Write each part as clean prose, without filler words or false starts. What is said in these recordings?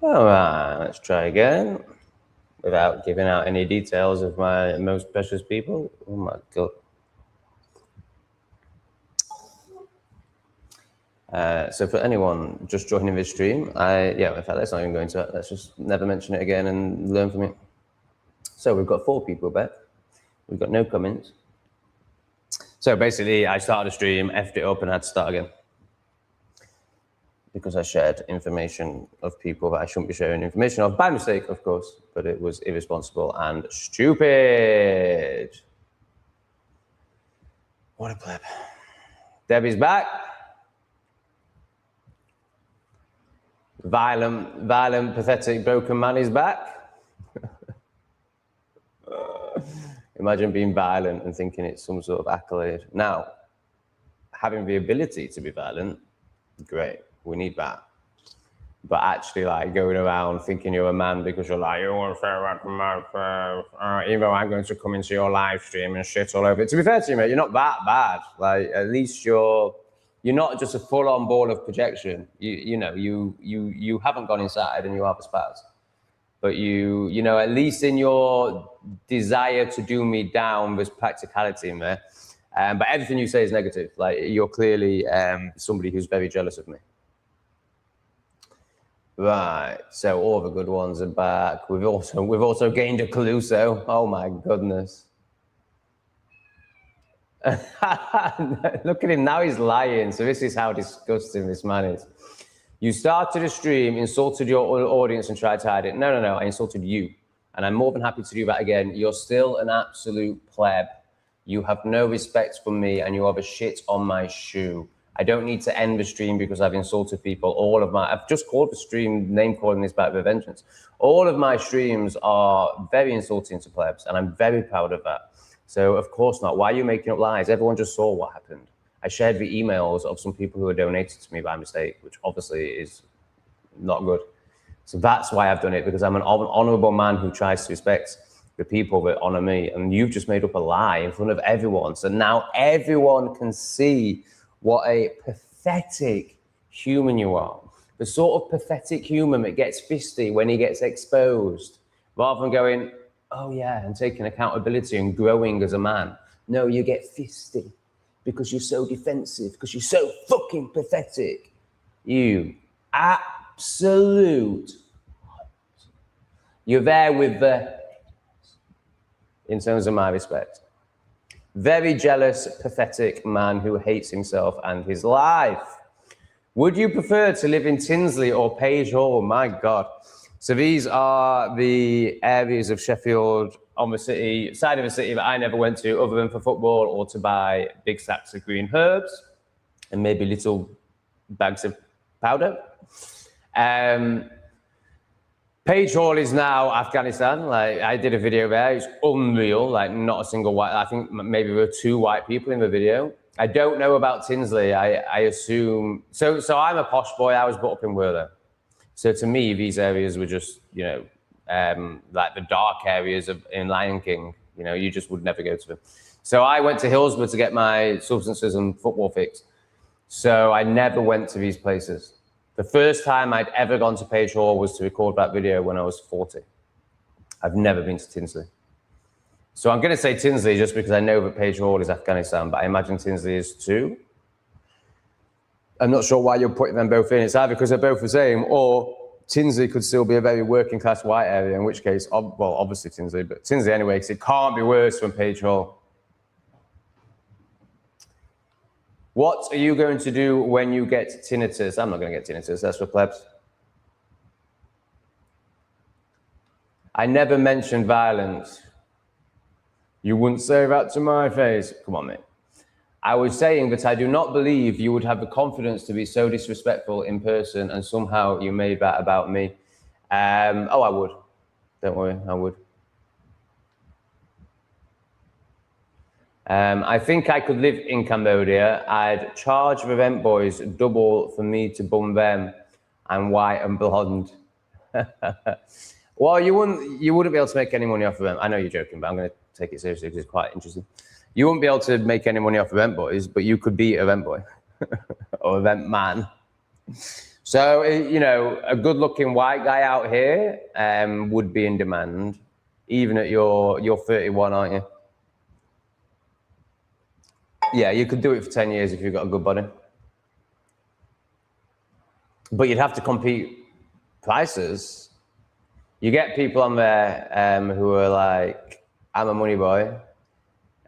All right, let's try again without giving out any details of my most precious people. Oh my God. So for anyone just joining this stream, in fact, let's not even go into it. Let's just never mention it again and learn from it. So we've got 4 people back. We've got no comments. So basically, I started a stream, effed it up, and had to start again. Because I shared information of people that I shouldn't be sharing information of, by mistake, of course, but it was irresponsible and stupid. What a pleb. Debbie's back. Violent, pathetic, broken man is back. Imagine being violent and thinking it's some sort of accolade. Now, having the ability to be violent, great. We need that. But actually, like, going around thinking you're a man because you're like, you want to say that to my even though I'm going to come into your live stream and shit all over it. To be fair to you, mate, you're not that bad. Like, at least you're not just a full-on ball of projection. You haven't gone inside and you have a spaz. But you know, at least in your desire to do me down, there's practicality in there. But everything you say is negative. Like, you're clearly somebody who's very jealous of me. Right, so all the good ones are back. We've also gained a Caluso. Oh my goodness. Look at him now, he's lying. So this is how disgusting this man is. You started a stream, insulted your audience and tried to hide it. No, I insulted you. And I'm more than happy to do that again. You're still an absolute pleb. You have no respect for me and you have a shit on my shoe. I don't need to end the stream because I've insulted people. I've just called the stream, name calling this back with vengeance. All of my streams are very insulting to plebs, and I'm very proud of that. So of course not. Why are you making up lies? Everyone just saw what happened. I shared the emails of some people who had donated to me by mistake, which obviously is not good. So that's why I've done it, because I'm an honorable man who tries to respect the people that honor me. And you've just made up a lie in front of everyone. So now everyone can see what a pathetic human you are. The sort of pathetic human that gets fisty when he gets exposed, rather than going, oh yeah, and taking accountability and growing as a man. No, you get fisty because you're so defensive, because you're so fucking pathetic. You absolute. You're there with the, in terms of my respect. Very jealous, pathetic man who hates himself and his life. Would you prefer to live in Tinsley or Page Hall? My God. So these are the areas of Sheffield on the side of the city that I never went to other than for football or to buy big sacks of green herbs and maybe little bags of powder. Page Hall is now Afghanistan. Like, I did a video there. It's unreal. Like, not a single white. I think maybe there were 2 white people in the video. I don't know about Tinsley. I assume so. I'm a posh boy. I was brought up in Worcester. So to me, these areas were just, you know, like the dark areas in Lion King. You know, you just would never go to them. So I went to Hillsborough to get my substances and football fix. So I never went to these places. The first time I'd ever gone to Page Hall was to record that video when I was 40. I've never been to Tinsley. So I'm going to say Tinsley just because I know that Page Hall is Afghanistan, but I imagine Tinsley is too. I'm not sure why you're putting them both in. It's either because they're both the same, or Tinsley could still be a very working class white area, in which case, well, obviously Tinsley, but Tinsley anyway, because it can't be worse than Page Hall. What are you going to do when you get tinnitus? I'm not going to get tinnitus, that's for plebs. I never mentioned violence. You wouldn't say that to my face. Come on, mate. I was saying that I do not believe you would have the confidence to be so disrespectful in person and somehow you made that about me. Oh, I would. Don't worry, I would. I think I could live in Cambodia. I'd charge the rent boys double for me to bum them. I'm white and blonde. Well, you wouldn't be able to make any money off of them. I know you're joking, but I'm going to take it seriously because it's quite interesting. You wouldn't be able to make any money off of rent boys, but you could be a rent boy or a rent man. So So, you know, a good-looking white guy out here would be in demand, even at you're 31, aren't you? Yeah, you could do it for 10 years if you've got a good body. But you'd have to compete prices. You get people on there who are like, I'm a money boy.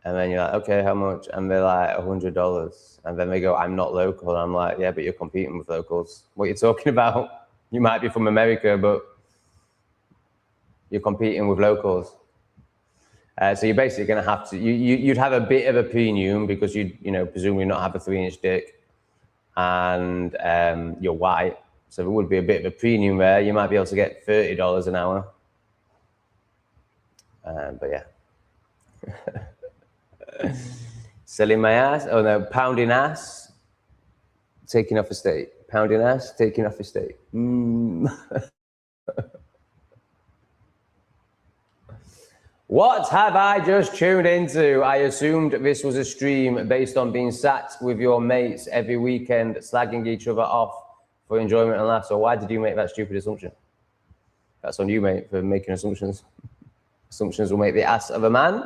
And then you're like, okay, how much? And they're like, $100. And then they go, I'm not local. And I'm like, yeah, but you're competing with locals. What are you talking about? You might be from America, but you're competing with locals. So you're basically going to have to, you'd have a bit of a premium because you'd, you know, presumably not have a 3-inch dick and you're white. So there would be a bit of a premium there. You might be able to get $30 an hour. But yeah. Selling my ass, oh no, pounding ass, taking off a state. Pounding ass, taking off a state. What have I just tuned into? I assumed this was a stream based on being sat with your mates every weekend, slagging each other off for enjoyment and laughs. So why did you make that stupid assumption? That's on you, mate, for making assumptions. Assumptions will make the ass of a man.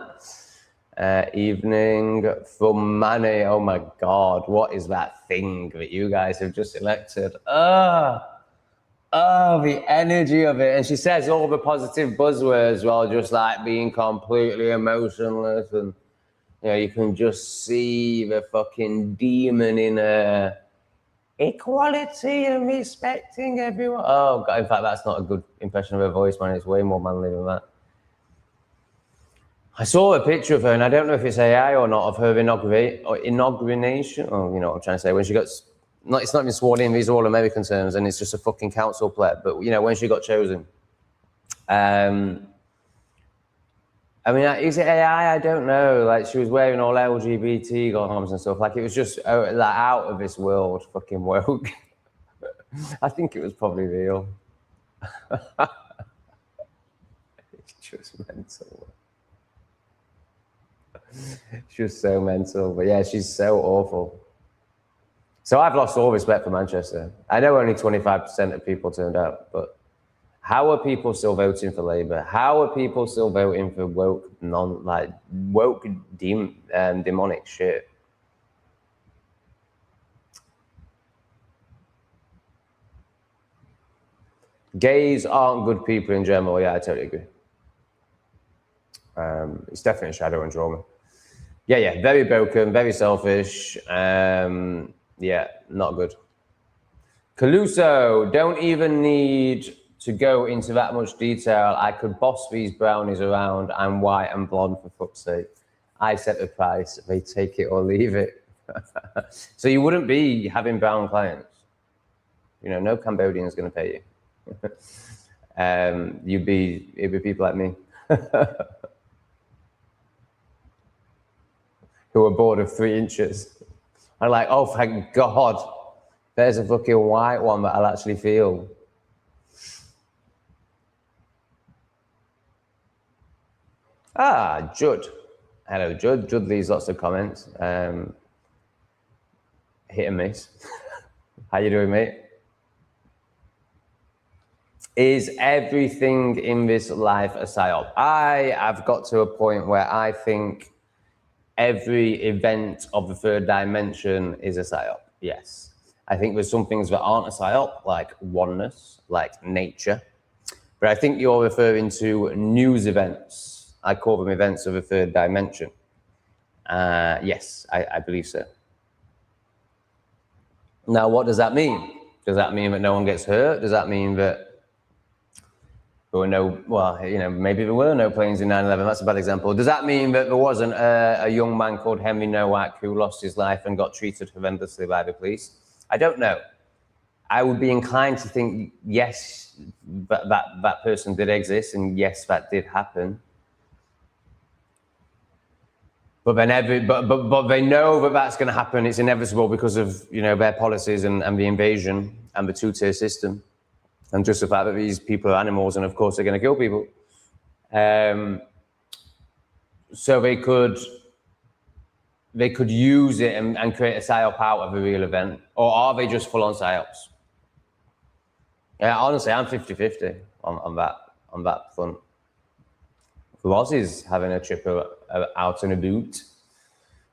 Evening from Manny. Oh my God, what is that thing that you guys have just selected? Oh, the energy of it. And she says all the positive buzzwords while just like being completely emotionless. And, you know, you can just see the fucking demon in her. Equality and respecting everyone. Oh, God, in fact, that's not a good impression of her voice, man. It's way more manly than that. I saw a picture of her, and I don't know if it's AI or not, of her inauguration. Oh, you know what I'm trying to say. When she got, it's not even sworn in, these are all American terms, and it's just a fucking council pleb. But, you know, when she got chosen. I mean, is it AI? I don't know. Like, she was wearing all LGBT garments and stuff. Like, it was just like out of this world, fucking woke. I think it was probably real. It's just mental. She was so mental, but yeah, she's so awful. So I've lost all respect for Manchester. I know only 25% of people turned out, but how are people still voting for Labour? How are people still voting for woke, demonic shit? Gays aren't good people in general. Yeah, I totally agree. It's definitely shadow and trauma. Yeah, very broken, very selfish. Yeah, not good. Caluso, don't even need to go into that much detail. I could boss these brownies around. I'm white and blonde, for fuck's sake. I set the price. They take it or leave it. So you wouldn't be having brown clients. You know, no Cambodian's going to pay you. It'd be people like me. Who are bored of 3 inches. I'm like, oh, thank God, there's a fucking white one that I'll actually feel. Ah, Judd. Hello, Judd. Judd leaves lots of comments. Hit and miss. How you doing, mate? Is everything in this life a psyop? I have got to a point where I think every event of the third dimension is a psyop. Yes. I think there's some things that aren't a psyop, like oneness, like nature. But I think you're referring to news events. I call them events of the third dimension. Yes, I believe so. Now, what does that mean? Does that mean that no one gets hurt? Does that mean that there were no, well, you know, maybe there were no planes in 9/11. That's a bad example. Does that mean that there wasn't a young man called Henry Nowak who lost his life and got treated horrendously by the police? I don't know. I would be inclined to think, yes, that person did exist, and yes, that did happen. But then but they know that that's going to happen. It's inevitable because of, you know, their policies and the invasion and the two-tier system. And just the fact that these people are animals, and of course they're going to kill people. So they could use it and create a psyop out of a real event, or are they just full-on psyops? Yeah, honestly, I'm 50-50 on that front. Roz is having a trip out in a boot.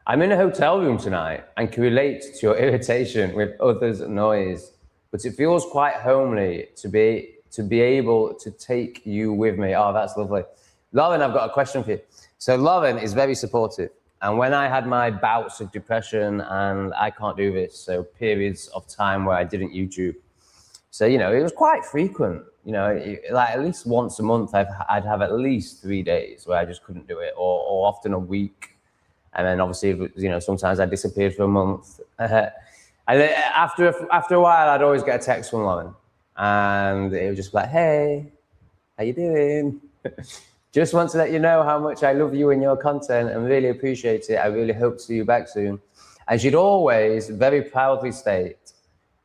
I'm in a hotel room tonight and can relate to your irritation with others' noise, but it feels quite homely to be able to take you with me. Oh, that's lovely. Lauren, I've got a question for you. So Lauren is very supportive. And when I had my bouts of depression, and I can't do this, so periods of time where I didn't YouTube. So, you know, it was quite frequent. You know, like at least once a month, I'd have at least 3 days where I just couldn't do it, or often a week. And then obviously, you know, sometimes I disappeared for a month. And after a while, I'd always get a text from Lauren, and it was just like, "Hey, how you doing? Just want to let you know how much I love you and your content and really appreciate it. I really hope to see you back soon." And she'd always very proudly state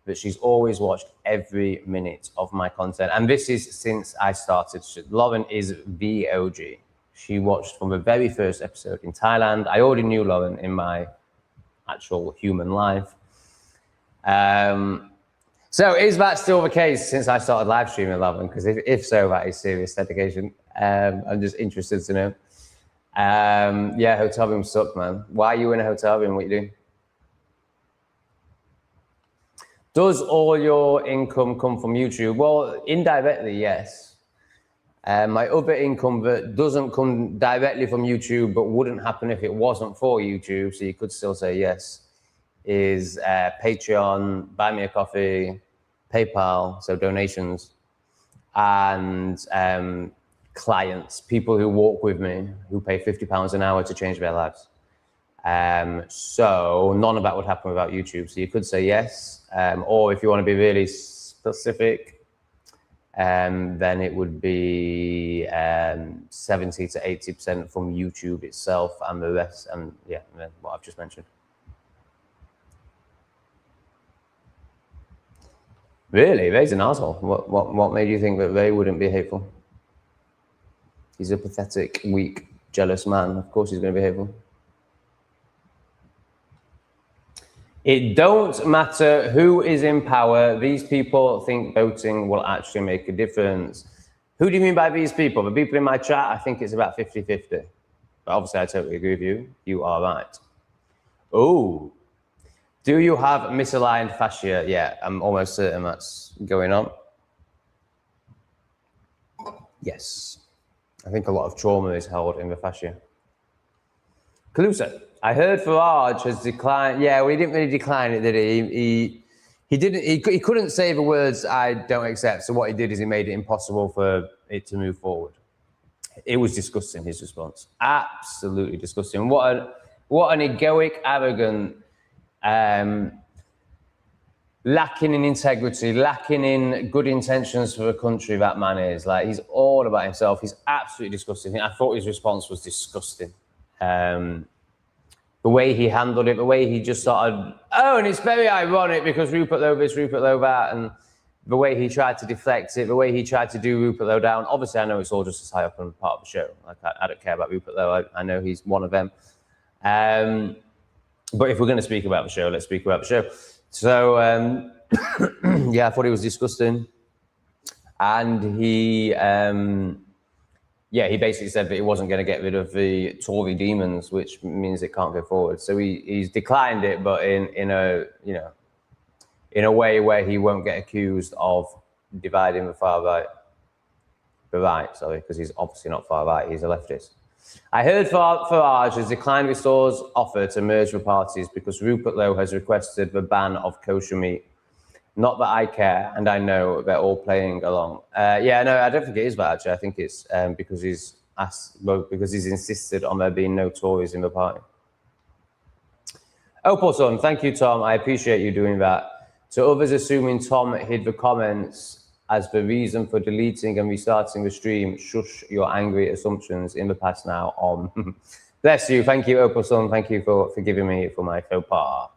that she's always watched every minute of my content. And this is since I started. Lauren is the OG. She watched from the very first episode in Thailand. I already knew Lauren in my actual human life. So is that still the case since I started live streaming, Lauren? Because if so, that is serious dedication. I'm just interested to know. Yeah, hotel room sucked, man. Why are you in a hotel room? What are you doing? Does all your income come from YouTube? Well, indirectly, yes. My other income that doesn't come directly from YouTube, but wouldn't happen if it wasn't for YouTube, so you could still say yes, is Patreon, Buy Me a Coffee, PayPal, so donations, and clients, people who walk with me, who pay £50 an hour to change their lives. So none of that would happen without YouTube. So you could say yes, or if you want to be really specific, then it would be 70 to 80% from YouTube itself, and the rest, and yeah, what I've just mentioned. Really? Ray's an asshole. What made you think that Ray wouldn't be hateful? He's a pathetic, weak, jealous man. Of course he's going to be hateful. It don't matter who is in power. These people think voting will actually make a difference. Who do you mean by these people? The people in my chat, I think it's about 50-50. But obviously, I totally agree with you. You are right. Oh, do you have misaligned fascia? Yeah, I'm almost certain that's going on. Yes. I think a lot of trauma is held in the fascia. Calusa, I heard Farage has declined. Yeah, well, he didn't really decline it, did he? He couldn't say the words "I don't accept." So what he did is he made it impossible for it to move forward. It was disgusting, his response. Absolutely disgusting. What an egoic, arrogant, lacking in integrity, lacking in good intentions for the country that man is. Like, he's all about himself. He's absolutely disgusting. I thought his response was disgusting. The way he handled it, the way he just started, oh, and it's very ironic because Rupert Lowe this, Rupert Lowe that, and the way he tried to deflect it, the way he tried to do Rupert Lowe down. Obviously, I know it's all just a tie-up and part of the show. Like, I don't care about Rupert Lowe. I know he's one of them. But if we're going to speak about the show, let's speak about the show. So, yeah, I thought he was disgusting. And he basically said that he wasn't going to get rid of the Tory demons, which means it can't go forward. So he's declined it, but in a way where he won't get accused of dividing the right, because he's obviously not far right, he's a leftist. I heard Farage has declined Restore's offer to merge the parties because Rupert Lowe has requested the ban of kosher meat. Not that I care, and I know they're all playing along. Yeah, no, I don't think it is that, actually. I think it's because he's insisted on there being no Tories in the party. Oh, poor son. Thank you, Tom. I appreciate you doing that. To others assuming Tom hid the comments as the reason for deleting and restarting the stream, shush your angry assumptions in the past now. Bless you. Thank you, Opal Son. Thank you for forgiving me for my faux pas.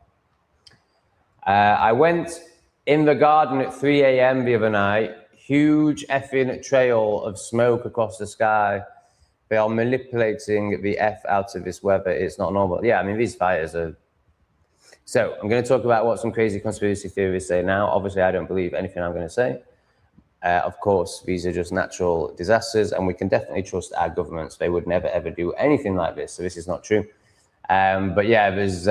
I went in the garden at 3 a.m. the other night. Huge effing trail of smoke across the sky. They are manipulating the F out of this weather. It's not normal. Yeah, I mean, these fires are... So I'm going to talk about what some crazy conspiracy theorists say now. Obviously, I don't believe anything I'm going to say. Of course, these are just natural disasters, and we can definitely trust our governments. They would never, ever do anything like this. So this is not true. But yeah, there's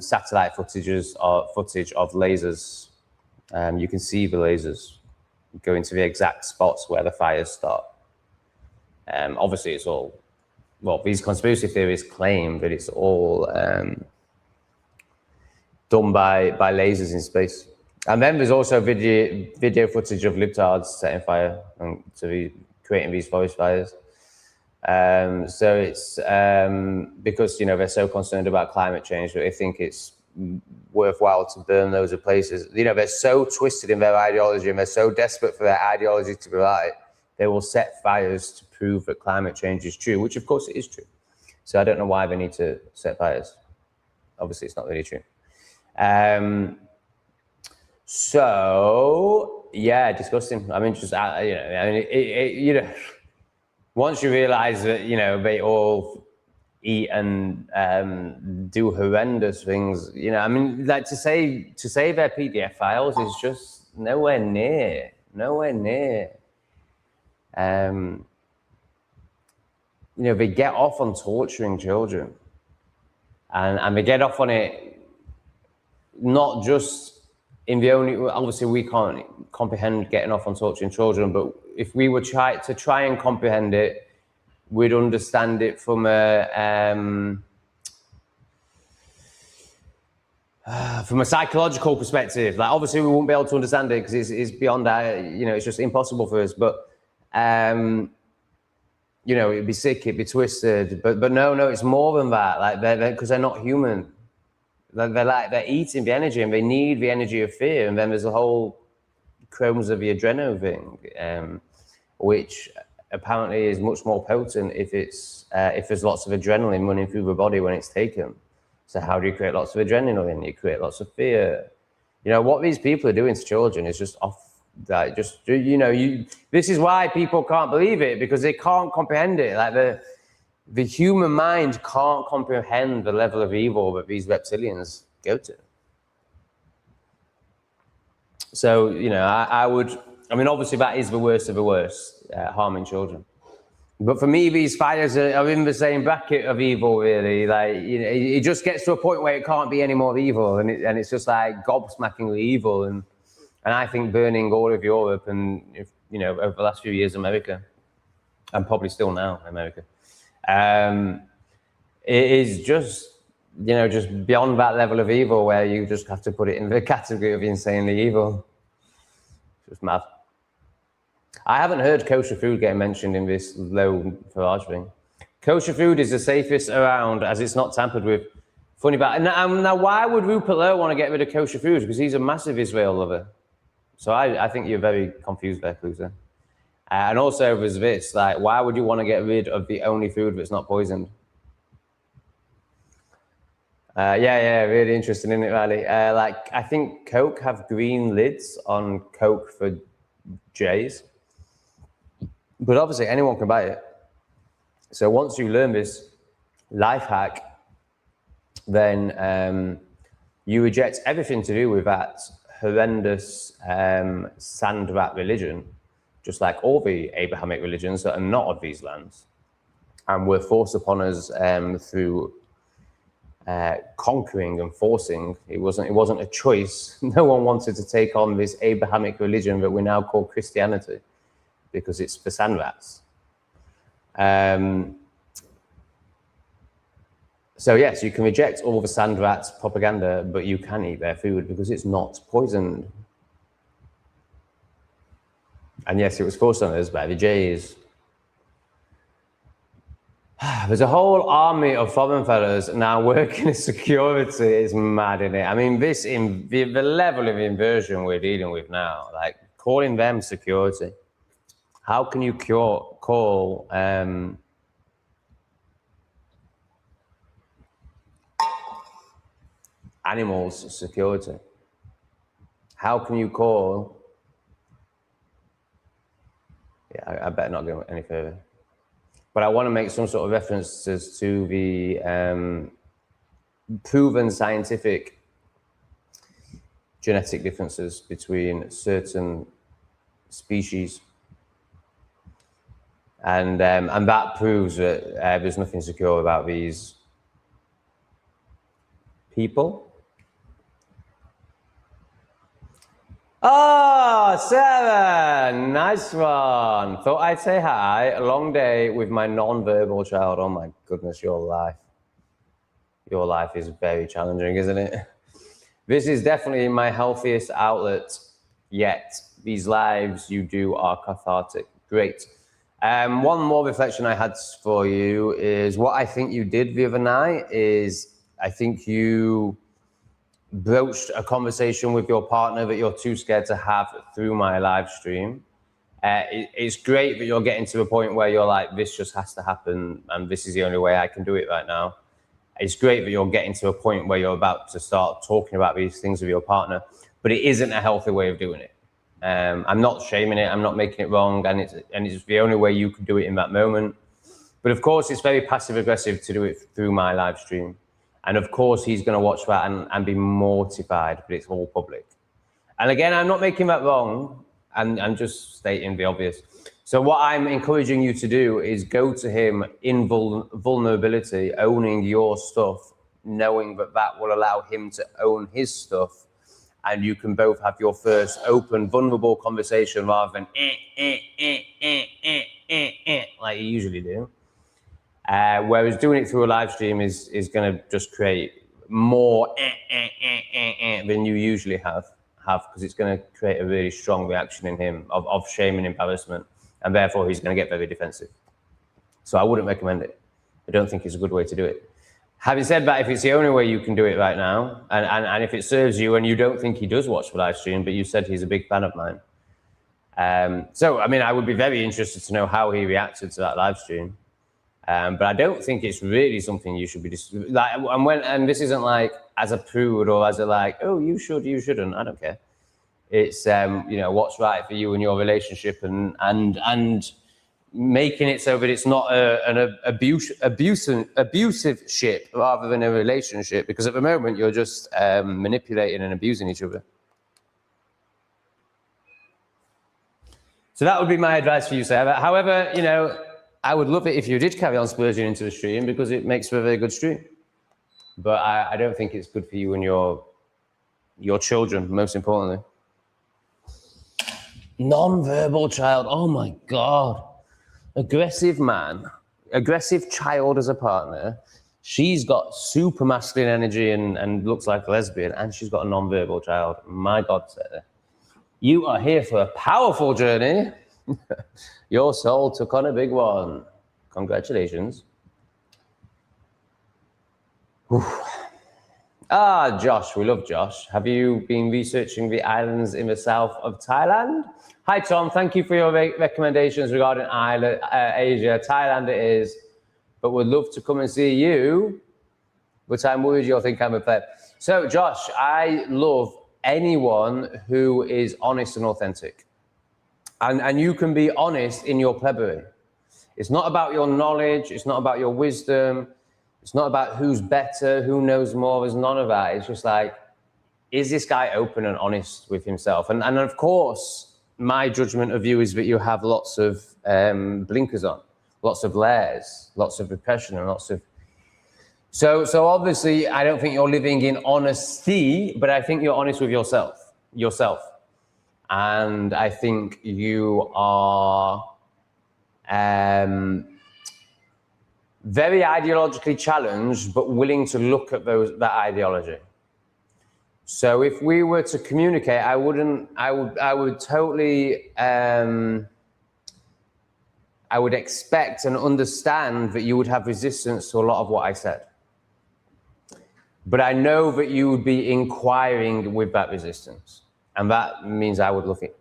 satellite footage of lasers. You can see the lasers going to the exact spots where the fires start. Obviously, it's all, well, these conspiracy theorists claim that it's all done by lasers in space. And then there's also video footage of libtards setting fire to creating these forest fires. So it's because, you know, they're so concerned about climate change that they think it's worthwhile to burn loads of places. You know, they're so twisted in their ideology and they're so desperate for their ideology to be right, they will set fires to prove that climate change is true, which of course it is true. So I don't know why they need to set fires. Obviously, it's not really true. So yeah, disgusting. I mean, just you know, once you realize that, you know, they all eat and do horrendous things, you know, I mean, like to say they're PDF files is just nowhere near. You know, they get off on torturing children, and they get off on it not just in the only, obviously we can't comprehend getting off on torturing children, but if we were try and comprehend it, we'd understand it from a psychological perspective. Like, obviously we won't be able to understand it because it's beyond that, you know, it's just impossible for us. But you know, it'd be sick, it'd be twisted. But no, it's more than that. Like, because they're not human. They're eating the energy, and they need the energy of fear. And then there's a whole chromes of the adrenaline thing, which apparently is much more potent if there's lots of adrenaline running through the body when it's taken. So how do you create lots of adrenaline? You create lots of fear. You know, what these people are doing to children is just off. Like, just, you know, this is why people can't believe it, because they can't comprehend it. Like, the human mind can't comprehend the level of evil that these reptilians go to. So, you know, I mean, obviously that is the worst of the worst, harming children. But for me, these fires are in the same bracket of evil, really. Like, you know, it just gets to a point where it can't be any more evil, and it's just like gobsmackingly evil. And I think burning all of Europe and, you know, over the last few years, America, and probably still now America, it is just, you know, just beyond that level of evil where you just have to put it in the category of insanely evil. Just mad. I haven't heard kosher food getting mentioned in this low Farage thing. Kosher food is the safest around, as it's not tampered with. Funny about it. Now, why would Rupert Lowe want to get rid of kosher food? Because he's a massive Israel lover. So I think you're very confused there, Cluser. And also there's this, like, why would you want to get rid of the only food that's not poisoned? Yeah, really interesting, isn't it, Riley? Like, I think Coke have green lids on Coke for J's. But obviously anyone can buy it. So once you learn this life hack, then you reject everything to do with that horrendous sand rat religion, just like all the Abrahamic religions that are not of these lands and were forced upon us through conquering and forcing. It wasn't a choice. No one wanted to take on this Abrahamic religion that we now call Christianity, because it's for sand rats. So yes, you can reject all the sand rats propaganda, but you can eat their food because it's not poisoned. And yes, it was forced on us by the Jays. There's a whole army of foreign fellas now working in security. It's mad, isn't it? I mean, the level of inversion we're dealing with now, like calling them security. How can you call animals security? How can you call? Yeah, I better not go any further. But I want to make some sort of references to the proven scientific genetic differences between certain species. And that proves that there's nothing secure about these people. Oh, Sarah, nice one. Thought I'd say hi. A long day with my non-verbal child. Oh my goodness, your life is very challenging, isn't it? This is definitely my healthiest outlet yet. These lives you do are cathartic. Great. One more reflection I had for you is what I think you did the other night is I think you broached a conversation with your partner that you're too scared to have through my live stream. It's great that you're getting to a point where you're like, this just has to happen and this is the only way I can do it right now. It's great that you're getting to a point where you're about to start talking about these things with your partner, but it isn't a healthy way of doing it. I'm not shaming it, I'm not making it wrong, and it's the only way you can do it in that moment. But of course, it's very passive aggressive to do it through my live stream. And of course, he's going to watch that and be mortified, but it's all public. And again, I'm not making that wrong. I'm just stating the obvious. So what I'm encouraging you to do is go to him in vulnerability, owning your stuff, knowing that that will allow him to own his stuff. And you can both have your first open, vulnerable conversation rather than like you usually do. Whereas doing it through a live stream is going to just create more than you usually have because it's going to create a really strong reaction in him of shame and embarrassment, and therefore he's going to get very defensive. So I wouldn't recommend it. I don't think it's a good way to do it. Having said that, if it's the only way you can do it right now, and if it serves you and you don't think he does watch the live stream, but you said he's a big fan of mine. So, I mean, I would be very interested to know how he reacted to that live stream. But I don't think it's really something you should be like. And this isn't like as a prude or as a like, oh, you should, you shouldn't. I don't care. It's you know, what's right for you and your relationship, and making it so that it's not an abusive ship rather than a relationship. Because at the moment you're just manipulating and abusing each other. So that would be my advice for you, Sarah. However, you know, I would love it if you did carry on splurging into the stream because it makes for a very good stream. But I don't think it's good for you and your children, most importantly. Non-verbal child, oh my God. Aggressive man, aggressive child as a partner. She's got super masculine energy and looks like a lesbian, and she's got a non-verbal child. My God, Sarah. You are here for a powerful journey. Your soul took on a big one. Congratulations. Whew. Ah, Josh, we love Josh. Have you been researching the islands in the south of Thailand? Hi, Tom. Thank you for your recommendations regarding Asia. Thailand it is, but would love to come and see you, but I'm worried you'll think I'm a pleb. So, Josh, I love anyone who is honest and authentic. And you can be honest in your plebbery. It's not about your knowledge. It's not about your wisdom. It's not about who's better, who knows more. There's none of that. It's just like, is this guy open and honest with himself? And of course, my judgment of you is that you have lots of blinkers on, lots of layers, lots of repression, and lots of... So obviously, I don't think you're living in honesty, but I think you're honest with yourself. And I think you are very ideologically challenged, but willing to look at that ideology. So if we were to communicate, I would totally, I would expect and understand that you would have resistance to a lot of what I said. But I know that you would be inquiring with that resistance. And that means I would love it.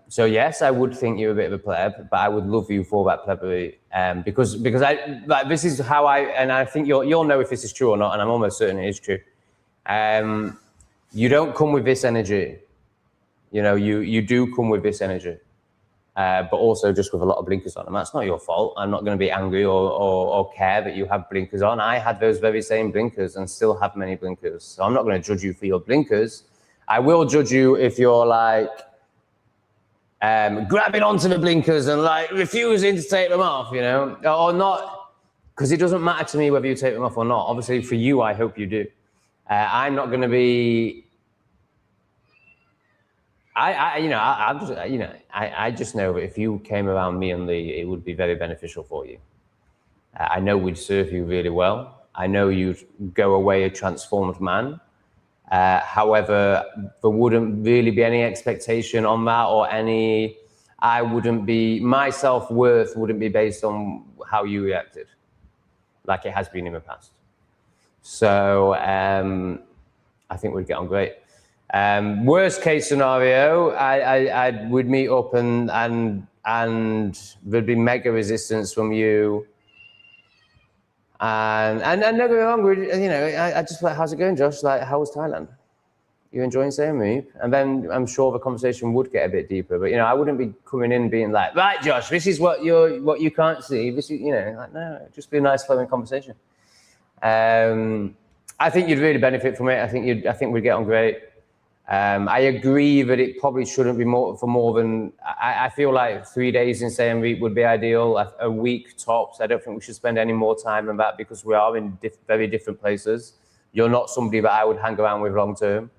So yes, I would think you're a bit of a pleb, but I would love you for that plebbery. Because this is how and I think you'll know if this is true or not, and I'm almost certain it is true. You don't come with this energy. You know, you do come with this energy, but also just with a lot of blinkers on. And that's not your fault. I'm not going to be angry or care that you have blinkers on. I had those very same blinkers and still have many blinkers. So I'm not going to judge you for your blinkers. I will judge you if you're like grabbing onto the blinkers and like refusing to take them off, you know, or not, because it doesn't matter to me whether you take them off or not. Obviously, for you, I hope you do. I'm not going to be. I just know that if you came around me and Lee, it would be very beneficial for you. I know we'd serve you really well. I know you'd go away a transformed man. However, there wouldn't really be any expectation on that, or my self-worth wouldn't be based on how you reacted, like it has been in the past. So I think we'd get on great. Worst case scenario, I would meet up and there'd be mega resistance from you. And don't get me wrong, I just like, how's it going, Josh? Like, how was Thailand? You enjoying staying with me? And then I'm sure the conversation would get a bit deeper. But I wouldn't be coming in being like, right, Josh, this is what you can't see. This is, like, no, just be a nice flowing conversation. I think you'd really benefit from it. I think we'd get on great. I agree that it probably shouldn't be more than. I feel like 3 days in Siem Reap would be ideal. A week tops. I don't think we should spend any more time than that, because we are in very different places. You're not somebody that I would hang around with long term,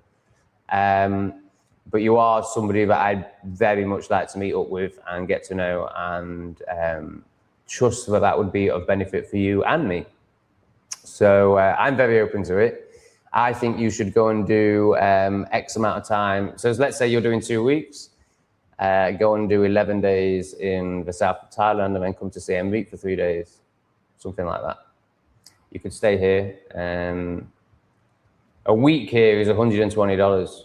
but you are somebody that I'd very much like to meet up with and get to know, and trust that would be of benefit for you and me. So I'm very open to it. I think you should go and do X amount of time. So let's say you're doing 2 weeks, go and do 11 days in the south of Thailand, and then come to Siem Reap for 3 days, something like that. You could stay here. A week here is $120.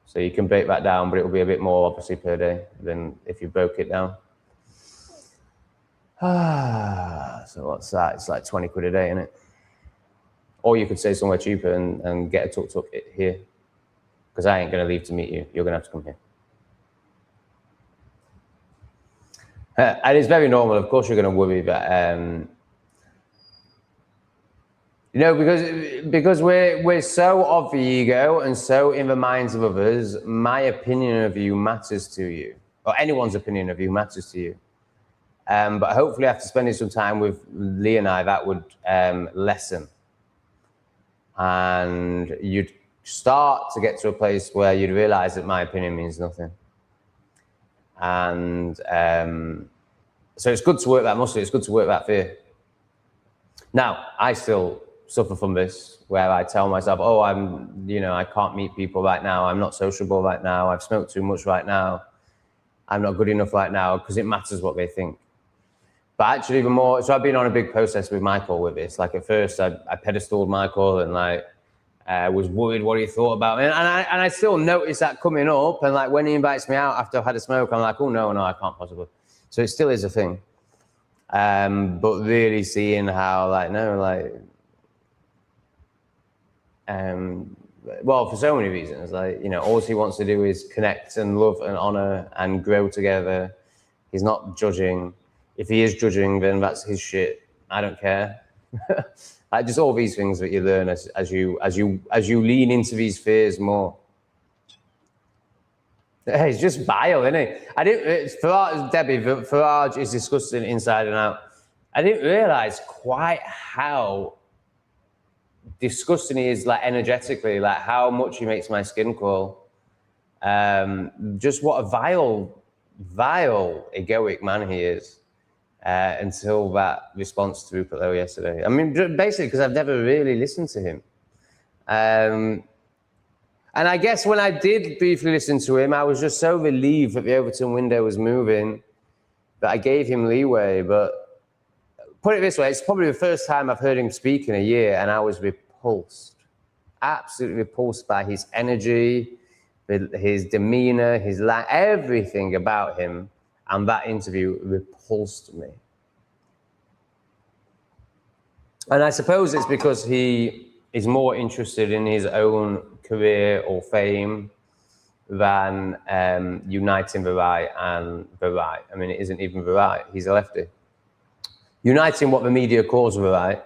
So you can break that down, but it will be a bit more obviously per day than if you broke it down. So what's that? It's like 20 quid a day, isn't it? Or you could stay somewhere cheaper and get a tuk-tuk here, because I ain't going to leave to meet you. You're going to have to come here. And it's very normal. Of course, you're going to worry, but because we're so of the ego and so in the minds of others. My opinion of you matters to you, or anyone's opinion of you matters to you. But hopefully, after spending some time with Lee and I, that would lessen. And you'd start to get to a place where you'd realize that my opinion means nothing. And so it's good to work that muscle. It's good to work that fear. Now, I still suffer from this, where I tell myself, oh, I can't meet people right now. I'm not sociable right now. I've smoked too much right now. I'm not good enough right now, because it matters what they think. But actually, so I've been on a big process with Michael with this. Like at first, I pedestaled Michael and was worried what he thought about me. And I still notice that coming up. And like when he invites me out after I've had a smoke, I'm like, oh, no, I can't possibly. So it still is a thing. But really seeing how well, for so many reasons, all he wants to do is connect and love and honor and grow together. He's not judging. If he is judging, then that's his shit. I don't care. Just all these things that you learn as you lean into these fears more. It's just vile, isn't it? Farage is disgusting inside and out. I didn't realize quite how disgusting he is, energetically, how much he makes my skin crawl. Just what a vile, egoic man he is. Until that response to Rupert Lowe yesterday. I mean, basically, because I've never really listened to him. And I guess when I did briefly listen to him, I was just so relieved that the Overton window was moving that I gave him leeway. But put it this way, it's probably the first time I've heard him speak in a year, and I was repulsed, absolutely repulsed by his energy, his demeanor, everything about him. And that interview repulsed me. And I suppose it's because he is more interested in his own career or fame than uniting the right and the right. I mean, it isn't even the right. He's a lefty. Uniting what the media calls the right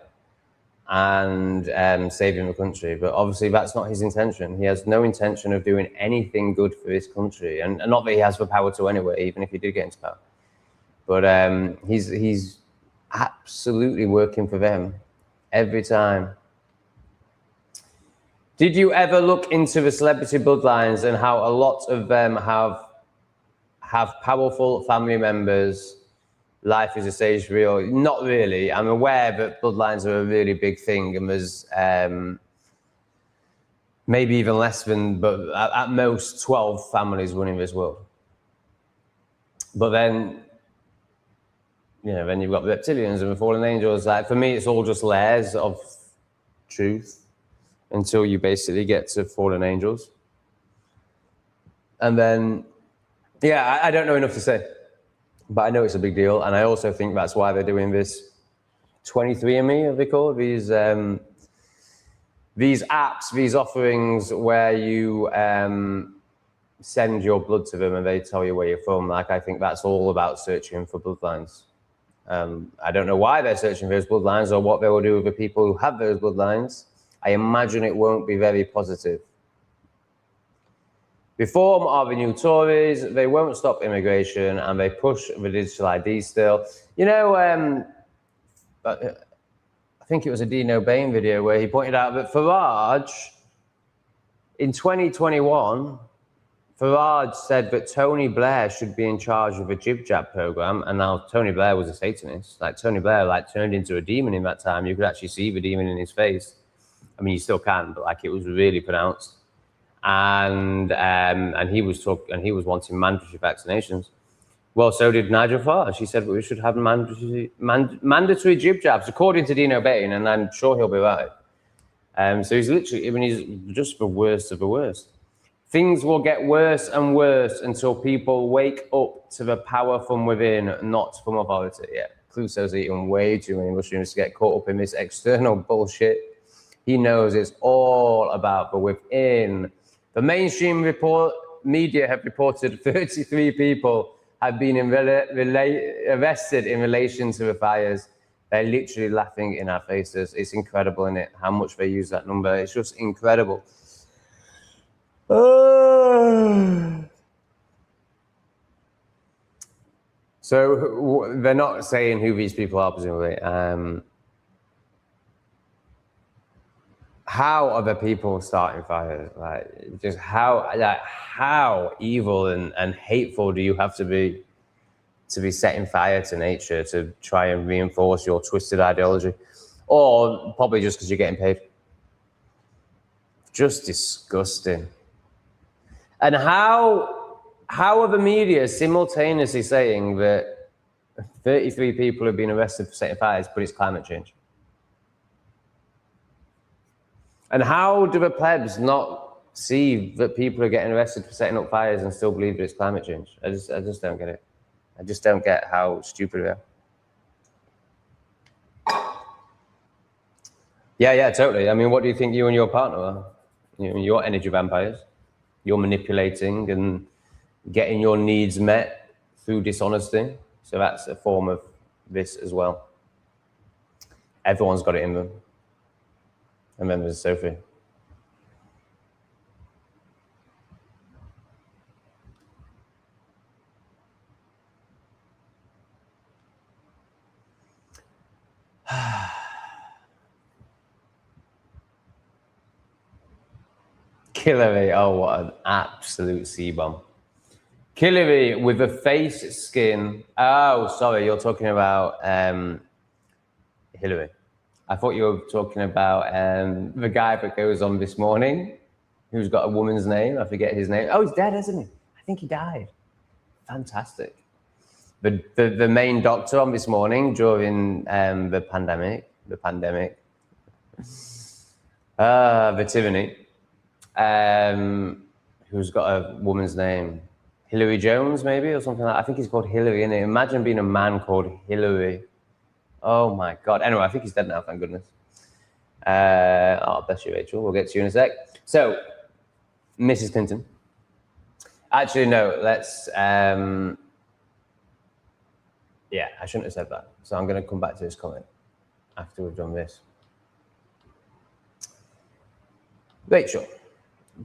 and saving the country. But obviously that's not his intention. He has no intention of doing anything good for this country, and not that he has the power to anyway, even if he did get into power. But he's absolutely working for them every time. Did you ever look into the celebrity bloodlines and how a lot of them have powerful family members? Life is a stage real. Not really. I'm aware that bloodlines are a really big thing, and there's maybe even less than, but at most 12 families running this world. But then, then you've got the reptilians and the fallen angels. Like, for me, it's all just layers of truth until you basically get to fallen angels. And then, I don't know enough to say. But I know it's a big deal, and I also think that's why they're doing this 23andMe, as they call it, these apps, these offerings where you send your blood to them and they tell you where you're from. Like, I think that's all about searching for bloodlines. I don't know why they're searching for those bloodlines or what they will do with the people who have those bloodlines. I imagine it won't be very positive. Reform are the new Tories. They won't stop immigration, and they push the digital ID still. I think it was a Dino Bain video where he pointed out that Farage, in 2021, Farage said that Tony Blair should be in charge of a jib jab program, and now Tony Blair was a Satanist. Like, Tony Blair turned into a demon in that time. You could actually see the demon in his face. I mean, you still can, but it was really pronounced. And he was wanting mandatory vaccinations. Well, so did Nigel Farage. He said we should have mandatory jib jabs, according to Dino Bain, and I'm sure he'll be right. So he's literally, he's just the worst of the worst. Things will get worse and worse until people wake up to the power from within, not from authority. Yeah, Clouseau's eating way too many mushrooms to get caught up in this external bullshit. He knows it's all about the within. The mainstream media have reported 33 people have been arrested in relation to the fires. They're literally laughing in our faces. It's incredible, isn't it? How much they use that number. It's just incredible. So they're not saying who these people are, presumably. How are the people starting fires? Just how evil and hateful do you have to be setting fire to nature to try and reinforce your twisted ideology? Or probably just because you're getting paid. Just disgusting. And how are the media simultaneously saying that 33 people have been arrested for setting fires, but it's climate change? And how do the plebs not see that people are getting arrested for setting up fires and still believe that it's climate change? I just don't get it. I just don't get how stupid they are. Yeah, totally. I mean, what do you think you and your partner are? You're energy vampires. You're manipulating and getting your needs met through dishonesty. So that's a form of this as well. Everyone's got it in them. And then there's Sophie. Hillary, oh, what an absolute C-bomb. Hillary with a face skin. Oh, sorry, you're talking about Hillary. I thought you were talking about the guy that goes on This Morning, who's got a woman's name. I forget his name. Oh, he's dead, isn't he? I think he died. Fantastic. The main doctor on This Morning during the pandemic, the tyranny, who's got a woman's name. Hillary Jones, maybe, or something like that. I think he's called Hillary, innit? Imagine being a man called Hillary. Oh my God. Anyway, I think he's dead now, thank goodness. Oh, bless you, Rachel. We'll get to you in a sec. So, Mrs. Clinton. Actually, no, let's... yeah, I shouldn't have said that. So I'm going to come back to this comment after we've done this. Rachel,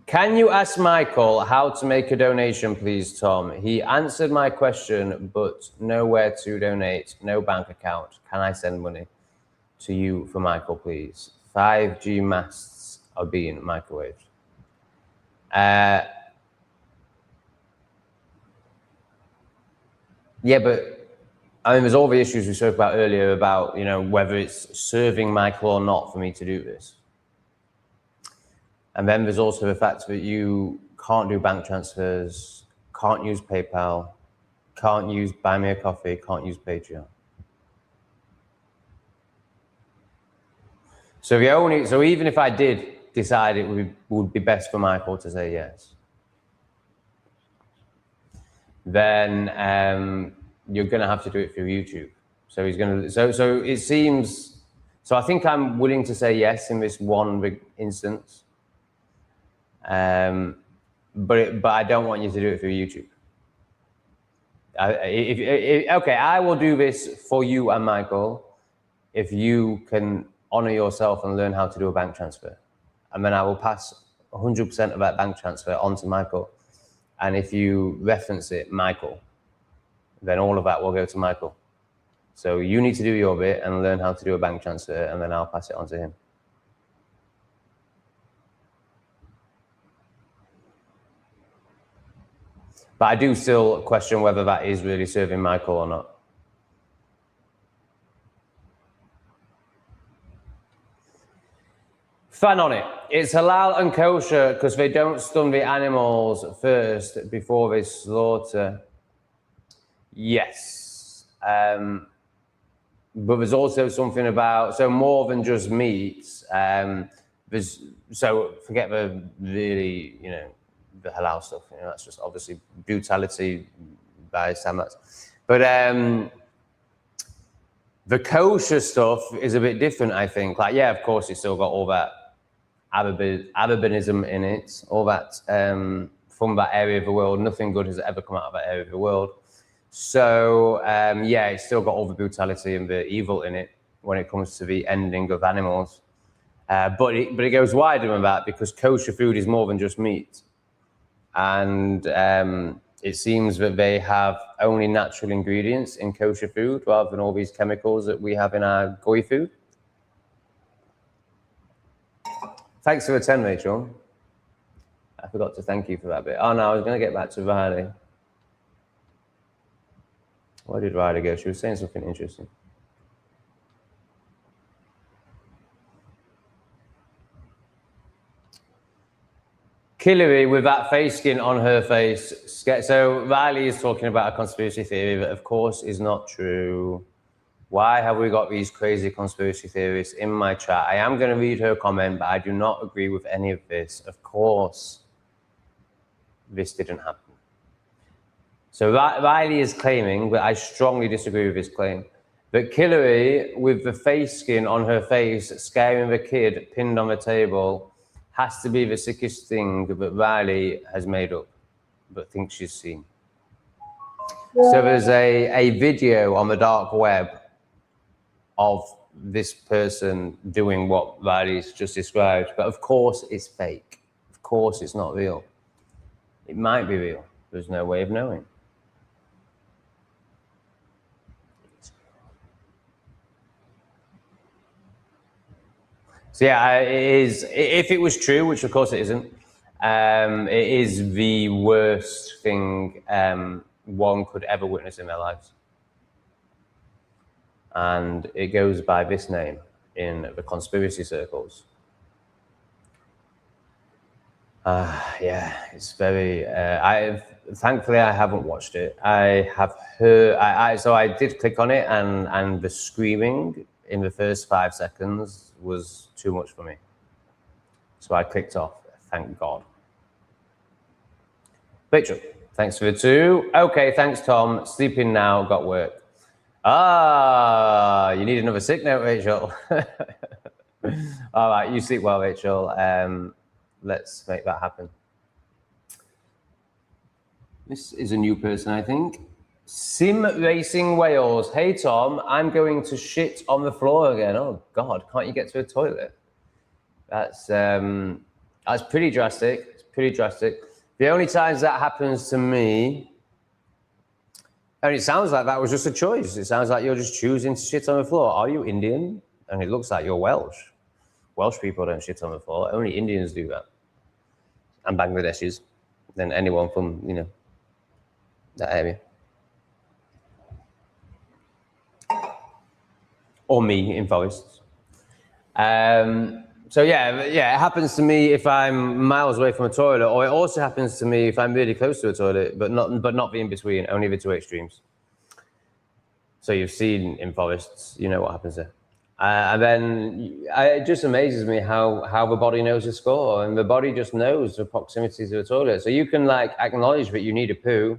can you ask Michael how to make a donation, please, Tom? He answered my question, but nowhere to donate, no bank account. Can I send money to you for Michael, please? 5G masts are being microwaved. Yeah, but I mean, there's all the issues we spoke about earlier about, you know, whether it's serving Michael or not for me to do this. And then there's also the fact that you can't do bank transfers, can't use PayPal, can't use Buy Me a Coffee, can't use Patreon. So even if I did decide it would be best for Michael to say yes, then you're going to have to do it through YouTube. So he's going to. So it seems. So I think I'm willing to say yes in this one big instance. But I don't want you to do it through YouTube. Okay, I will do this for you and Michael if you can honor yourself and learn how to do a bank transfer, and then I will pass 100% of that bank transfer on to Michael. And if you reference it, Michael, then all of that will go to Michael. So you need to do your bit and learn how to do a bank transfer, and then I'll pass it on to him. But I do still question whether that is really serving Michael or not. Fan on it. It's halal and kosher because they don't stun the animals first before they slaughter. Yes. But there's also something about, so more than just meats. So forget the really, you know, the halal stuff. You know, that's just obviously brutality by Samats. But the kosher stuff is a bit different, I think. Like, yeah, of course, it's still got all that Arabianism in it, all that from that area of the world. Nothing good has ever come out of that area of the world. So, yeah, it's still got all the brutality and the evil in it when it comes to the ending of animals. But it goes wider than that because kosher food is more than just meat. And it seems that they have only natural ingredients in kosher food rather than all these chemicals that we have in our goy food. Thanks for the 10, Rachel. I forgot to thank you for that bit. Oh, no, I was going to get back to Riley. Where did Riley go? She was saying something interesting. Hillary with that face skin on her face. So Riley is talking about a conspiracy theory that, of course, is not true. Why have we got these crazy conspiracy theories in my chat? I am going to read her comment, but I do not agree with any of this. Of course, this didn't happen. So Riley is claiming, but I strongly disagree with his claim, that Hillary with the face skin on her face, scaring the kid pinned on the table, has to be the sickest thing that Riley has made up, but thinks she's seen. So there's a video on the dark web of this person doing what Riley's just described, but of course it's fake. Of course it's not real. It might be real. There's no way of knowing. So yeah, it is. If it was true, which of course it isn't, it is the worst thing one could ever witness in their lives. And it goes by this name in the conspiracy circles. Yeah, it's very. Thankfully I haven't watched it. I have heard. So I did click on it, and the screaming in the first 5 seconds was too much for me. So I clicked off, thank God. Rachel, thanks for the 2. Okay, thanks, Tom. Sleeping now, got work. You need another sick note, Rachel. All right, you sleep well, Rachel. Let's make that happen. This is a new person, I think. Sim Racing Wales. Hey, Tom, I'm going to shit on the floor again. Oh, God, can't you get to a toilet? That's, That's pretty drastic. It's pretty drastic. The only times that happens to me, and it sounds like that was just a choice. It sounds like you're just choosing to shit on the floor. Are you Indian? And it looks like you're Welsh. Welsh people don't shit on the floor. Only Indians do that. And Bangladeshis. Then anyone from, you know, that area. Or me in forests. So yeah, it happens to me if I'm miles away from a toilet, or it also happens to me if I'm really close to a toilet, but not the in between, only the two extremes. So you've seen in forests, you know what happens there. And then it just amazes me how the body knows the score, and the body just knows the proximity to the toilet. So you can like acknowledge that you need a poo,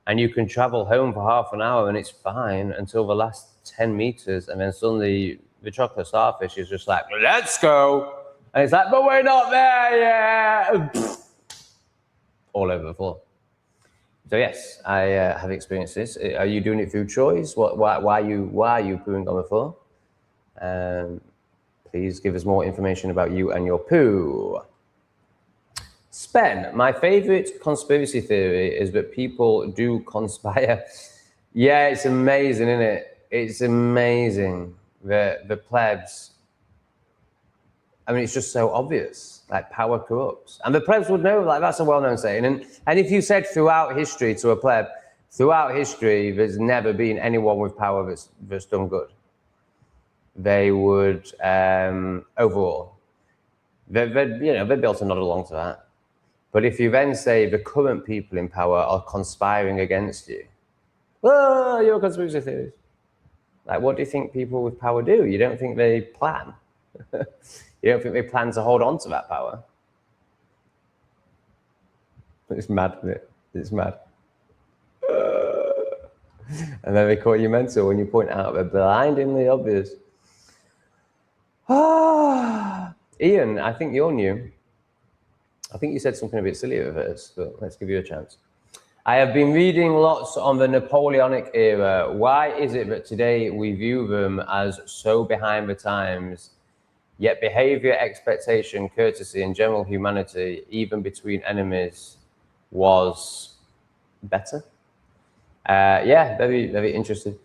and you can travel home for half an hour and it's fine until the last 10 meters, and then suddenly the chocolate starfish is just like, let's go. And it's like, but we're not there yet. All over the floor. So yes, I have experienced this. Are you doing it through choice? Why are you pooing on the floor? Please give us more information about you and your poo. Spen, my favorite conspiracy theory is that people do conspire. Yeah, it's amazing, isn't it? It's amazing that the plebs, I mean, it's just so obvious, like power corrupts. And the plebs would know, like that's a well-known saying. And if you said throughout history to a pleb, throughout history, there's never been anyone with power that's done good, they would, overall, they'd be able to nod along to that. But if you then say the current people in power are conspiring against you, oh, you're a conspiracy theorist. Like, what do you think people with power do? You don't think they plan? You don't think they plan to hold on to that power? It's mad, isn't it? It's mad. And then they call you mental when you point out the blindingly obvious. Ian, I think you're new. I think you said something a bit silly at first, but let's give you a chance. I have been reading lots on the Napoleonic era. Why is it that today we view them as so behind the times, yet behavior, expectation, courtesy, and general humanity, even between enemies, was better? Yeah, very, very interesting.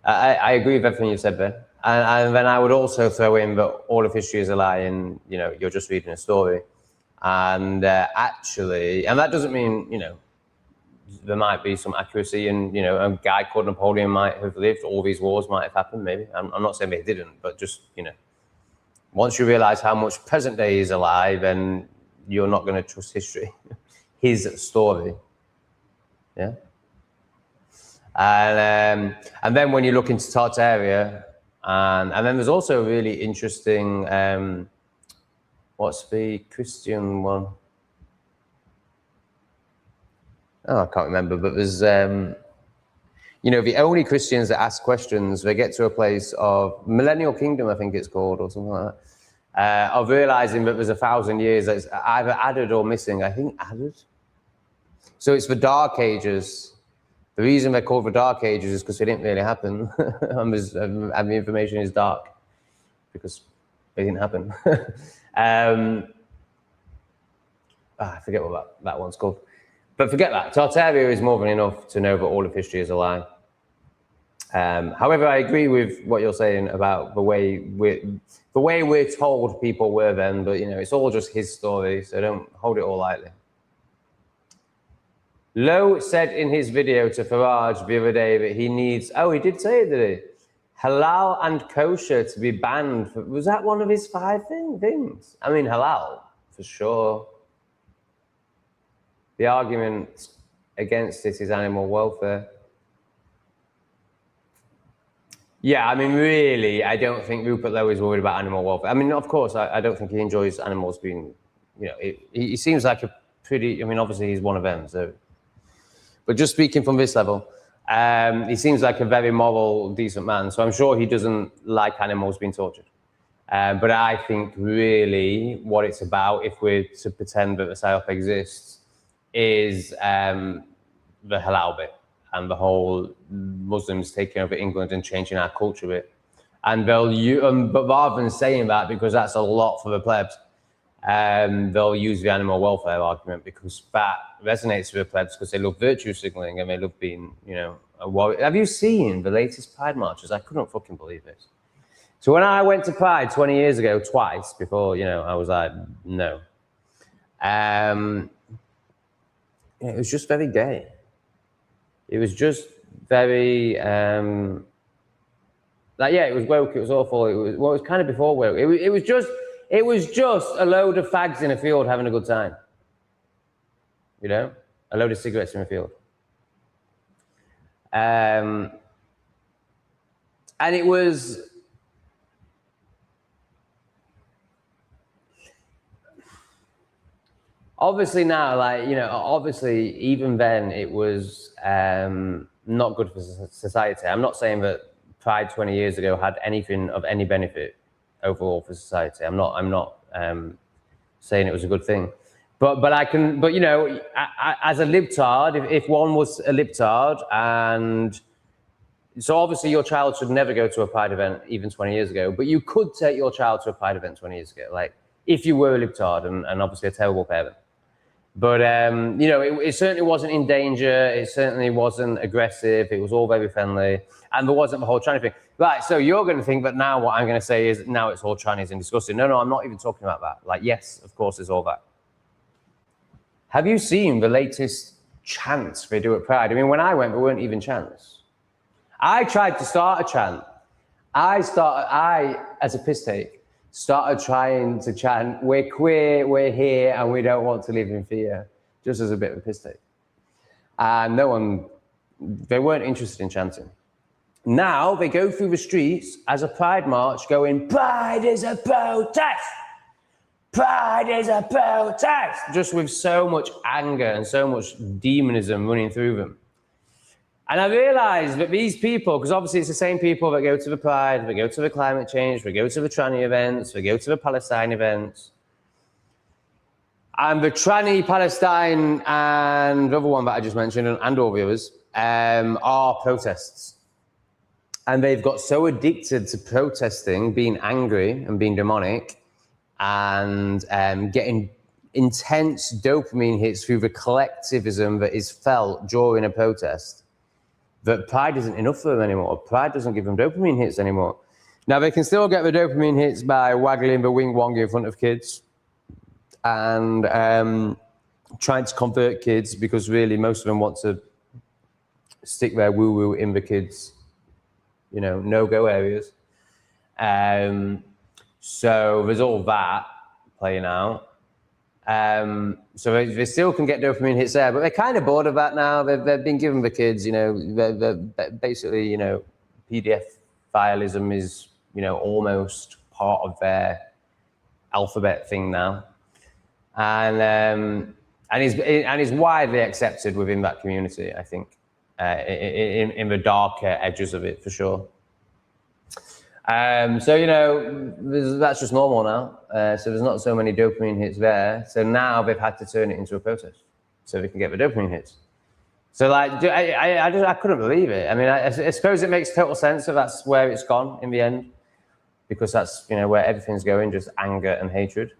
I agree with everything you said there. And then I would also throw in that all of history is a lie and, you know, you're just reading a story. And actually, and that doesn't mean, you know, there might be some accuracy and, you know, a guy called Napoleon might have lived, all these wars might have happened, maybe. I'm not saying they didn't, but just, you know, once you realize how much present day is a lie, then you're not going to trust history, his story. Yeah. And then when you look into Tartaria, and then there's also a really interesting, what's the Christian one? Oh, I can't remember, but there's, you know, the only Christians that ask questions, they get to a place of Millennial Kingdom, I think it's called, or something like that, of realizing that there's 1,000 years that's either added or missing. I think added. So it's the Dark Ages. The reason they're called the Dark Ages is because they didn't really happen, and the information is dark because they didn't happen. I forget what that one's called. But forget that. Tartaria is more than enough to know that all of history is a lie. However, I agree with what you're saying about the way we're told people were then, but, you know, it's all just his story, so don't hold it all lightly. Lowe said in his video to Farage the other day that he needs, oh, he did say it, did he? Halal and kosher to be banned. Was that one of his 5 things? I mean, halal, for sure. The argument against it is animal welfare. Yeah, I mean, really, I don't think Rupert Lowe is worried about animal welfare. I mean, of course, I don't think he enjoys animals being, you know, he seems like a pretty, I mean, obviously he's one of them, so. But just speaking from this level, he seems like a very moral, decent man. So I'm sure he doesn't like animals being tortured. But I think really what it's about, if we're to pretend that the psyop exists, is the halal bit and the whole Muslims taking over England and changing our culture bit. And but rather than saying that, because that's a lot for the plebs, they'll use the animal welfare argument because that resonates with plebs because they love virtue signaling and they love being, you know, a warrior. Have you seen the latest Pride marches? I couldn't fucking believe this. So when I went to Pride 20 years ago, twice before, you know, I was like, no. It was just very gay. It was just very, like, yeah, it was woke, it was awful. It was, well, it was kind of before woke. It was just a load of fags in a field having a good time. You know? A load of cigarettes in a field. And it was... Obviously now, like, you know, obviously even then it was not good for society. I'm not saying that Pride 20 years ago had anything of any benefit overall for society. I'm not saying it was a good thing. But you know, as a libtard, if one was a libtard, and so obviously your child should never go to a Pride event even 20 years ago, but you could take your child to a Pride event 20 years ago, like if you were a libtard and obviously a terrible parent. But, you know, it certainly wasn't in danger. It certainly wasn't aggressive. It was all very friendly. And there wasn't the whole tranny thing. Right, so you're going to think that now what I'm going to say is now it's all trannies and disgusting. No, I'm not even talking about that. Like, yes, of course, it's all that. Have you seen the latest chants they do at Pride? I mean, when I went, there weren't even chants. I tried to start a chant. I, as a piss take, started trying to chant, we're queer, we're here, and we don't want to live in fear, just as a bit of a piss take. And they weren't interested in chanting. Now they go through the streets as a Pride march going, Pride is a protest! Pride is a protest! Just with so much anger and so much demonism running through them. And I realized that these people, because obviously it's the same people that go to the Pride, they go to the climate change, they go to the tranny events, they go to the Palestine events. And the tranny, Palestine, and the other one that I just mentioned, and all the others, are protests. And they've got so addicted to protesting, being angry and being demonic, and getting intense dopamine hits through the collectivism that is felt during a protest, that Pride isn't enough for them anymore. Pride doesn't give them dopamine hits anymore. Now, they can still get the dopamine hits by waggling the wing wong in front of kids and trying to convert kids, because really most of them want to stick their woo-woo in the kids, you know, no-go areas. So there's all that playing out. So they still can get dopamine hits there, but they're kind of bored of that now. They've been given the kids, you know, they're basically, you know, PDF fileism is, you know, almost part of their alphabet thing now. And is widely accepted within that community, I think, in the darker edges of it, for sure. So, you know, that's just normal now. So there's not so many dopamine hits there. So now they've had to turn it into a protest so they can get the dopamine hits. So, like, I couldn't believe it. I mean, I suppose it makes total sense that that's where it's gone in the end, because that's, you know, where everything's going, just anger and hatred.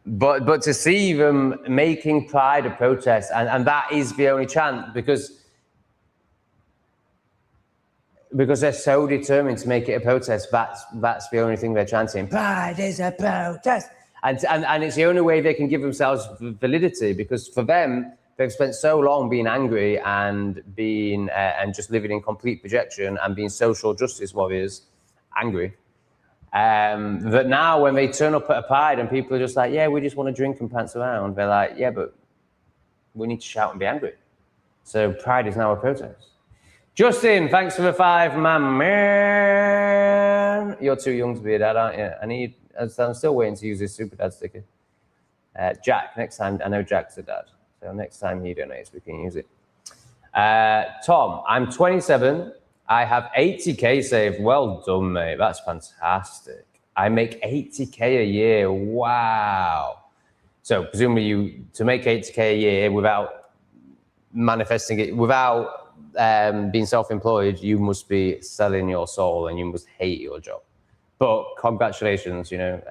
But to see them making Pride a protest, and that is the only chant, because they're so determined to make it a protest, that's the only thing they're chanting. Pride is a protest. And it's the only way they can give themselves validity, because for them, they've spent so long being angry and being and just living in complete projection and being social justice warriors, angry. That now when they turn up at a Pride and people are just like, yeah, we just want to drink and prance around, they're like, yeah, but we need to shout and be angry. So Pride is now a protest. Justin, thanks for the 5, my man. You're too young to be a dad, aren't you? I'm still waiting to use this super dad sticker. Jack, next time, I know Jack's a dad, so next time he donates, we can use it. Tom, I'm 27. I have 80K saved. Well done, mate. That's fantastic. I make 80K a year. Wow. So presumably to make 80K a year without manifesting it, without being self-employed, you must be selling your soul and you must hate your job. But congratulations, you know,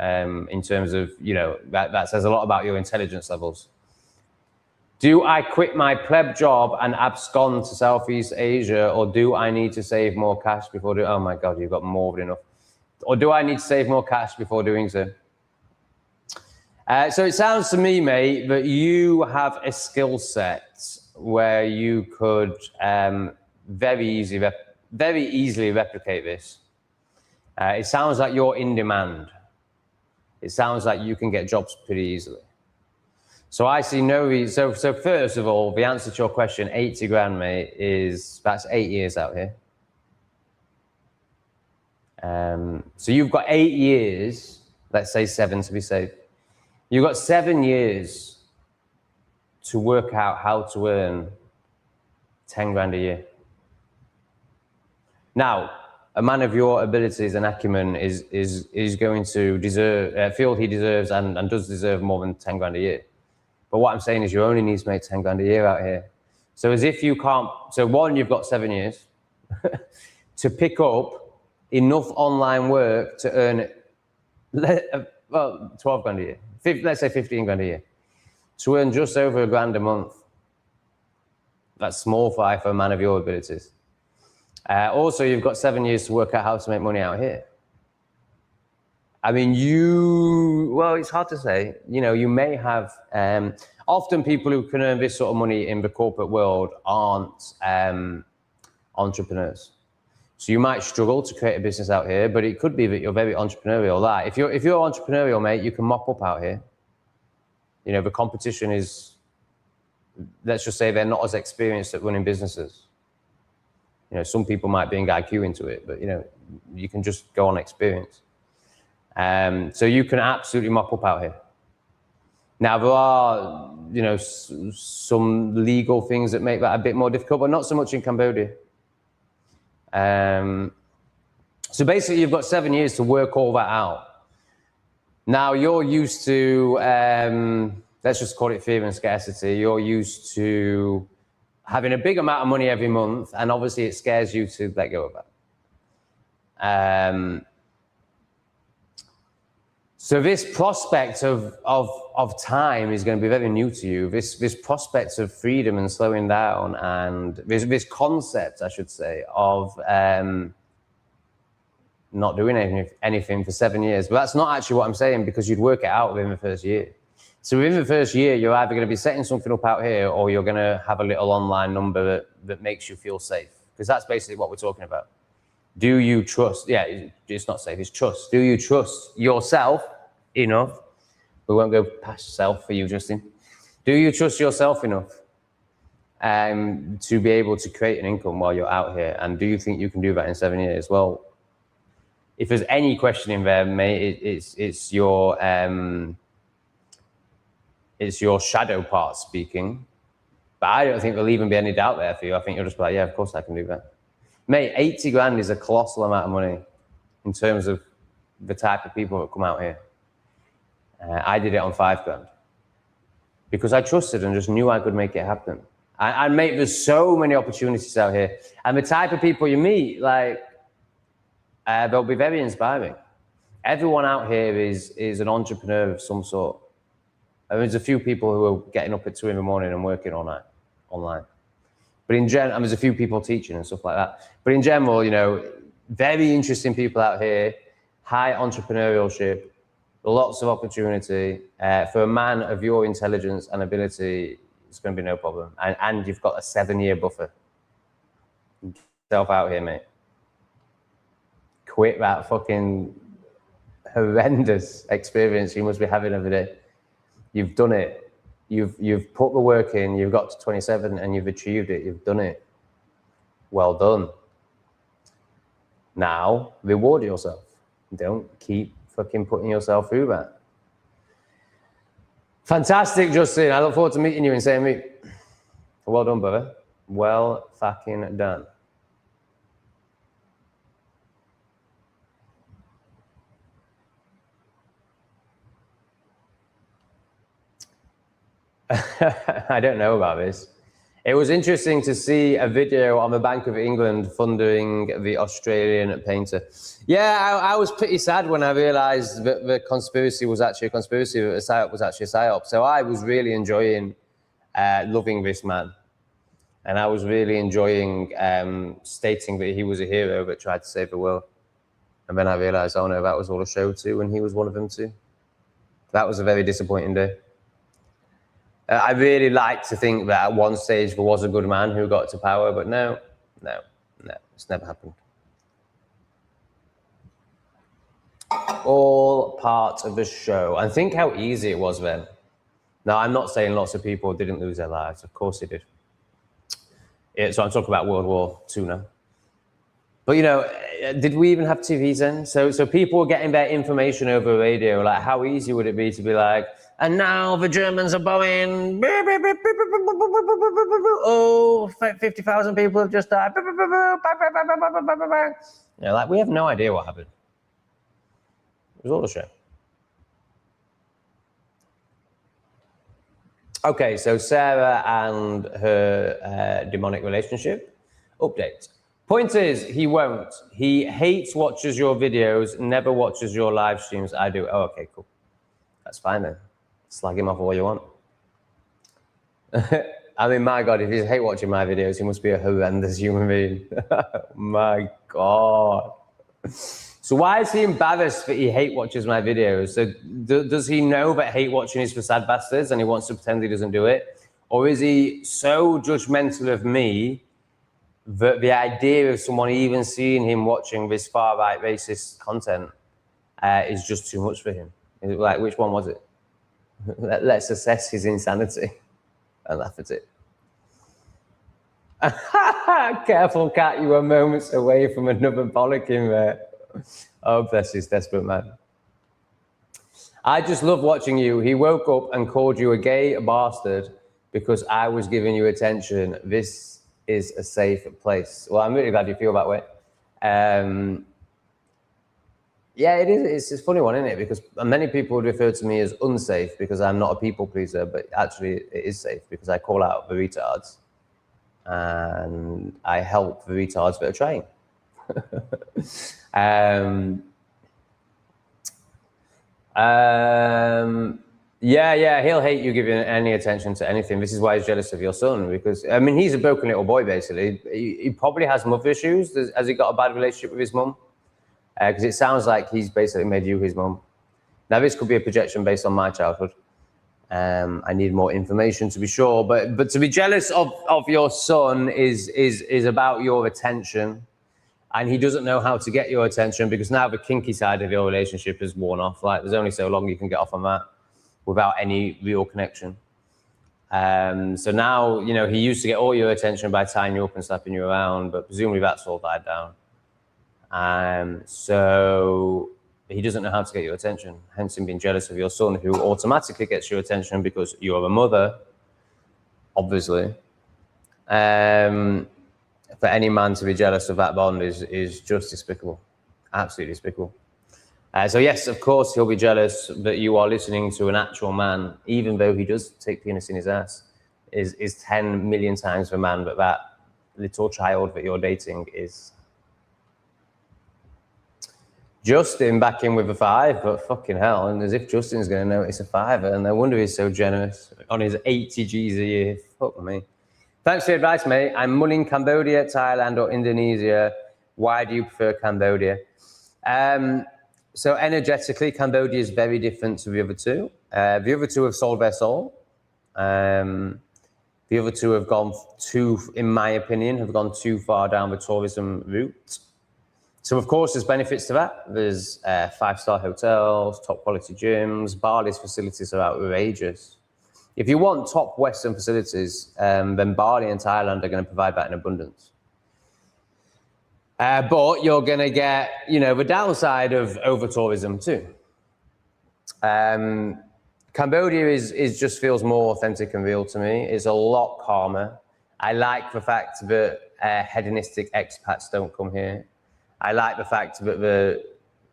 in terms of, you know, that says a lot about your intelligence levels. Do I quit my pleb job and abscond to Southeast Asia, or do I need to save more cash before doing? Oh my God, you've got more than enough. Or do I need to save more cash before doing so? So it sounds to me, mate, that you have a skill set where you could very easily replicate this. It sounds like you're in demand. It sounds like you can get jobs pretty easily. So I see no reason. So first of all, the answer to your question, 80 grand, mate, that's 8 years out here. So you've got 8 years, let's say 7 to be safe. You've got 7 years to work out how to earn 10 grand a year. Now, a man of your abilities and acumen is going to feel he deserves and does deserve more than 10 grand a year. But what I'm saying is you only need to make 10 grand a year out here. So as if you can't, so one, you've got 7 years to pick up enough online work to earn, well, 12 grand a year. Let's say 15 grand a year. To earn just over £1,000 a month. That's small fry for a man of your abilities. Also, you've got 7 years to work out how to make money out here. I mean, well, it's hard to say. You know, you may have, often people who can earn this sort of money in the corporate world aren't entrepreneurs. So you might struggle to create a business out here, but it could be that you're very entrepreneurial. Like, if you're entrepreneurial, mate, you can mop up out here. You know, the competition is, let's just say they're not as experienced at running businesses. You know, some people might bring IQ into it, but, you know, you can just go on experience. So you can absolutely mop up out here. Now, there are, you know, some legal things that make that a bit more difficult, but not so much in Cambodia. So basically, you've got 7 years to work all that out. Now, you're used to, let's just call it fear and scarcity. You're used to having a big amount of money every month, and obviously it scares you to let go of that. So this prospect of time is going to be very new to you. This prospect of freedom and slowing down, and this concept, I should say, of not doing anything for 7 years. But that's not actually what I'm saying, because you'd work it out within the first year. So within the first year, you're either going to be setting something up out here, or you're going to have a little online number that makes you feel safe. Because that's basically what we're talking about. Do you trust? Yeah, it's not safe, it's trust. Do you trust yourself enough? We won't go past self for you, Justin. Do you trust yourself enough to be able to create an income while you're out here? And do you think you can do that in 7 years? Well, if there's any question in there, mate, it's your shadow part speaking. But I don't think there'll even be any doubt there for you. I think you'll just be like, yeah, of course I can do that. Mate, 80 grand is a colossal amount of money in terms of the type of people that come out here. I did it on 5 grand because I trusted and just knew I could make it happen. And mate, there's so many opportunities out here. And the type of people you meet, like, they'll be very inspiring. Everyone out here is an entrepreneur of some sort. And there's a few people who are getting up at 2 in the morning and working all night online. But in general, and there's a few people teaching and stuff like that. But in general, you know, very interesting people out here, high entrepreneurship, lots of opportunity. For a man of your intelligence and ability, it's going to be no problem. And you've got a 7-year buffer. Get yourself out here, mate. Quit that fucking horrendous experience you must be having every day. You've done it. You've put the work in, you've got to 27 and you've achieved it, you've done it. Well done. Now, reward yourself. Don't keep fucking putting yourself through that. Fantastic, Justin. I look forward to meeting you in St. Week. Well done, brother. Well fucking done. I don't know about this. It was interesting to see a video on the Bank of England funding the Australian painter. Yeah, I was pretty sad when I realised that the conspiracy was actually a conspiracy, that the psyop was actually a psyop. So I was really enjoying loving this man. And I was really enjoying stating that he was a hero that tried to save the world. And then I realised, oh no, that was all a show too, and he was one of them too. That was a very disappointing day. I really like to think that at one stage there was a good man who got to power, but no, it's never happened. All part of the show. And think how easy it was then. Now, I'm not saying lots of people didn't lose their lives. Of course they did. So I'm talking about World War II now. But, you know, did we even have TVs then? So people were getting their information over radio. Like, how easy would it be to be like, and now the Germans are bombing. Oh, 50,000 people have just died. You know, like, we have no idea what happened. It was all a show. Okay, so Sarah and her demonic relationship. Update. Point is, he won't. He hates watches your videos, never watches your live streams. I do. Oh, okay, cool. That's fine then. Slag him off all you want. I mean, my God, if he hate watching my videos, he must be a horrendous human being. My God. So why is he embarrassed that he hate watches my videos? So does he know that hate watching is for sad bastards and he wants to pretend he doesn't do it? Or is he so judgmental of me that the idea of someone even seeing him watching this far-right racist content is just too much for him? Like, which one was it? Let's assess his insanity and laugh at it. Careful, cat, you are moments away from another bollocking there. Oh, bless his desperate man. I just love watching you. He woke up and called you a gay bastard because I was giving you attention. This is a safe place. Well, I'm really glad you feel that way. Yeah, it is. It's a funny one, isn't it? Because many people would refer to me as unsafe because I'm not a people pleaser, but actually it is safe because I call out the retards and I help the retards that are trying. Yeah, he'll hate you giving any attention to anything. This is why he's jealous of your son, because, I mean, he's a broken little boy, basically. He probably has mother issues. Has he got a bad relationship with his mum? Because it sounds like he's basically made you his mum. Now, this could be a projection based on my childhood. I need more information to be sure, but to be jealous of your son is about your attention, and he doesn't know how to get your attention because now the kinky side of your relationship is worn off. Like, there's only so long you can get off on that without any real connection. So now, you know, he used to get all your attention by tying you up and slapping you around, but presumably that's all died down. So he doesn't know how to get your attention, hence him being jealous of your son, who automatically gets your attention because you're a mother, obviously. For any man to be jealous of that bond is just despicable, absolutely despicable. So yes, of course, he'll be jealous that you are listening to an actual man, even though he does take penis in his ass, is 10 million times the man that that little child that you're dating is. Justin back in with a 5, but fucking hell, and as if Justin's going to notice a 5, and no wonder he's so generous on his 80 G's a year. Fuck me. Thanks for the advice, mate. I'm mulling Cambodia, Thailand, or Indonesia. Why do you prefer Cambodia? So energetically, Cambodia is very different to the other two. The other two have sold their soul. The other two have gone in my opinion, have gone too far down the tourism route. So, of course, there's benefits to that. There's 5-star hotels, top quality gyms. Bali's facilities are outrageous. If you want top Western facilities, then Bali and Thailand are going to provide that in abundance. But you're going to get, you know, the downside of over-tourism too. Cambodia is just feels more authentic and real to me. It's a lot calmer. I like the fact that hedonistic expats don't come here. I like the fact that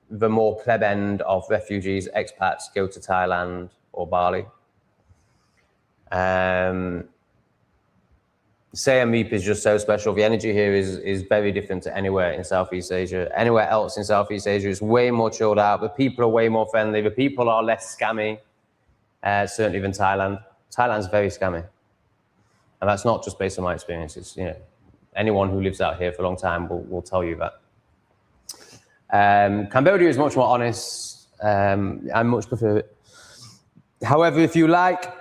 the more pleb end of refugees, expats, go to Thailand or Bali. Siam Reap is just so special. The energy here is very different to anywhere in Southeast Asia. Anywhere else in Southeast Asia is way more chilled out. The people are way more friendly. The people are less scammy, certainly than Thailand. Thailand's very scammy. And that's not just based on my experiences. You know, anyone who lives out here for a long time will tell you that. Cambodia is much more honest. I much prefer it. However, if you like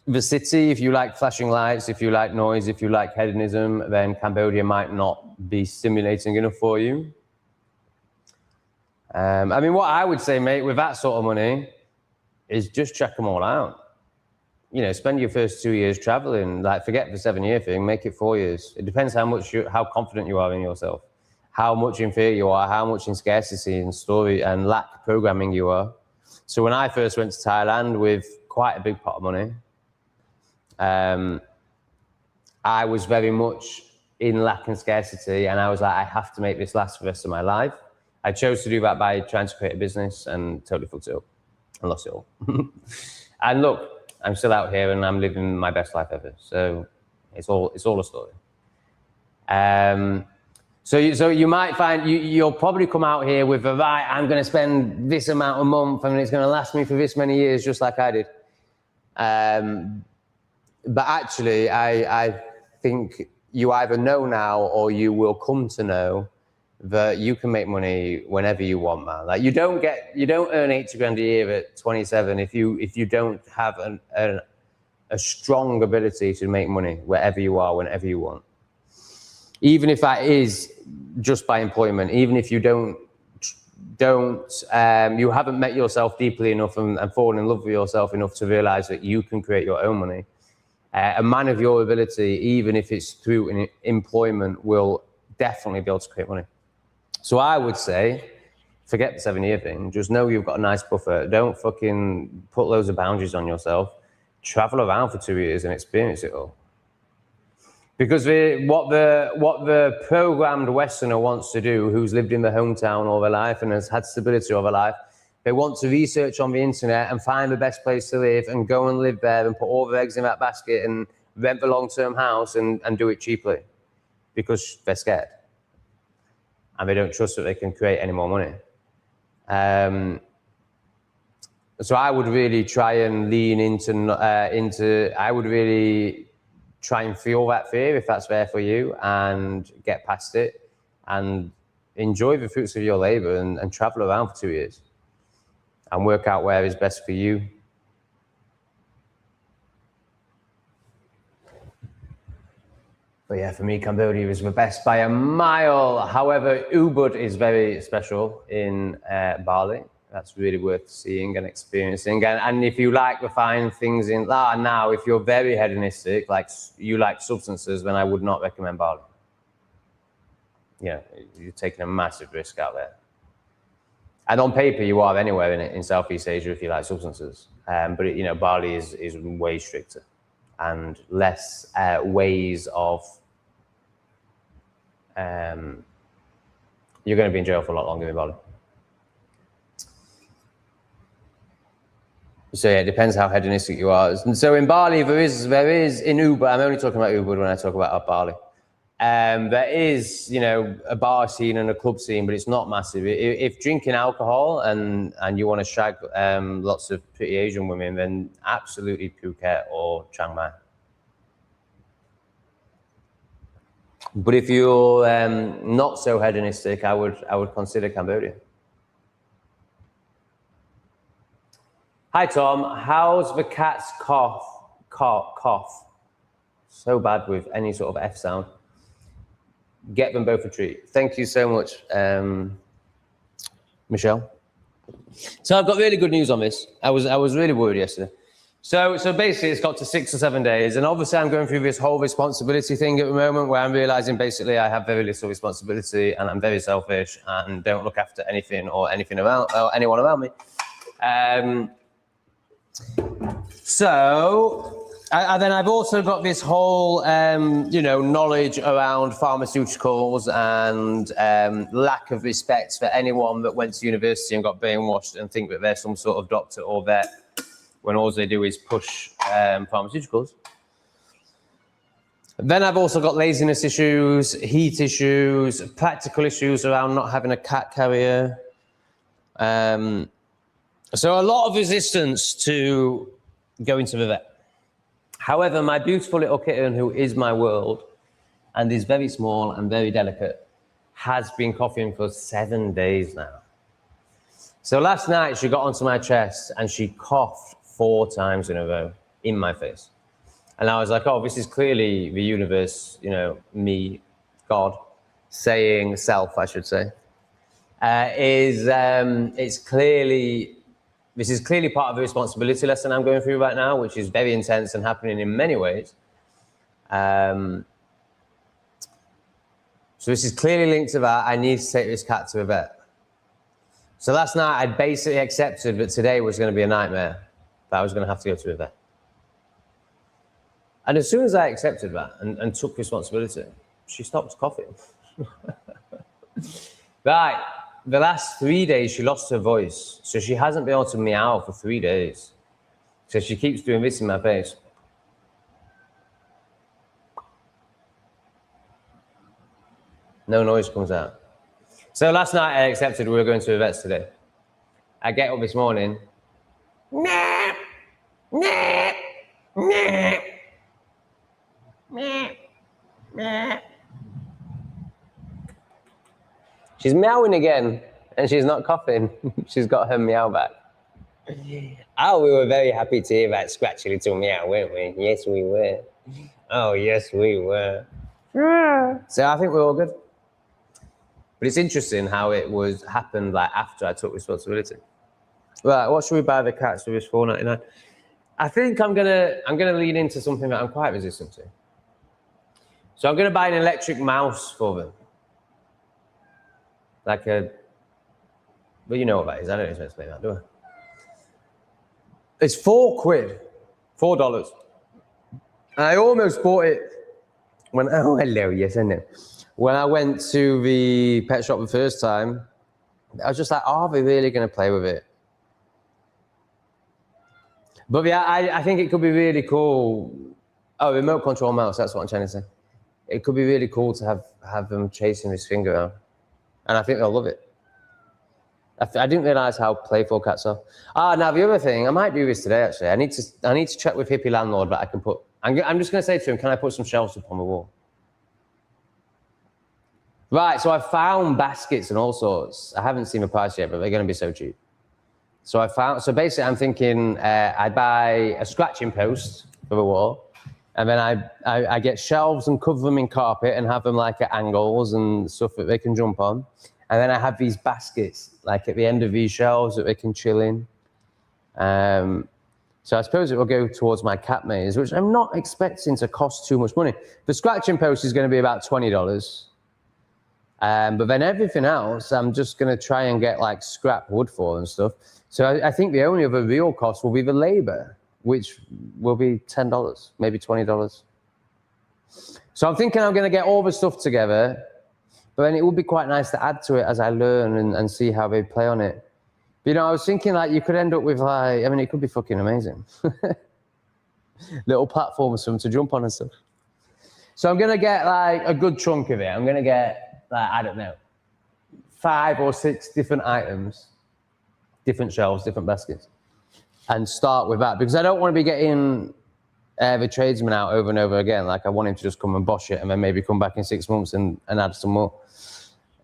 the city, if you like flashing lights, if you like noise, if you like hedonism, then Cambodia might not be stimulating enough for you. I mean, what I would say, mate, with that sort of money is just check them all out. You know, spend your first 2 years traveling, like forget the 7-year thing, make it 4 years. It depends how confident you are in yourself, how much in fear you are, how much in scarcity and story and lack programming you are. So when I first went to Thailand with quite a big pot of money, I was very much in lack and scarcity, and I was like, I have to make this last for the rest of my life. I chose to do that by trying to create a business and totally fucked it up and lost it all. And look, I'm still out here and I'm living my best life ever. So it's all a story. So you might find you'll probably come out here with a right, I'm going to spend this amount a month and it's going to last me for this many years, just like I did. But actually, I think you either know now or you will come to know that you can make money whenever you want, man. Like you don't earn 80 grand a year at 27 if you don't have a strong ability to make money wherever you are, whenever you want. Even if that is just by employment, even if you you haven't met yourself deeply enough and fallen in love with yourself enough to realize that you can create your own money. A man of your ability, even if it's through employment, will definitely be able to create money. So I would say, forget the 7-year thing. Just know you've got a nice buffer. Don't fucking put loads of boundaries on yourself. Travel around for 2 years and experience it all. Because what the programmed Westerner wants to do, who's lived in the hometown all their life and has had stability all their life, they want to research on the internet and find the best place to live and go and live there and put all their eggs in that basket and rent the long-term house and do it cheaply because they're scared and they don't trust that they can create any more money. So I would really try and lean I would really try and feel that fear if that's there for you and get past it and enjoy the fruits of your labor and travel around for 2 years. And work out where is best for you. But yeah, for me, Cambodia is the best by a mile. However, Ubud is very special in Bali. That's really worth seeing and experiencing. And if you like the fine things in now, if you're very hedonistic, like you like substances, then I would not recommend Bali. Yeah, you're taking a massive risk out there. And on paper, you are anywhere in Southeast Asia if you like substances. But Bali is way stricter and less ways of. You're going to be in jail for a lot longer in Bali. So yeah, it depends how hedonistic you are. And so in Bali, there is in Ubud. I'm only talking about Ubud when I talk about Bali. There is, a bar scene and a club scene, but it's not massive. If drinking alcohol and you want to shag lots of pretty Asian women, then absolutely Phuket or Chiang Mai. But if you're not so hedonistic, I would consider Cambodia. Hi Tom, how's the cat's cough? So bad with any sort of F sound. Get them both a treat. Thank you so much, Michelle. So I've got really good news on this. I was really worried yesterday. So basically it's got to 6 or 7 days, and obviously I'm going through this whole responsibility thing at the moment where I'm realizing basically I have very little responsibility and I'm very selfish and don't look after anything or anything around or anyone around me. And then I've also got this whole, knowledge around pharmaceuticals and lack of respect for anyone that went to university and got brainwashed and think that they're some sort of doctor or vet when all they do is push pharmaceuticals. Then I've also got laziness issues, heat issues, practical issues around not having a cat carrier. So a lot of resistance to going to the vet. However, my beautiful little kitten, who is my world and is very small and very delicate, has been coughing for 7 days now. So last night she got onto my chest and she coughed 4 times in a row in my face. And I was like, oh, this is clearly the universe, you know, me, God, saying, self, I should say, this is clearly part of the responsibility lesson I'm going through right now, which is very intense and happening in many ways. So this is clearly linked to that. I need to take this cat to a vet. So last night I basically accepted that today was going to be a nightmare, that I was going to have to go to a vet. And as soon as I accepted that and took responsibility, she stopped coughing. Right, the last 3 days she lost her voice, so she hasn't been able to meow for 3 days. So she keeps doing this in my face. No noise comes out. So last night I accepted we were going to the vets today. I get up this morning. Nah, nah, nah. She's meowing again, and she's not coughing. She's got her meow back. Oh, we were very happy to hear that scratchy little meow, weren't we? Yes, we were. Oh, yes, we were. So I think we're all good. But it's interesting how it happened like after I took responsibility. Right, what should we buy the cats for this $4.99? I think I'm gonna lean into something that I'm quite resistant to. So I'm gonna buy an electric mouse for them. Like well, you know what that is. I don't need to explain that, do I? It's £4. $4. I almost bought it when, oh, hello, yes, I know. When I went to the pet shop the first time, I was just like, are they really gonna play with it? But yeah, I think it could be really cool. Oh, remote control mouse, that's what I'm trying to say. It could be really cool to have them chasing this thing around. And I think they'll love it. I didn't realize how playful cats are. Now the other thing, I might do this today actually. I need to check with Hippie Landlord that I can put, I'm just gonna say to him, can I put some shelves up on the wall? Right, so I found baskets and all sorts. I haven't seen the price yet, but they're gonna be so cheap. So basically I'm thinking I'd buy a scratching post for the wall, and then I get shelves and cover them in carpet and have them like at angles and stuff that they can jump on. And then I have these baskets like at the end of these shelves that they can chill in. So I suppose it will go towards my cat maze, which I'm not expecting to cost too much money. The scratching post is going to be about $20. But then everything else, I'm just going to try and get like scrap wood for and stuff. So I think the only other real cost will be the labor, which will be $10, maybe $20. So I'm thinking I'm going to get all the stuff together, but then it would be quite nice to add to it as I learn and see how they play on it. But, you know, I was thinking like you could end up with like, I mean, it could be fucking amazing. Little platforms for them to jump on and stuff. So I'm going to get like a good chunk of it. I'm going to get like, I don't know, 5 or 6 different items, different shelves, different baskets, and start with that, because I don't want to be getting the tradesman out over and over again. Like I want him to just come and bosh it and then maybe come back in 6 months and add some more.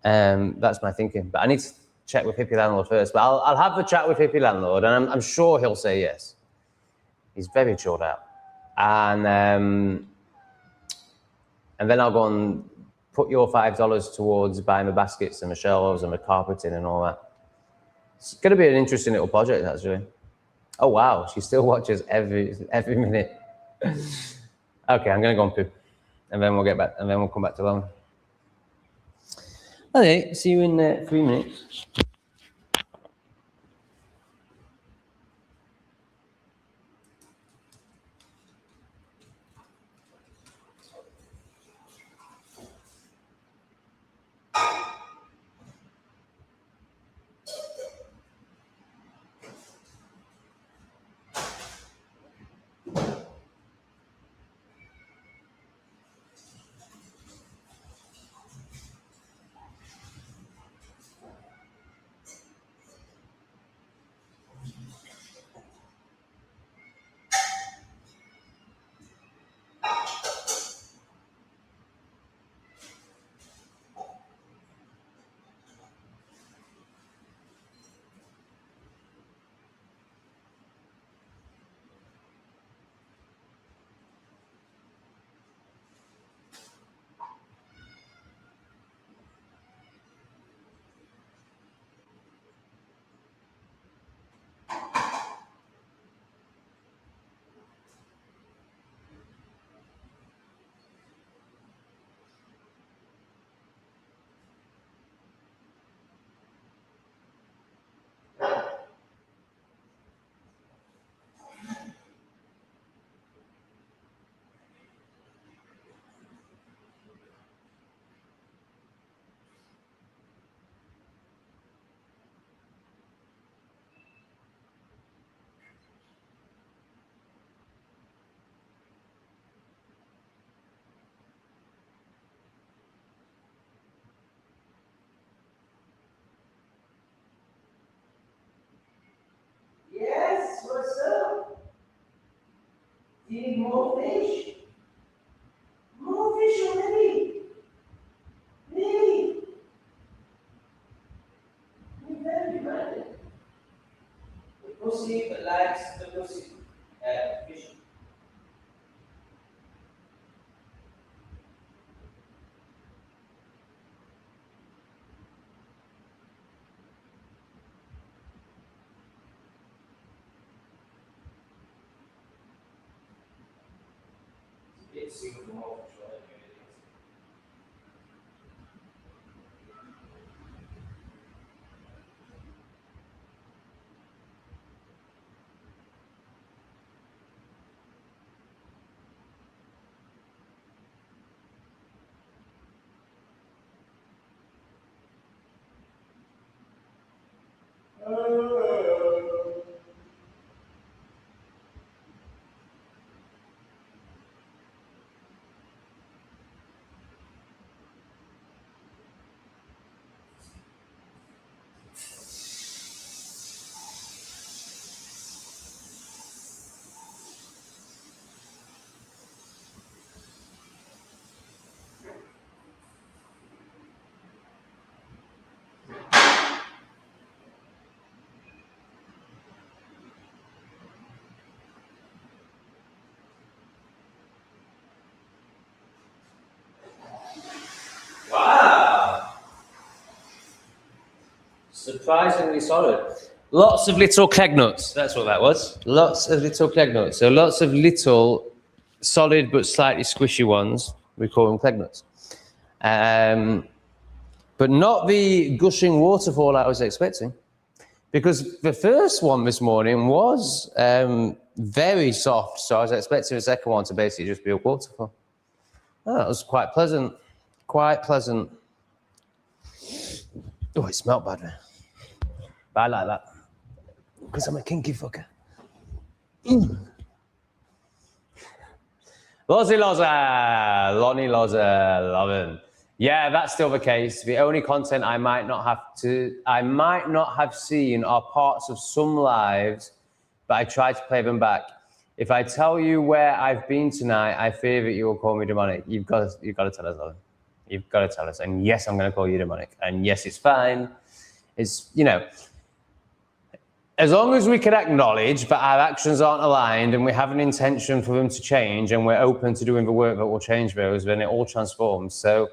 That's my thinking. But I need to check with Hippie Landlord first. But I'll have the chat with Hippie Landlord, and I'm sure he'll say yes. He's very chilled out. And then I'll go and put your $5 towards buying the baskets and the shelves and the carpeting and all that. It's going to be an interesting little project, actually. Oh, wow. She still watches every minute. Okay, I'm going to go and poo. And then we'll get back, and then we'll come back to London. Okay, see you in 3 minutes. fish. More fish already. Really? You're very demanding. The pussy that likes the pussy. Fish. It's super more for sure. Wow! Surprisingly solid. Lots of little keg nuts. That's what that was. Lots of little keg nuts. So lots of little solid but slightly squishy ones. We call them keg nuts. But not the gushing waterfall I was expecting. Because the first one this morning was very soft. So I was expecting the second one to basically just be a waterfall. Oh, that was quite pleasant. Quite pleasant. Oh, it smelled bad. But I like that. Because I'm a kinky fucker. Lozzie Loza, Lonnie Loza, loving. Yeah, that's still the case. The only content I might not have seen are parts of some lives, but I try to play them back. If I tell you where I've been tonight, I fear that you will call me demonic. You've got to tell us, Lovin. You've got to tell us. And yes, I'm going to call you demonic. And yes, it's fine. It's, you know, as long as we can acknowledge that our actions aren't aligned and we have an intention for them to change and we're open to doing the work that will change those, then it all transforms. So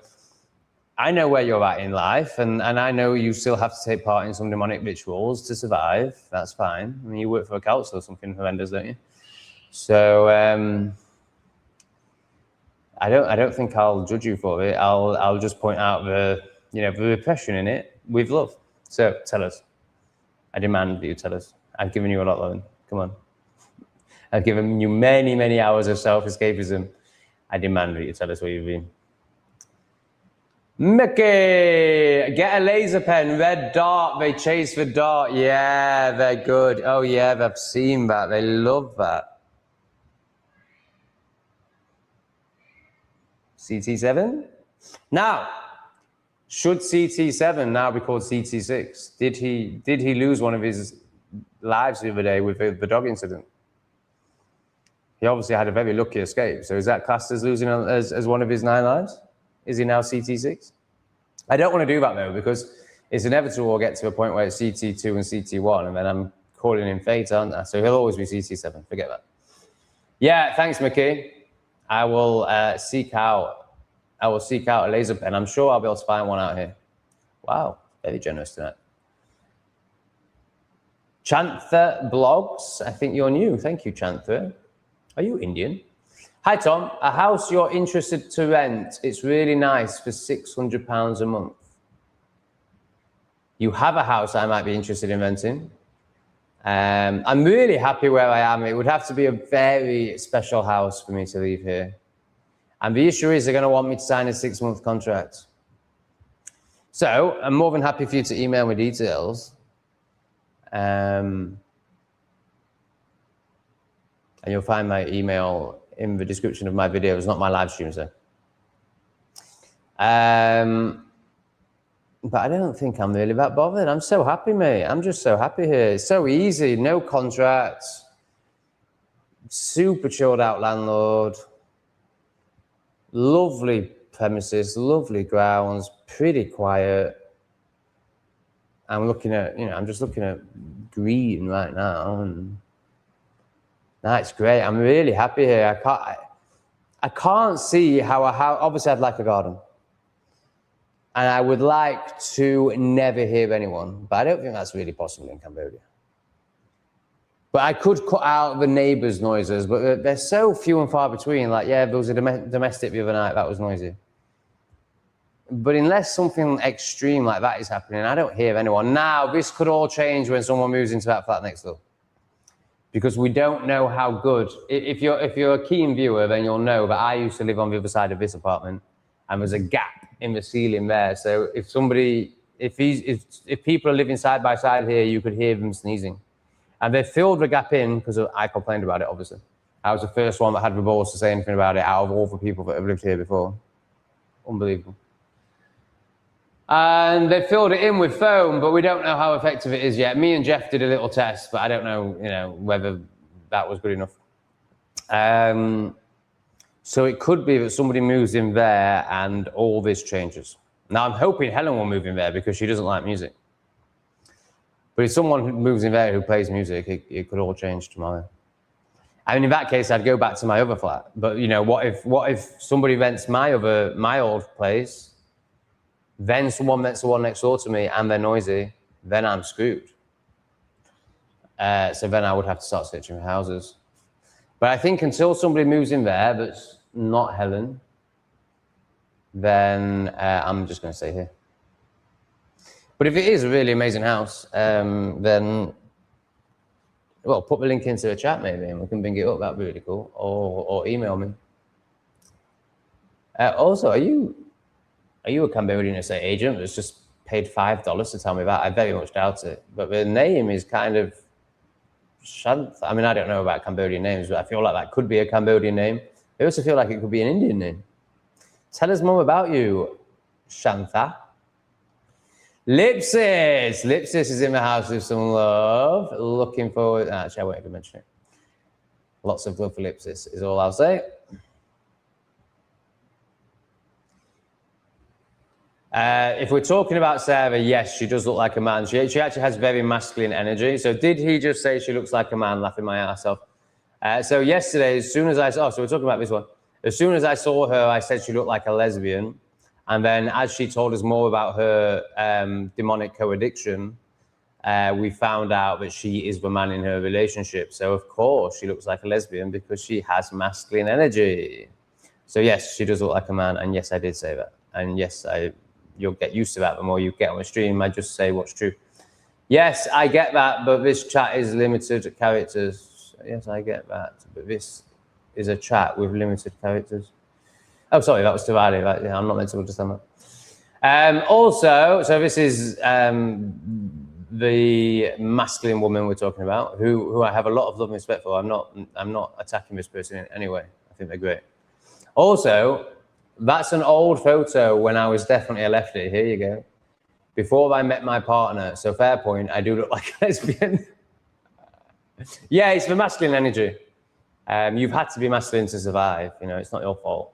I know where you're at in life, and I know you still have to take part in some demonic rituals to survive. That's fine. I mean, you work for a council or something horrendous, don't you? So I don't think I'll judge you for it. I'll just point out the repression in it with love. So tell us. I demand that you tell us. I've given you a lot, Lauren. Come on. I've given you many, many hours of self-escapism. I demand that you tell us where you've been. Mickey, get a laser pen, red dart. They chase the dart. Yeah, they're good. Oh yeah, they've seen that. They love that. CT7? Now, should CT7 now be called CT6? Did he lose one of his lives the other day with the dog incident? He obviously had a very lucky escape. So is that classed as losing as one of his 9 lives? Is he now CT6? I don't want to do that though, because it's inevitable we'll get to a point where it's CT2 and CT1, and then I'm calling in fate, aren't I? So he'll always be CT7. Forget that. Yeah, thanks, Mickey. I will seek out a laser pen. I'm sure I'll be able to find one out here. Wow, very generous tonight. Chantha Blogs, I think you're new. Thank you, Chantha. Are you Indian? Hi, Tom. A house you're interested to rent. It's really nice for £600 a month. You have a house I might be interested in renting. I'm really happy where I am. It would have to be a very special house for me to leave here. And the issue is they're going to want me to sign a 6-month contract. So I'm more than happy for you to email me details. And you'll find my email in the description of my videos, not my live streams though. But I don't think I'm really that bothered. I'm so happy, mate. I'm just so happy here. It's so easy, no contracts. super chilled out landlord. Lovely premises, lovely grounds, pretty quiet. I'm looking at, I'm just looking at green right now, and that's great. I'm really happy here. I can't see how obviously I'd like a garden. And I would like to never hear anyone, but I don't think that's really possible in Cambodia. But I could cut out the neighbors' noises, but they're so few and far between. Like, yeah, there was a domestic the other night that was noisy. But unless something extreme like that is happening, I don't hear anyone. Now, this could all change when someone moves into that flat next door. Because we don't know how good. If you're a keen viewer, then you'll know that I used to live on the other side of this apartment, and there's a gap in the ceiling there. So if people are living side by side here, you could hear them sneezing. And they filled the gap in because I complained about it, obviously. I was the first one that had the balls to say anything about it out of all the people that have lived here before. Unbelievable. And they filled it in with foam, but we don't know how effective it is yet. Me and Jeff did a little test, but I don't know, whether that was good enough. So it could be that somebody moves in there and all this changes. Now, I'm hoping Helen will move in there because she doesn't like music. But if someone who moves in there who plays music, it could all change tomorrow. I mean, in that case, I'd go back to my other flat. But, what if somebody rents my old place, then someone rents the one next door to me and they're noisy, then I'm screwed. So then I would have to start searching for houses. But I think until somebody moves in there that's not Helen, then I'm just going to stay here. But if it is a really amazing house, then, well, put the link into the chat maybe and we can bring it up. That'd be really cool. Or email me. Also, are you a Cambodian estate agent that's just paid $5 to tell me that? I very much doubt it. But the name is kind of Shant. I mean, I don't know about Cambodian names, but I feel like that could be a Cambodian name. I also feel like it could be an Indian name. Tell us more about you, Shantha. Lipsis. Lipsis is in the house with some love. Looking forward. Actually, I won't even mention it. Lots of love for Lipsis is all I'll say. If we're talking about Sarah, yes, she does look like a man. She actually has very masculine energy. So did he just say she looks like a man, laughing my ass off? So yesterday, as soon as I saw, so we're talking about this one. As soon as I saw her, I said she looked like a lesbian. And then as she told us more about her demonic co-addiction, we found out that she is the man in her relationship. So of course she looks like a lesbian because she has masculine energy. So yes, she does look like a man. And yes, I did say that. And yes, you'll get used to that the more you get on the stream. I just say what's true. Yes, I get that, but this chat is limited characters. Yes, I get that, but this is a chat with limited characters. Oh, sorry, that was Tawari. Right? Yeah, I'm not meant to understand that. Also, so this is the masculine woman we're talking about, who I have a lot of love and respect for. I'm not attacking this person in any way. I think they're great. Also, that's an old photo when I was definitely a lefty. Here you go. Before I met my partner, so fair point, I do look like a lesbian. Yeah, it's the masculine energy. You've had to be masculine to survive. It's not your fault.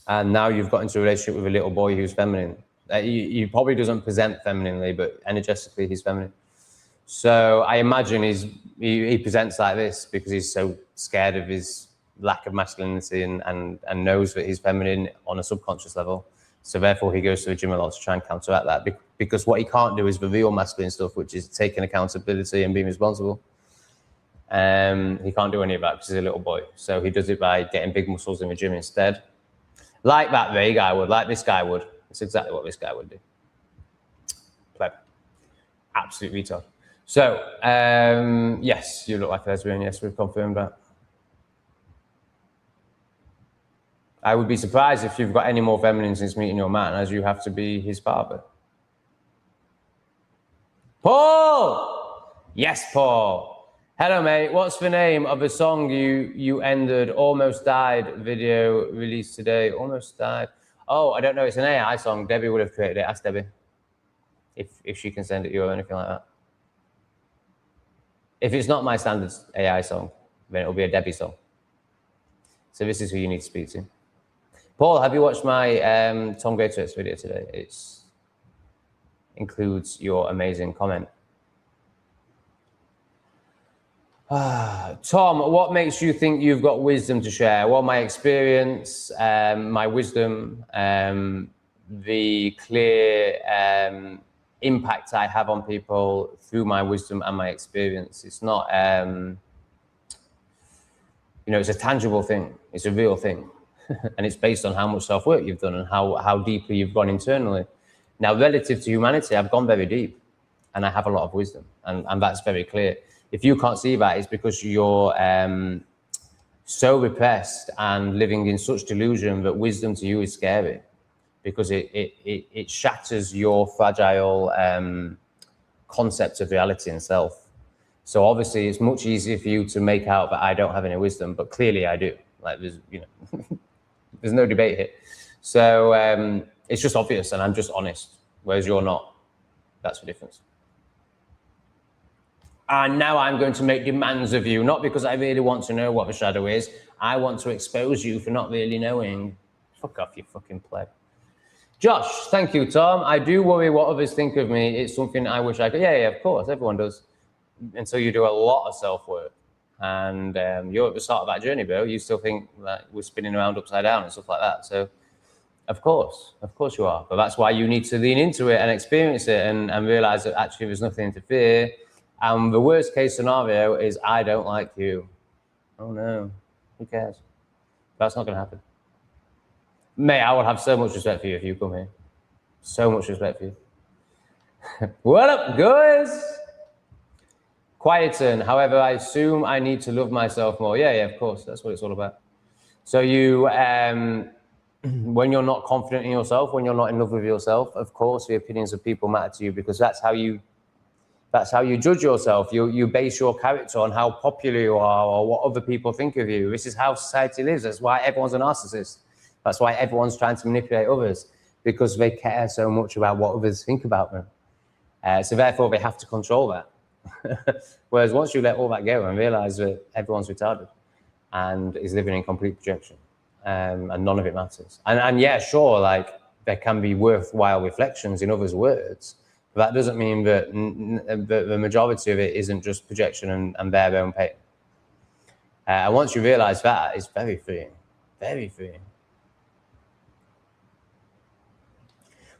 And now you've got into a relationship with a little boy who's feminine. He probably doesn't present femininely, but energetically he's feminine. So I imagine he presents like this because he's so scared of his lack of masculinity and knows that he's feminine on a subconscious level. So therefore he goes to the gym a lot to try and counteract that, because what he can't do is the real masculine stuff, which is taking accountability and being responsible. He can't do any of that because he's a little boy. So he does it by getting big muscles in the gym instead. Like that big guy would, like this guy would. It's exactly what this guy would do. Clever. Absolute retard. So, yes, you look like a lesbian. Yes, we've confirmed that. I would be surprised if you've got any more feminine since meeting your man, as you have to be his father. Paul! Yes, Paul. Hello, mate. What's the name of the song you ended? Almost Died video released today. Almost Died. Oh, I don't know. It's an AI song. Debbie would have created it. Ask Debbie if she can send it you or anything like that. If it's not my standard AI song, then it'll be a Debbie song. So this is who you need to speak to. Paul, have you watched my Tom Greatrex video today? It includes your amazing comment. Tom, what makes you think you've got wisdom to share? Well, my experience, my wisdom, the clear impact I have on people through my wisdom and my experience. It's not, it's a tangible thing. It's a real thing. And it's based on how much self-work you've done and how deeply you've gone internally. Now, relative to humanity, I've gone very deep and I have a lot of wisdom, and that's very clear. If you can't see that, it's because you're so repressed and living in such delusion that wisdom to you is scary, because it shatters your fragile concept of reality and self. So obviously, it's much easier for you to make out that I don't have any wisdom, but clearly I do. Like there's no debate here. So it's just obvious, and I'm just honest, whereas you're not. That's the difference. And now I'm going to make demands of you, not because I really want to know what the shadow is. I want to expose you for not really knowing. Fuck off, you fucking pleb. Josh, thank you, Tom. I do worry what others think of me. It's something I wish I could. Yeah, of course, everyone does. Until you do a lot of self-work. And you're at the start of that journey, bro. You still think that we're spinning around upside down and stuff like that. So, of course you are. But that's why you need to lean into it and experience it and realize that actually there's nothing to fear. And the worst case scenario is I don't like you. Oh no, who cares? That's not going to happen. Mate, I would have so much respect for you if you come here. So much respect for you. What up, guys? Quieten. However, I assume I need to love myself more. Yeah, of course. That's what it's all about. So you, when you're not confident in yourself, when you're not in love with yourself, of course, the opinions of people matter to you, because that's how you judge yourself. You base your character on how popular you are or what other people think of you. This is how society lives. That's why everyone's a narcissist. That's why everyone's trying to manipulate others, because they care so much about what others think about them. So therefore, they have to control that. Whereas once you let all that go and realize that everyone's retarded and is living in complete projection, and none of it matters. And yeah, sure, like there can be worthwhile reflections in others' words, but that doesn't mean that the majority of it isn't just projection and their own pain. And once you realize that, it's very freeing, very freeing.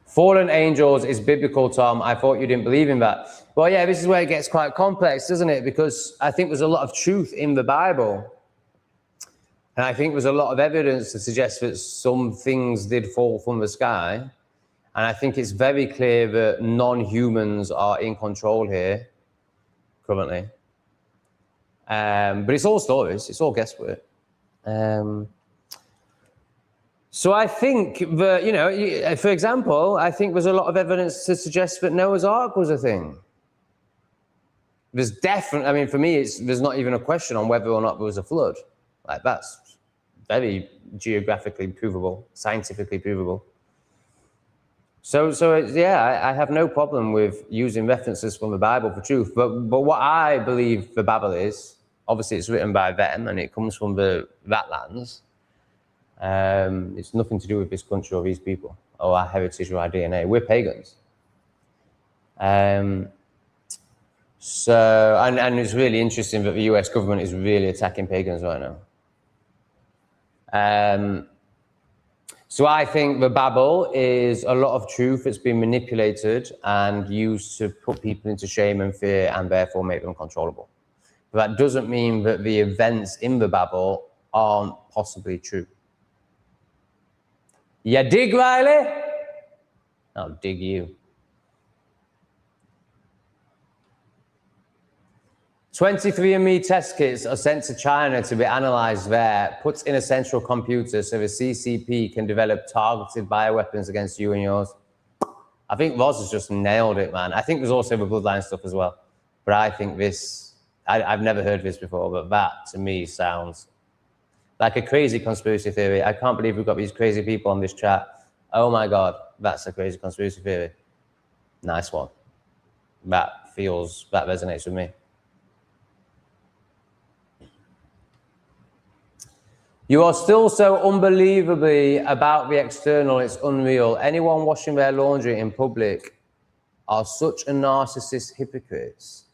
Fallen angels is biblical, Tom. I thought you didn't believe in that. Well, yeah, this is where it gets quite complex, doesn't it? Because I think there's a lot of truth in the Bible. And I think there's a lot of evidence to suggest that some things did fall from the sky. And I think it's very clear that non-humans are in control here currently. But it's all stories. It's all guesswork. So I think that, for example, I think there's a lot of evidence to suggest that Noah's Ark was a thing. There's definitely, I mean, for me, there's not even a question on whether or not there was a flood. Like, that's very geographically provable, scientifically provable. So yeah, I have no problem with using references from the Bible for truth. But what I believe the Bible is, obviously it's written by them and it comes from that lands. It's nothing to do with this country or these people or our heritage or our DNA. We're pagans. So it's really interesting that the US government is really attacking pagans right now. So I think the Bible is a lot of truth that's been manipulated and used to put people into shame and fear and therefore make them controllable. But that doesn't mean that the events in the Bible aren't possibly true. You dig, Riley? I'll dig you. 23andMe test kits are sent to China to be analyzed there, put in a central computer so the CCP can develop targeted bioweapons against you and yours. I think Roz has just nailed it, man. I think there's also the bloodline stuff as well. But I think this, I've never heard this before, but that to me sounds like a crazy conspiracy theory. I can't believe we've got these crazy people on this chat. Oh my God, that's a crazy conspiracy theory. Nice one. That resonates with me. You are still so unbelievably about the external, it's unreal. Anyone washing their laundry in public are such a narcissist hypocrites.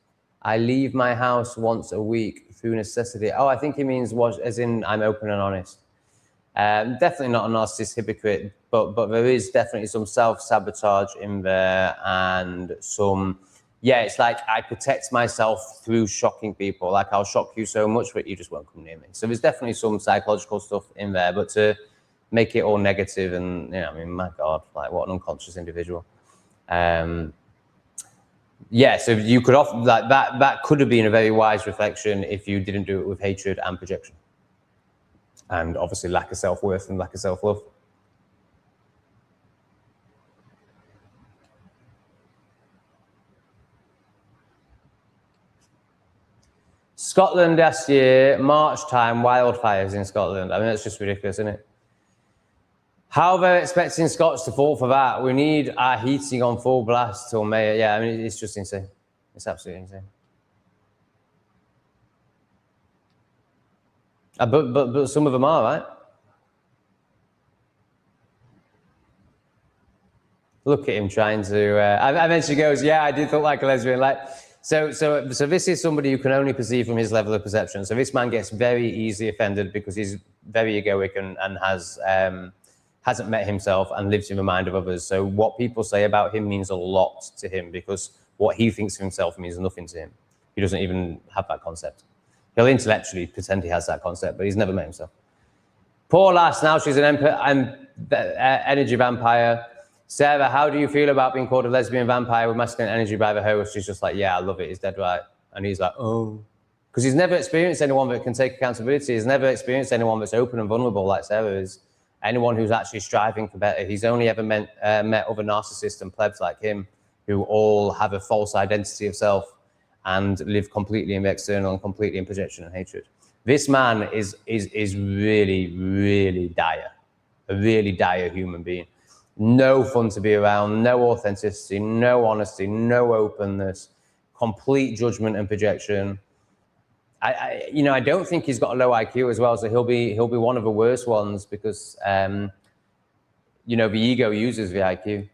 I leave my house once a week through necessity. Oh, I think he means wash, as in I'm open and honest. Definitely not a narcissist hypocrite, but there is definitely some self-sabotage in there and some, yeah, it's like I protect myself through shocking people. Like I'll shock you so much that you just won't come near me. So there's definitely some psychological stuff in there, but to make it all negative and, you know, I mean, my God, like what an unconscious individual. Yeah, so you could offer that could have been a very wise reflection if you didn't do it with hatred and projection. And obviously lack of self-worth and lack of self-love. Scotland last year, March time, wildfires in Scotland. I mean, that's just ridiculous, isn't it? How they're expecting Scots to fall for that? We need our heating on full blast till May. Yeah, I mean, it's just insane. It's absolutely insane. But some of them are, right? Look at him trying to. I mentioned he goes, yeah, I did look like a lesbian. Like, so this is somebody who can only perceive from his level of perception. So this man gets very easily offended because he's very egoic and hasn't met himself and lives in the mind of others. So what people say about him means a lot to him because what he thinks of himself means nothing to him. He doesn't even have that concept. He'll intellectually pretend he has that concept, but he's never met himself. Poor lass, now she's an energy vampire. Sarah, how do you feel about being called a lesbian vampire with masculine energy by the host? She's just like, yeah, I love it. He's dead right. And he's like, oh. Because he's never experienced anyone that can take accountability. He's never experienced anyone that's open and vulnerable like Sarah is. Anyone who's actually striving for better. He's only ever met other narcissists and plebs like him who all have a false identity of self and live completely in the external and completely in projection and hatred. This man is really, really dire. A really dire human being. No fun to be around, no authenticity, no honesty, no openness, complete judgment and projection. I don't think he's got a low IQ as well, so he'll be one of the worst ones because the ego uses the IQ.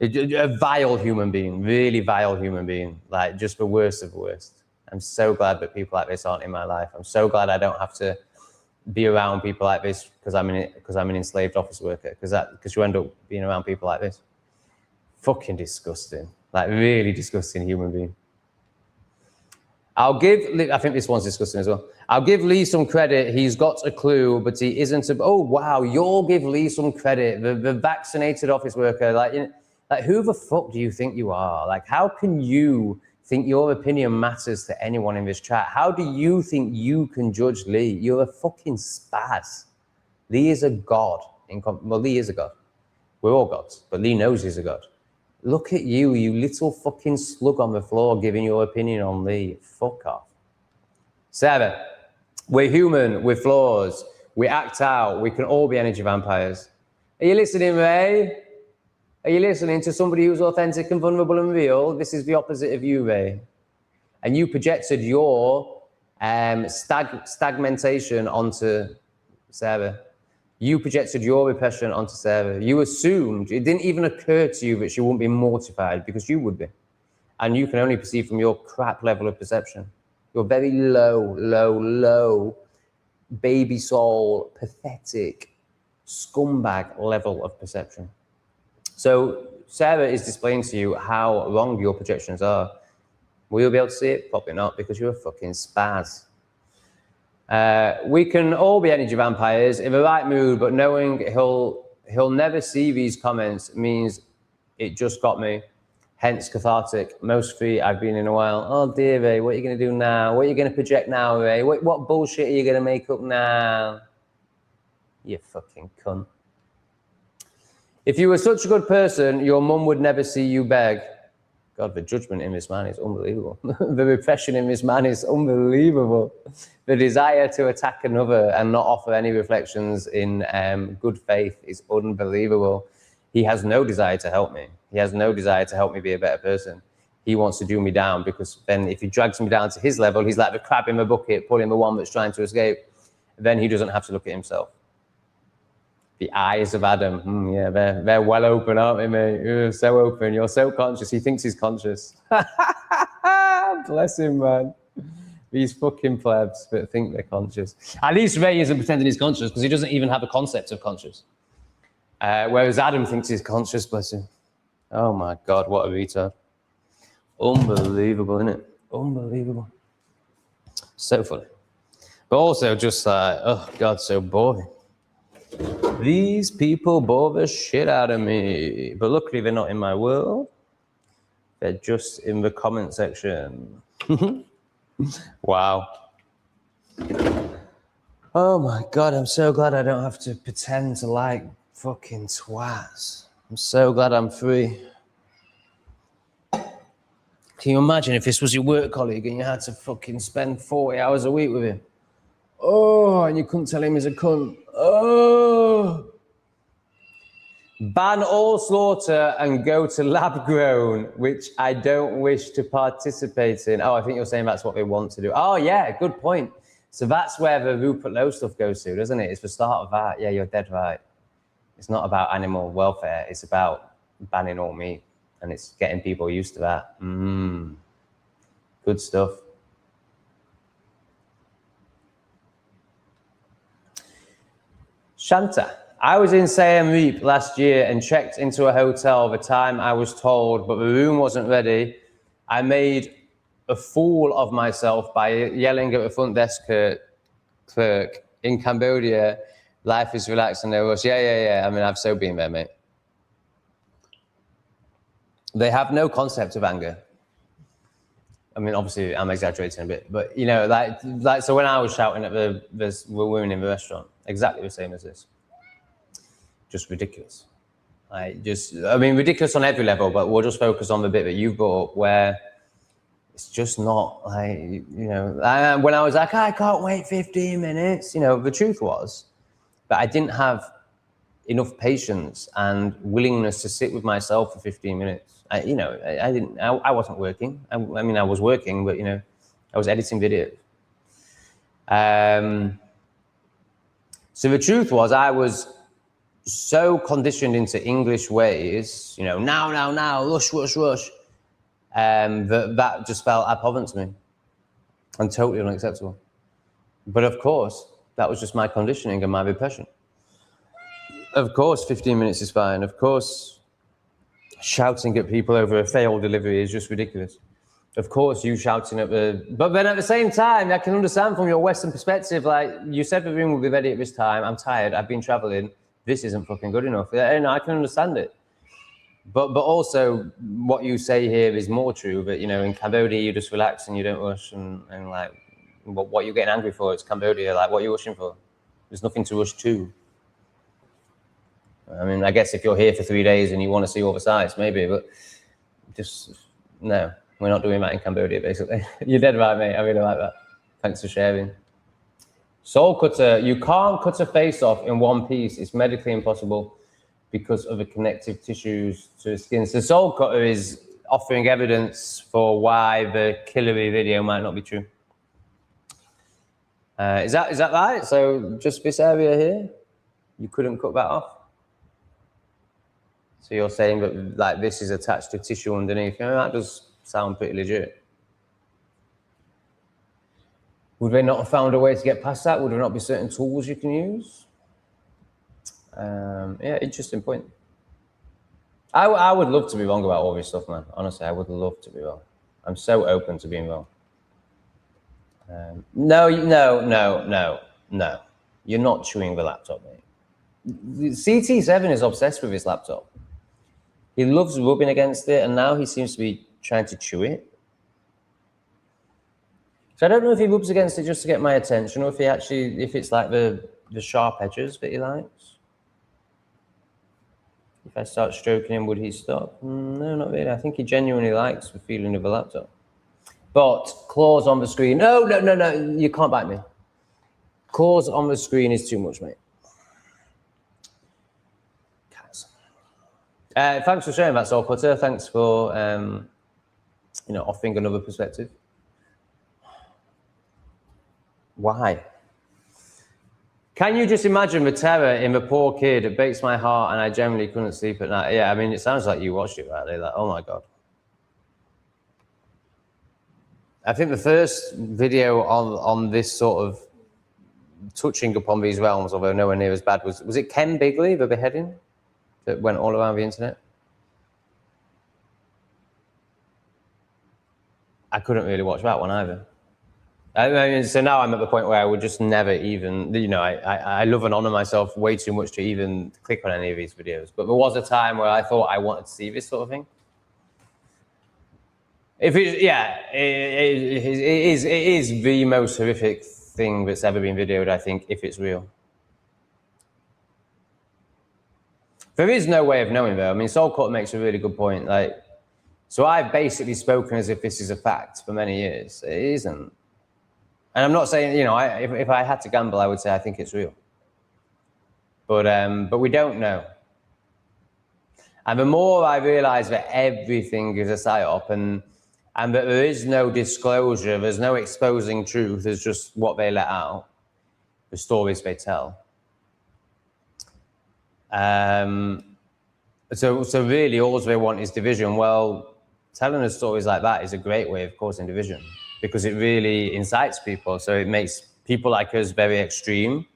A vile human being, really vile human being, like just the worst of the worst. I'm so glad that people like this aren't in my life. I'm so glad I don't have to be around people like this because I'm an enslaved office worker. Because you end up being around people like this. Fucking disgusting, like really disgusting human being. I think this one's disgusting as well. I'll give Lee some credit. He's got a clue, but he isn't. Oh wow, you'll give Lee some credit. The vaccinated office worker, like who the fuck do you think you are? Like, how can you think your opinion matters to anyone in this chat? How do you think you can judge Lee? You're a fucking spaz. Lee is a god. Well, Lee is a god. We're all gods, but Lee knows he's a god. Look at you, you little fucking slug on the floor giving your opinion on Lee. Fuck off. 7, we're human, we're flaws, we act out, we can all be energy vampires. Are you listening, Ray? Are you listening to somebody who's authentic and vulnerable and real? This is the opposite of you, Ray. And you projected your stagmentation onto Sarah. You projected your repression onto Sarah. You assumed, it didn't even occur to you that she wouldn't be mortified because you would be. And you can only perceive from your crap level of perception. Your very low, baby soul, pathetic, scumbag level of perception. So Sarah is displaying to you how wrong your projections are. Will you be able to see it? Probably not, because you're a fucking spaz. We can all be energy vampires in the right mood, but knowing he'll never see these comments means it just got me. Hence cathartic. Most free I've been in a while. Oh dear, Ray, what are you going to do now? What are you going to project now, Ray? What bullshit are you going to make up now? You fucking cunt. If you were such a good person, your mum would never see you beg. God, the judgment in this man is unbelievable. The repression in this man is unbelievable. The desire to attack another and not offer any reflections in good faith is unbelievable. He has no desire to help me. He has no desire to help me be a better person. He wants to do me down because then if he drags me down to his level, he's like the crab in the bucket, pulling the one that's trying to escape. then he doesn't have to look at himself. The eyes of Adam, yeah, they're well open, aren't they, mate? You're so open, you're so conscious. He thinks he's conscious. Bless him, man. These fucking plebs that think they're conscious. At least Ray isn't pretending he's conscious because he doesn't even have a concept of conscious. Whereas Adam thinks he's conscious, bless him. Oh my God, what a retard. Unbelievable, isn't it? Unbelievable. So funny. But also just like, oh God, so boring. These people bore the shit out of me. But luckily they're not in my world. They're just in the comment section. Wow. Oh my God, I'm so glad I don't have to pretend to like fucking twats. I'm so glad I'm free. Can you imagine if this was your work colleague and you had to fucking spend 40 hours a week with him? Oh, and you couldn't tell him he's a cunt. Oh. Ban all slaughter and go to lab grown, which I don't wish to participate in. Oh, I think you're saying that's what they want to do. Oh, yeah, good point. So that's where the Rupert Lowe stuff goes to, doesn't it? It's the start of that. Yeah, you're dead right. It's not about animal welfare. It's about banning all meat. And it's getting people used to that. Good stuff. Shanta. I was in Siem Reap last year and checked into a hotel the time I was told, but the room wasn't ready. I made a fool of myself by yelling at the front desk clerk in Cambodia, life is relaxed and no rush. Yeah. I mean, I've so been there, mate. They have no concept of anger. I mean, obviously, I'm exaggerating a bit, but, you know, like so when I was shouting at the women in the restaurant, exactly the same as this. Just ridiculous. I mean, ridiculous on every level, but we'll just focus on the bit that you brought up where it's just not like, you know, when I was like, I can't wait 15 minutes, you know, the truth was that I didn't have enough patience and willingness to sit with myself for 15 minutes. I wasn't working. I mean, I was working, but, you know, I was editing videos. So the truth was I was so conditioned into English ways, you know, now, rush, that just felt abhorrent to me and totally unacceptable. But of course, that was just my conditioning and my repression. Of course, 15 minutes is fine. Of course, shouting at people over a failed delivery is just ridiculous. Of course, you shouting at but then at the same time, I can understand from your Western perspective, like you said the room will be ready at this time. I'm tired. I've been traveling. This isn't fucking good enough. And I can understand it. But also what you say here is more true, that, you know, in Cambodia, you just relax and you don't rush and like, what you're getting angry for, it's Cambodia, like what you're rushing for. There's nothing to rush to. I mean, I guess if you're here for 3 days and you want to see all the sights, maybe, but just, no, we're not doing that in Cambodia, basically. You're dead right, mate. I really like that. Thanks for sharing. Soul cutter, you can't cut a face off in one piece. It's medically impossible because of the connective tissues to the skin. So soul cutter is offering evidence for why the Killary video might not be true. Is that right? So just this area here, you couldn't cut that off? So you're saying that like this is attached to tissue underneath? You know, that does sound pretty legit. Would they not have found a way to get past that? Would there not be certain tools you can use? Yeah, interesting point. I would love to be wrong about all this stuff, man. Honestly, I would love to be wrong. I'm so open to being wrong. No. You're not chewing the laptop, mate. CT7 is obsessed with his laptop. He loves rubbing against it, and now he seems to be trying to chew it. So I don't know if he rubs against it just to get my attention, or if it's like the sharp edges that he likes. If I start stroking him, would he stop? No, not really. I think he genuinely likes the feeling of the laptop. But claws on the screen. No, you can't bite me. Claws on the screen is too much, mate. Thanks for sharing that, Soul Cutter. Thanks for offering another perspective. Why? Can you just imagine the terror in the poor kid? It breaks my heart, and I generally couldn't sleep at night. Yeah, I mean, it sounds like you watched it, right? Like, oh my God. I think the first video on this sort of touching upon these realms, although nowhere near as bad, was it Ken Bigley, the beheading, that went all around the internet? I couldn't really watch that one either. I mean, so now I'm at the point where I would just never even, you know, I love and honor myself way too much to even click on any of these videos. But there was a time where I thought I wanted to see this sort of thing. If it, yeah, it is the most horrific thing that's ever been videoed, I think, if it's real. There is no way of knowing, though. I mean, Soulcut makes a really good point. Like, so I've basically spoken as if this is a fact for many years. It isn't. And I'm not saying, you know, if I had to gamble, I would say I think it's real. But we don't know. And the more I realize that everything is a psyop and that there is no disclosure, there's no exposing truth, there's just what they let out, the stories they tell. So really all they want is division. Well, telling us stories like that is a great way of causing division because it really incites people. So it makes people like us very extreme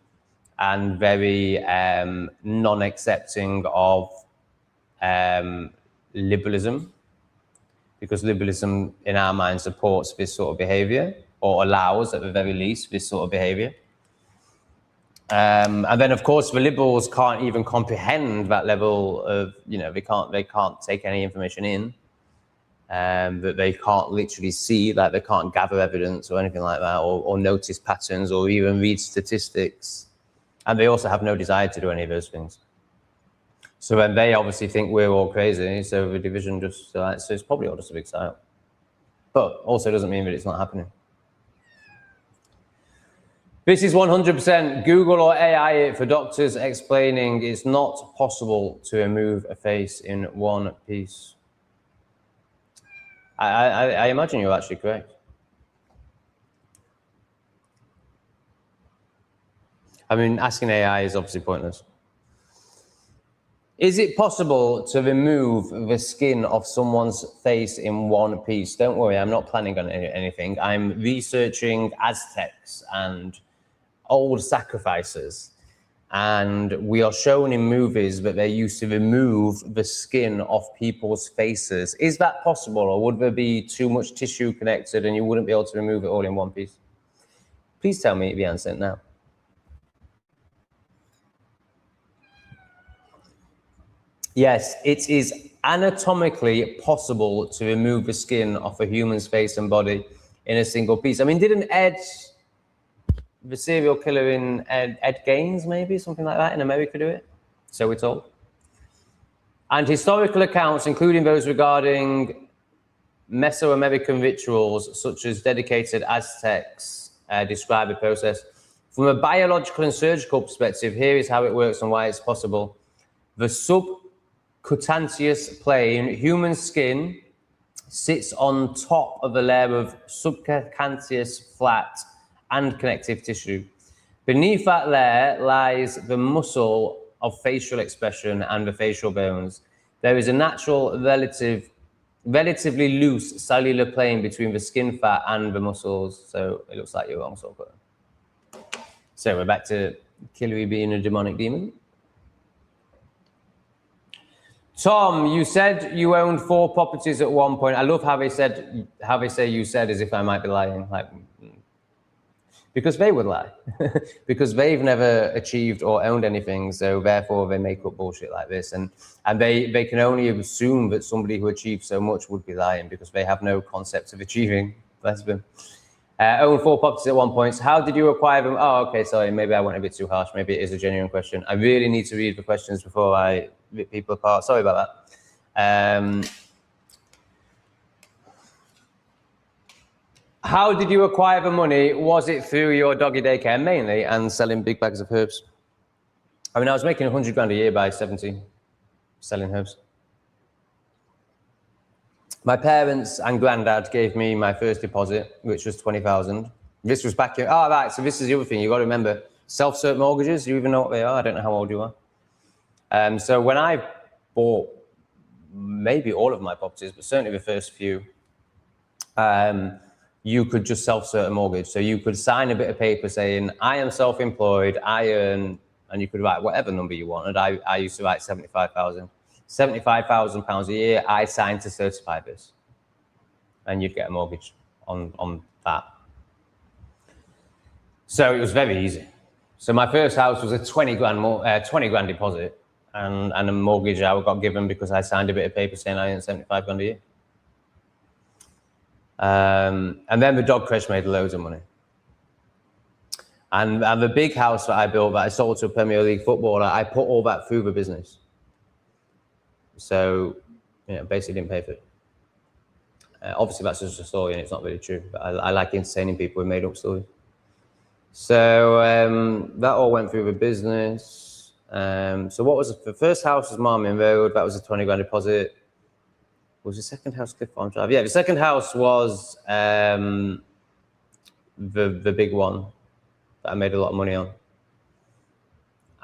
and very non-accepting of liberalism, because liberalism in our mind supports this sort of behavior, or allows at the very least this sort of behavior. And then of course the liberals can't even comprehend that level of, you know, they can't take any information in, that they can't literally see, like they can't gather evidence or anything like that, or notice patterns or even read statistics. And they also have no desire to do any of those things. So then they obviously think we're all crazy, so the division just, so it's probably all just a big psyop. But also doesn't mean that it's not happening. This is 100% Google or AI it for doctors explaining it's not possible to remove a face in one piece. I imagine you're actually correct. I mean, asking AI is obviously pointless. Is it possible to remove the skin of someone's face in one piece? Don't worry, I'm not planning on anything. I'm researching Aztecs and old sacrifices. And we are shown in movies that they used to remove the skin off people's faces. Is that possible, or would there be too much tissue connected and you wouldn't be able to remove it all in one piece? Please tell me the answer now. Yes, it is anatomically possible to remove the skin off a human's face and body in a single piece. I mean, didn't Ed, the serial killer in Ed Gaines, maybe, something like that, in America do it? So we're told. And historical accounts, including those regarding Mesoamerican rituals, such as dedicated Aztecs, describe the process. From a biological and surgical perspective, here is how it works and why it's possible. The subcutaneous plane, human skin, sits on top of a layer of subcutaneous flat and connective tissue. Beneath that layer lies the muscle of facial expression and the facial bones. There is a natural, relatively loose cellular plane between the skin fat and the muscles. So it looks like you're wrong, Soulcut. So we're back to Hillary being a demonic demon. Tom, you said you owned 4 properties at one point. I love how they say you said as if I might be lying. Like, because they would lie. Because they've never achieved or owned anything, so therefore they make up bullshit like this. And they can only assume that somebody who achieved so much would be lying because they have no concept of achieving. Bless them. Owned 4 properties at one point. How did you acquire them? Oh, okay, sorry, maybe I went a bit too harsh. Maybe it is a genuine question. I really need to read the questions before I rip people apart. Sorry about that. How did you acquire the money? Was it through your doggy daycare mainly and selling big bags of herbs? I mean, I was making 100 grand a year by 17 selling herbs. My parents and granddad gave me my first deposit, which was 20,000. This was back in, oh, right, so this is the other thing. You got to remember, Self-cert mortgages, do you even know what they are? I don't know how old you are. So when I bought maybe all of my properties, but certainly the first few, you could just self-cert a mortgage. So you could sign a bit of paper saying, I am self-employed, I earn, and you could write whatever number you wanted. I used to write 75,000. £75,000 a year, I signed to certify this. And you'd get a mortgage on that. So it was very easy. So my first house was a 20 grand deposit and a mortgage I got given because I signed a bit of paper saying I earned 75 grand a year. And then the dog crash made loads of money. And the big house that I built that I sold to a Premier League footballer, I put all that through the business. So, basically didn't pay for it. Obviously, that's just a story and it's not really true, but I like entertaining people with made up stories. So that all went through the business. So what was the first house was Marmion Road. That was a 20 grand deposit. Was the second house Cliff Farm Drive? Yeah, the second house was the big one that I made a lot of money on.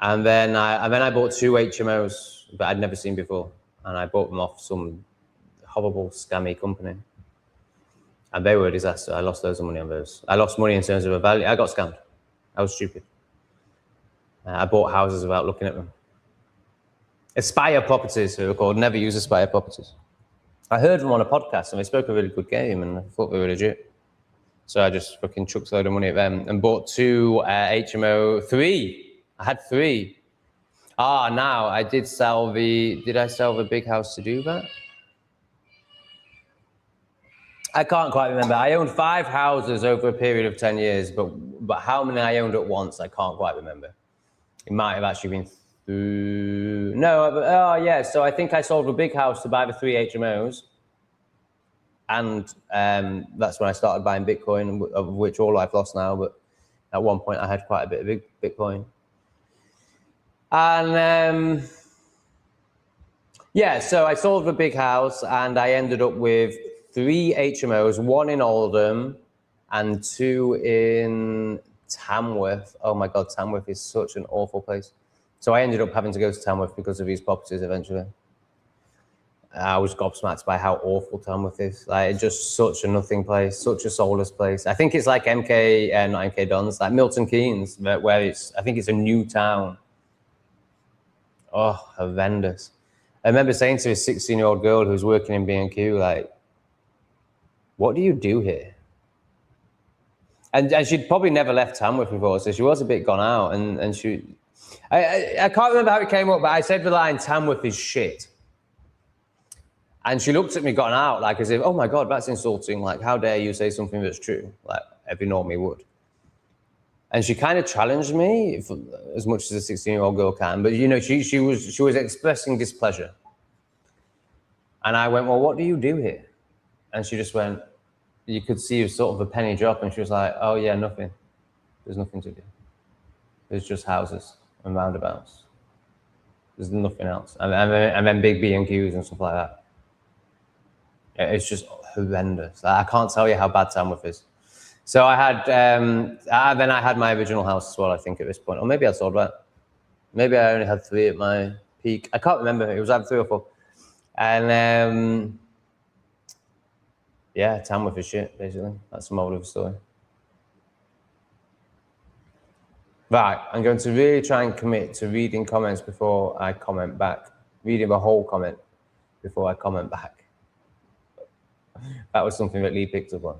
And then I bought 2 HMOs that I'd never seen before, and I bought them off some horrible scammy company. And they were a disaster. I lost loads of money on those. I lost money in terms of a value. I got scammed. I was stupid. I bought houses without looking at them. Aspire Properties, they were called. Never use Aspire Properties. I heard them on a podcast and they spoke a really good game and I thought they were legit. So I just fucking chucked a load of money at them and bought 2 3. I had 3. Now I did sell did I sell the big house to do that? I can't quite remember. I owned 5 houses over a period of 10 years, but how many I owned at once, I can't quite remember. It might have actually been through... No, yeah. So I think I sold a big house to buy the 3 HMOs. And that's when I started buying Bitcoin, of which all I've lost now. But at one point I had quite a bit of Bitcoin. And yeah, so I sold the big house and I ended up with 3 HMOs, 1 in Oldham and 2 in Tamworth. Oh my God, Tamworth is such an awful place. So I ended up having to go to Tamworth because of these properties eventually. I was gobsmacked by how awful Tamworth is. Like, just such a nothing place, such a soulless place. I think it's like not MK Dons, like Milton Keynes, where I think it's a new town. Oh, horrendous. I remember saying to a 16-year-old girl who was working in B&Q, like, what do you do here? And she'd probably never left Tamworth before, so she was a bit gone out. And I can't remember how it came up, but I said the line, Tamworth is shit. And she looked at me, gone out, like as if, oh my God, that's insulting. Like, how dare you say something that's true? Like every normie would. And she kind of challenged me as much as a 16-year-old girl can. But, she was expressing displeasure. And I went, well, what do you do here? And she just went, you could see sort of a penny drop. And she was like, oh, yeah, nothing. There's nothing to do. There's just houses and roundabouts. There's nothing else. And then big B&Qs and stuff like that. It's just horrendous. I can't tell you how bad Tamworth is. So I had, then I had my original house as well, I think, at this point. Or maybe I sold that. Maybe I only had 3 at my peak. I can't remember. It was either 3 or 4. And yeah, Tamworth is shit, basically. That's the moral of the story. Right, I'm going to really try and commit to reading comments before I comment back. Reading the whole comment before I comment back. That was something that Lee picked up on.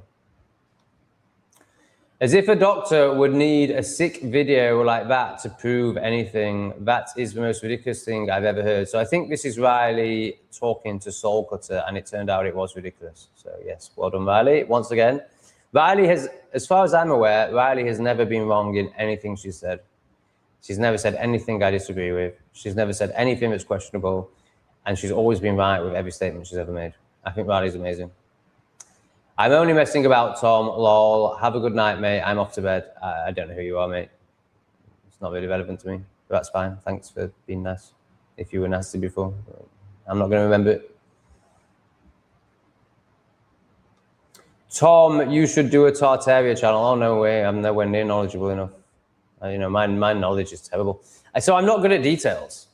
As if a doctor would need a sick video like that to prove anything. That is the most ridiculous thing I've ever heard. So I think this is Riley talking to Soul Cutter, and it turned out it was ridiculous. So yes, well done, Riley. Once again, Riley has, as far as I'm aware, Riley has never been wrong in anything she's said. She's never said anything I disagree with. She's never said anything that's questionable. And she's always been right with every statement she's ever made. I think Riley's amazing. I'm only messing about, Tom. Lol. Have a good night, mate. I'm off to bed. I don't know who you are, mate. It's not really relevant to me, but that's fine. Thanks for being nice. If you were nasty before, I'm not going to remember it. Tom, you should do a Tartaria channel. Oh, no way. I'm nowhere near knowledgeable enough. You know, my knowledge is terrible. So I'm not good at details.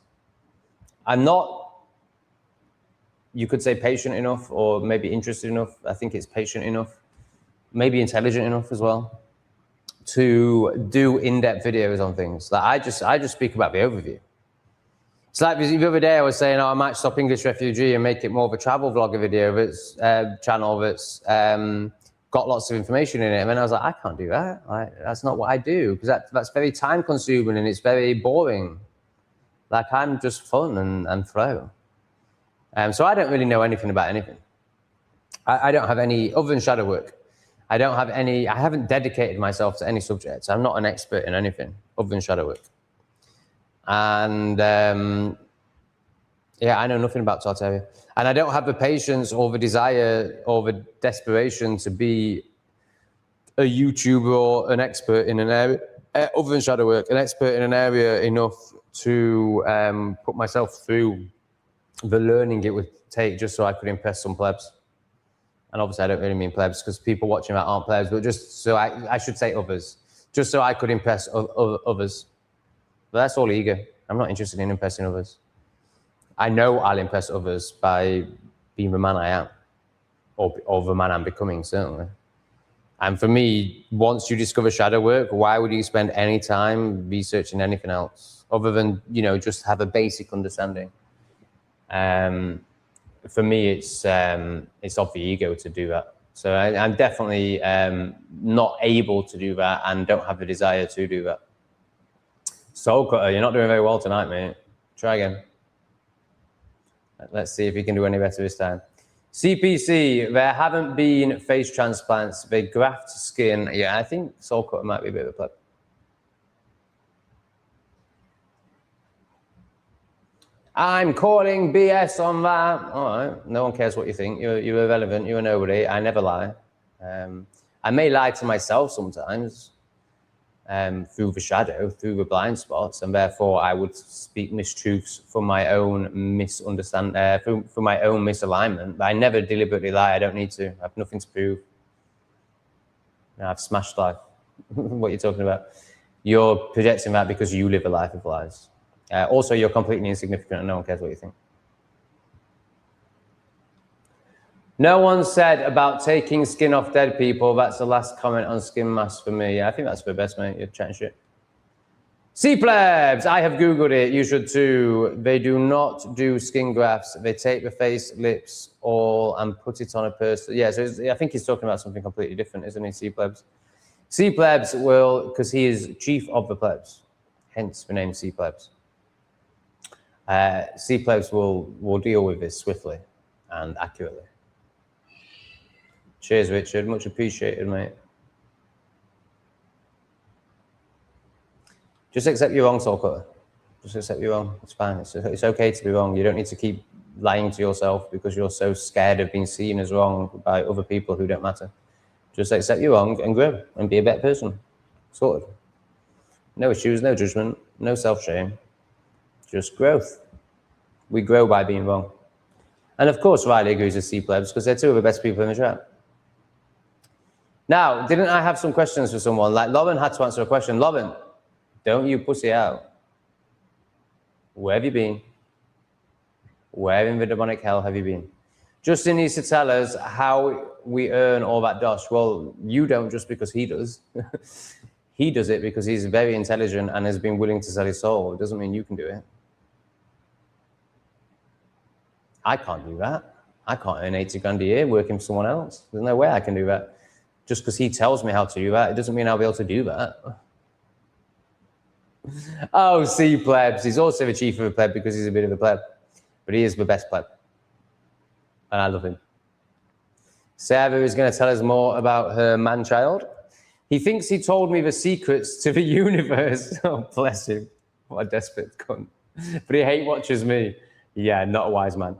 I'm not, you could say, patient enough, or maybe interested enough. I think it's patient enough, maybe intelligent enough as well, to do in-depth videos on things. Like I just speak about the overview. It's like the other day I was saying, I might stop English Refugee and make it more of a travel vlogger video that's channel that's got lots of information in it. And then I was like, I can't do that. That's not what I do, because that's very time consuming and it's very boring. Like I'm just fun and flow. So I don't really know anything about anything. I don't have any, other than shadow work, I haven't dedicated myself to any subjects. I'm not an expert in anything other than shadow work. And yeah, I know nothing about Tartaria. And I don't have the patience or the desire or the desperation to be a YouTuber or an expert in an area, other than shadow work, an expert in an area enough to put myself through the learning it would take just so I could impress some plebs. And obviously I don't really mean plebs, because people watching that aren't plebs, but just so I should say others, just so I could impress others. But that's all ego. I'm not interested in impressing others. I know I'll impress others by being the man I am, or the man I'm becoming, certainly. And for me, once you discover shadow work, why would you spend any time researching anything else other than, you know, just have a basic understanding? For me, it's of the ego to do that. So I'm definitely not able to do that and don't have the desire to do that. Soul Cutter, you're not doing very well tonight, mate. Try again. Let's see if you can do any better this time. CPC, there haven't been face transplants. They graft skin. Yeah, I think Soul Cutter might be a bit of a pleb. I'm calling BS on that. All right, no one cares what you think. You're irrelevant. You're a nobody. I never lie. I may lie to myself sometimes. Through the shadow, through the blind spots, and therefore I would speak mistruths for my own misunderstanding, for my own misalignment. But I never deliberately lie. I don't need to. I have nothing to prove. I've smashed life. What are you talking about? You're projecting that because you live a life of lies. Also, you're completely insignificant and no one cares what you think. No one said about taking skin off dead people. That's the last comment on skin masks for me. Yeah, I think that's the best, mate. You're chatting shit. C-plebs, I have Googled it. You should too. They do not do skin grafts. They take the face, lips, all, and put it on a person. Yeah, so I think he's talking about something completely different, isn't he, C-plebs? C-plebs will, because he is chief of the plebs, hence the name C-plebs. C-plebs will deal with this swiftly and accurately. Cheers, Richard. Much appreciated, mate. Just accept you're wrong, Soul Cutter. Just accept you're wrong. It's fine. It's okay to be wrong. You don't need to keep lying to yourself because you're so scared of being seen as wrong by other people who don't matter. Just accept you're wrong and grow and be a better person. Sorted. No issues, no judgment, no self-shame. Just growth. We grow by being wrong. And of course, Riley agrees with C-plebs because they're two of the best people in the chat. Now, didn't I have some questions for someone? Like Lauren had to answer a question. Lauren, don't you pussy out. Where have you been? Where in the demonic hell have you been? Justin needs to tell us how we earn all that dosh. Well, you don't just because he does. He does it because he's very intelligent and has been willing to sell his soul. It doesn't mean you can do it. I can't do that. I can't earn 80 grand a year working for someone else. There's no way I can do that. Just because he tells me how to do that, it doesn't mean I'll be able to do that. Oh, C-plebs. He's also the chief of a pleb because he's a bit of a pleb. But he is the best pleb. And I love him. Sarah is going to tell us more about her man-child. He thinks he told me the secrets to the universe. Oh, bless him. What a desperate cunt. But he hate watches me. Yeah, not a wise man.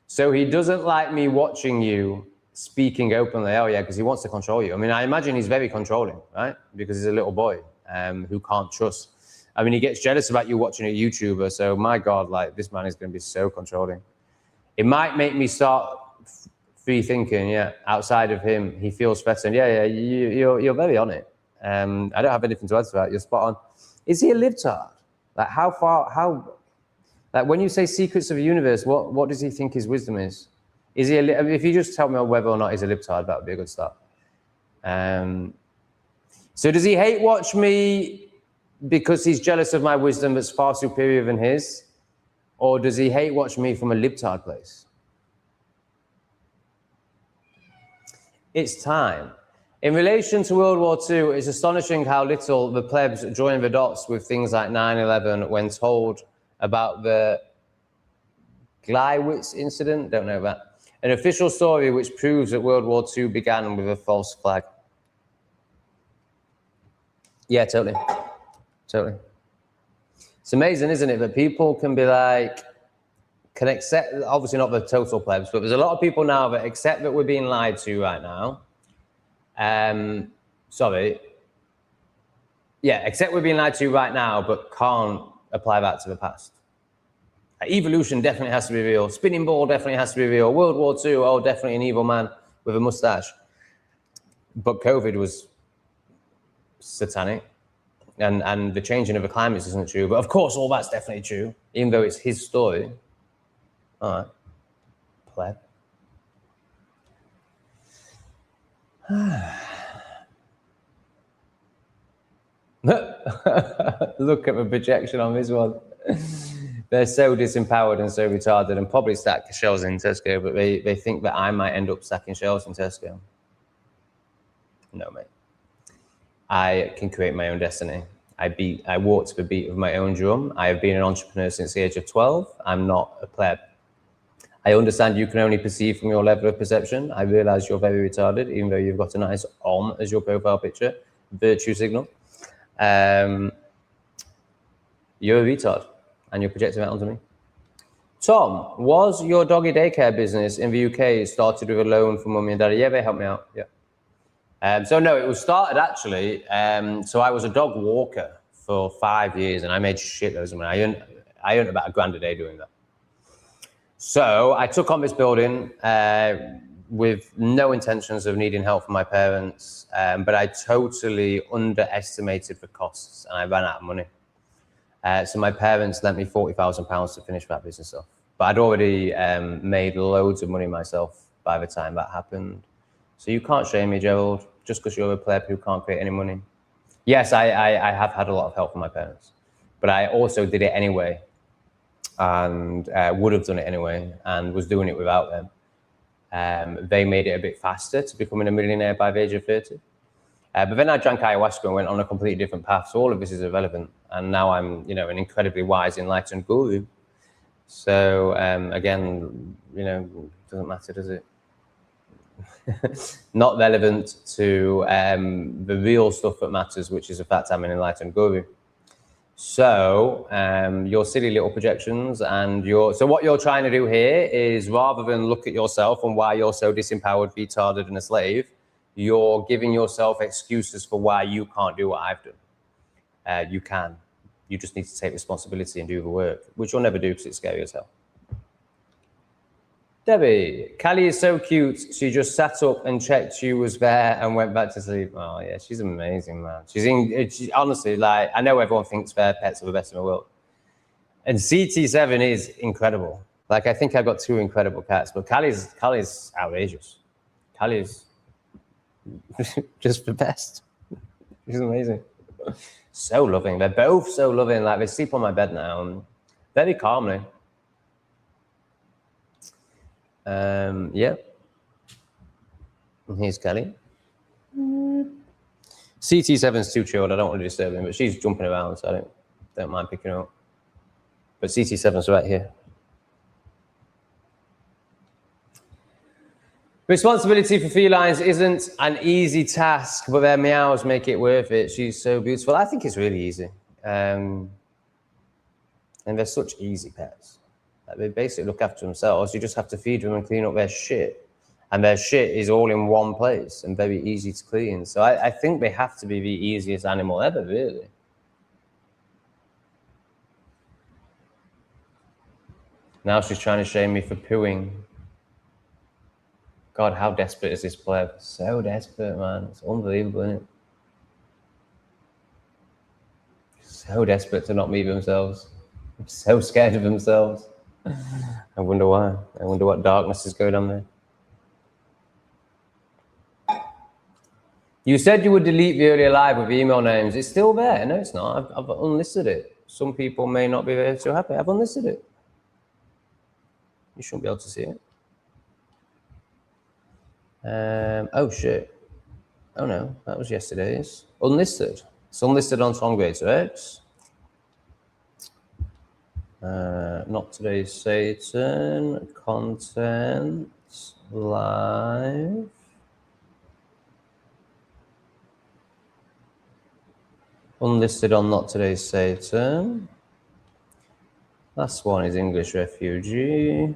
So he doesn't like me watching you speaking openly. Oh, yeah, because he wants to control you. I mean, I imagine he's very controlling, right? Because he's a little boy who can't trust. I mean, he gets jealous about you watching a YouTuber. So, my God, like, this man is going to be so controlling. It might make me start free thinking, yeah, outside of him. He feels threatened. Yeah, you're very on it. I don't have anything to add to that. You're spot on. Is he a libtard? Like like when you say secrets of the universe, what does he think his wisdom is? Is he if you just tell me whether or not he's a libtard, that would be a good start. So does he hate watch me because he's jealous of my wisdom that's far superior than his? Or does he hate watch me from a libtard place? It's time. In relation to World War II, it's astonishing how little the plebs join the dots with things like 9/11 when told about the Gleiwitz incident. Don't know that. An official story which proves that World War II began with a false flag. Yeah, totally. Totally. It's amazing, isn't it, that people can be like, can accept, obviously not the total plebs, but there's a lot of people now that accept that we're being lied to right now. Accept we're being lied to right now, but can't apply that to the past. Evolution definitely has to be real. Spinning ball definitely has to be real. World War II, oh, definitely an evil man with a mustache. But COVID was satanic. And the changing of the climates isn't true. But of course, all that's definitely true, even though it's his story. All right, pleb. Look at the projection on this one. They're so disempowered and so retarded and probably stack shelves in Tesco, but they think that I might end up stacking shelves in Tesco. No, mate. I can create my own destiny. I walk to the beat of my own drum. I have been an entrepreneur since the age of 12. I'm not a pleb. I understand you can only perceive from your level of perception. I realize you're very retarded, even though you've got a nice OM as your profile picture. Virtue signal. You're a retard, and you're projecting that onto me. Tom, was your doggy daycare business in the UK started with a loan from mummy and daddy? Yeah, they helped me out. Yeah. So no, it was started actually. So I was a dog walker for 5 years, and I made shitloads of money. I earned about $1,000 a day doing that. So I took on this building with no intentions of needing help from my parents, but I totally underestimated the costs, and I ran out of money. So my parents lent me £40,000 to finish that business off. But I'd already made loads of money myself by the time that happened. So you can't shame me, Gerald, just because you're a pleb who can't create any money. Yes, I have had a lot of help from my parents, but I also did it anyway, and would have done it anyway, and was doing it without them. They made it a bit faster to becoming a millionaire by the age of 30. But then I drank ayahuasca and went on a completely different path. So all of this is irrelevant. And now I'm, an incredibly wise, enlightened guru. So again, doesn't matter, does it? Not relevant to the real stuff that matters, which is the fact I'm an enlightened guru. So your silly little projections and so what you're trying to do here is, rather than look at yourself and why you're so disempowered, retarded, and a slave, you're giving yourself excuses for why you can't do what I've done. You can. You just need to take responsibility and do the work, which you'll never do because it's scary as hell. Debbie, Callie is so cute. She just sat up and checked she was there and went back to sleep. Oh, yeah, she's amazing, man. She's honestly, like, I know everyone thinks their pets are the best in the world. And CT7 is incredible. Like, I think I've got 2 incredible cats, but Callie's outrageous. Callie's just the best. She's amazing. So loving. They're both so loving. Like, they sleep on my bed now, very calmly. Yeah. And here's Kelly. CT7's too chilled. I don't want to disturb him, but she's jumping around, so I don't mind picking her up. But CT7's right here. Responsibility for felines isn't an easy task, but their meows make it worth it. She's so beautiful. I think it's really easy. And they're such easy pets. Like, they basically look after themselves. You just have to feed them and clean up their shit. And their shit is all in one place and very easy to clean. So I think they have to be the easiest animal ever, really. Now she's trying to shame me for pooing. God, how desperate is this pleb? So desperate, man. It's unbelievable, isn't it? So desperate to not meet themselves. So scared of themselves. I wonder why. I wonder what darkness is going on there. You said you would delete the earlier live with email names. It's still there. No, it's not. I've unlisted it. Some people may not be very so happy. I've unlisted it. You shouldn't be able to see it. Oh, shit. Oh, no. That was yesterday's. Unlisted. It's unlisted on Songbase, right? Not today's Satan. Content. Live. Unlisted on Not Today's Satan. Last one is English Refugee.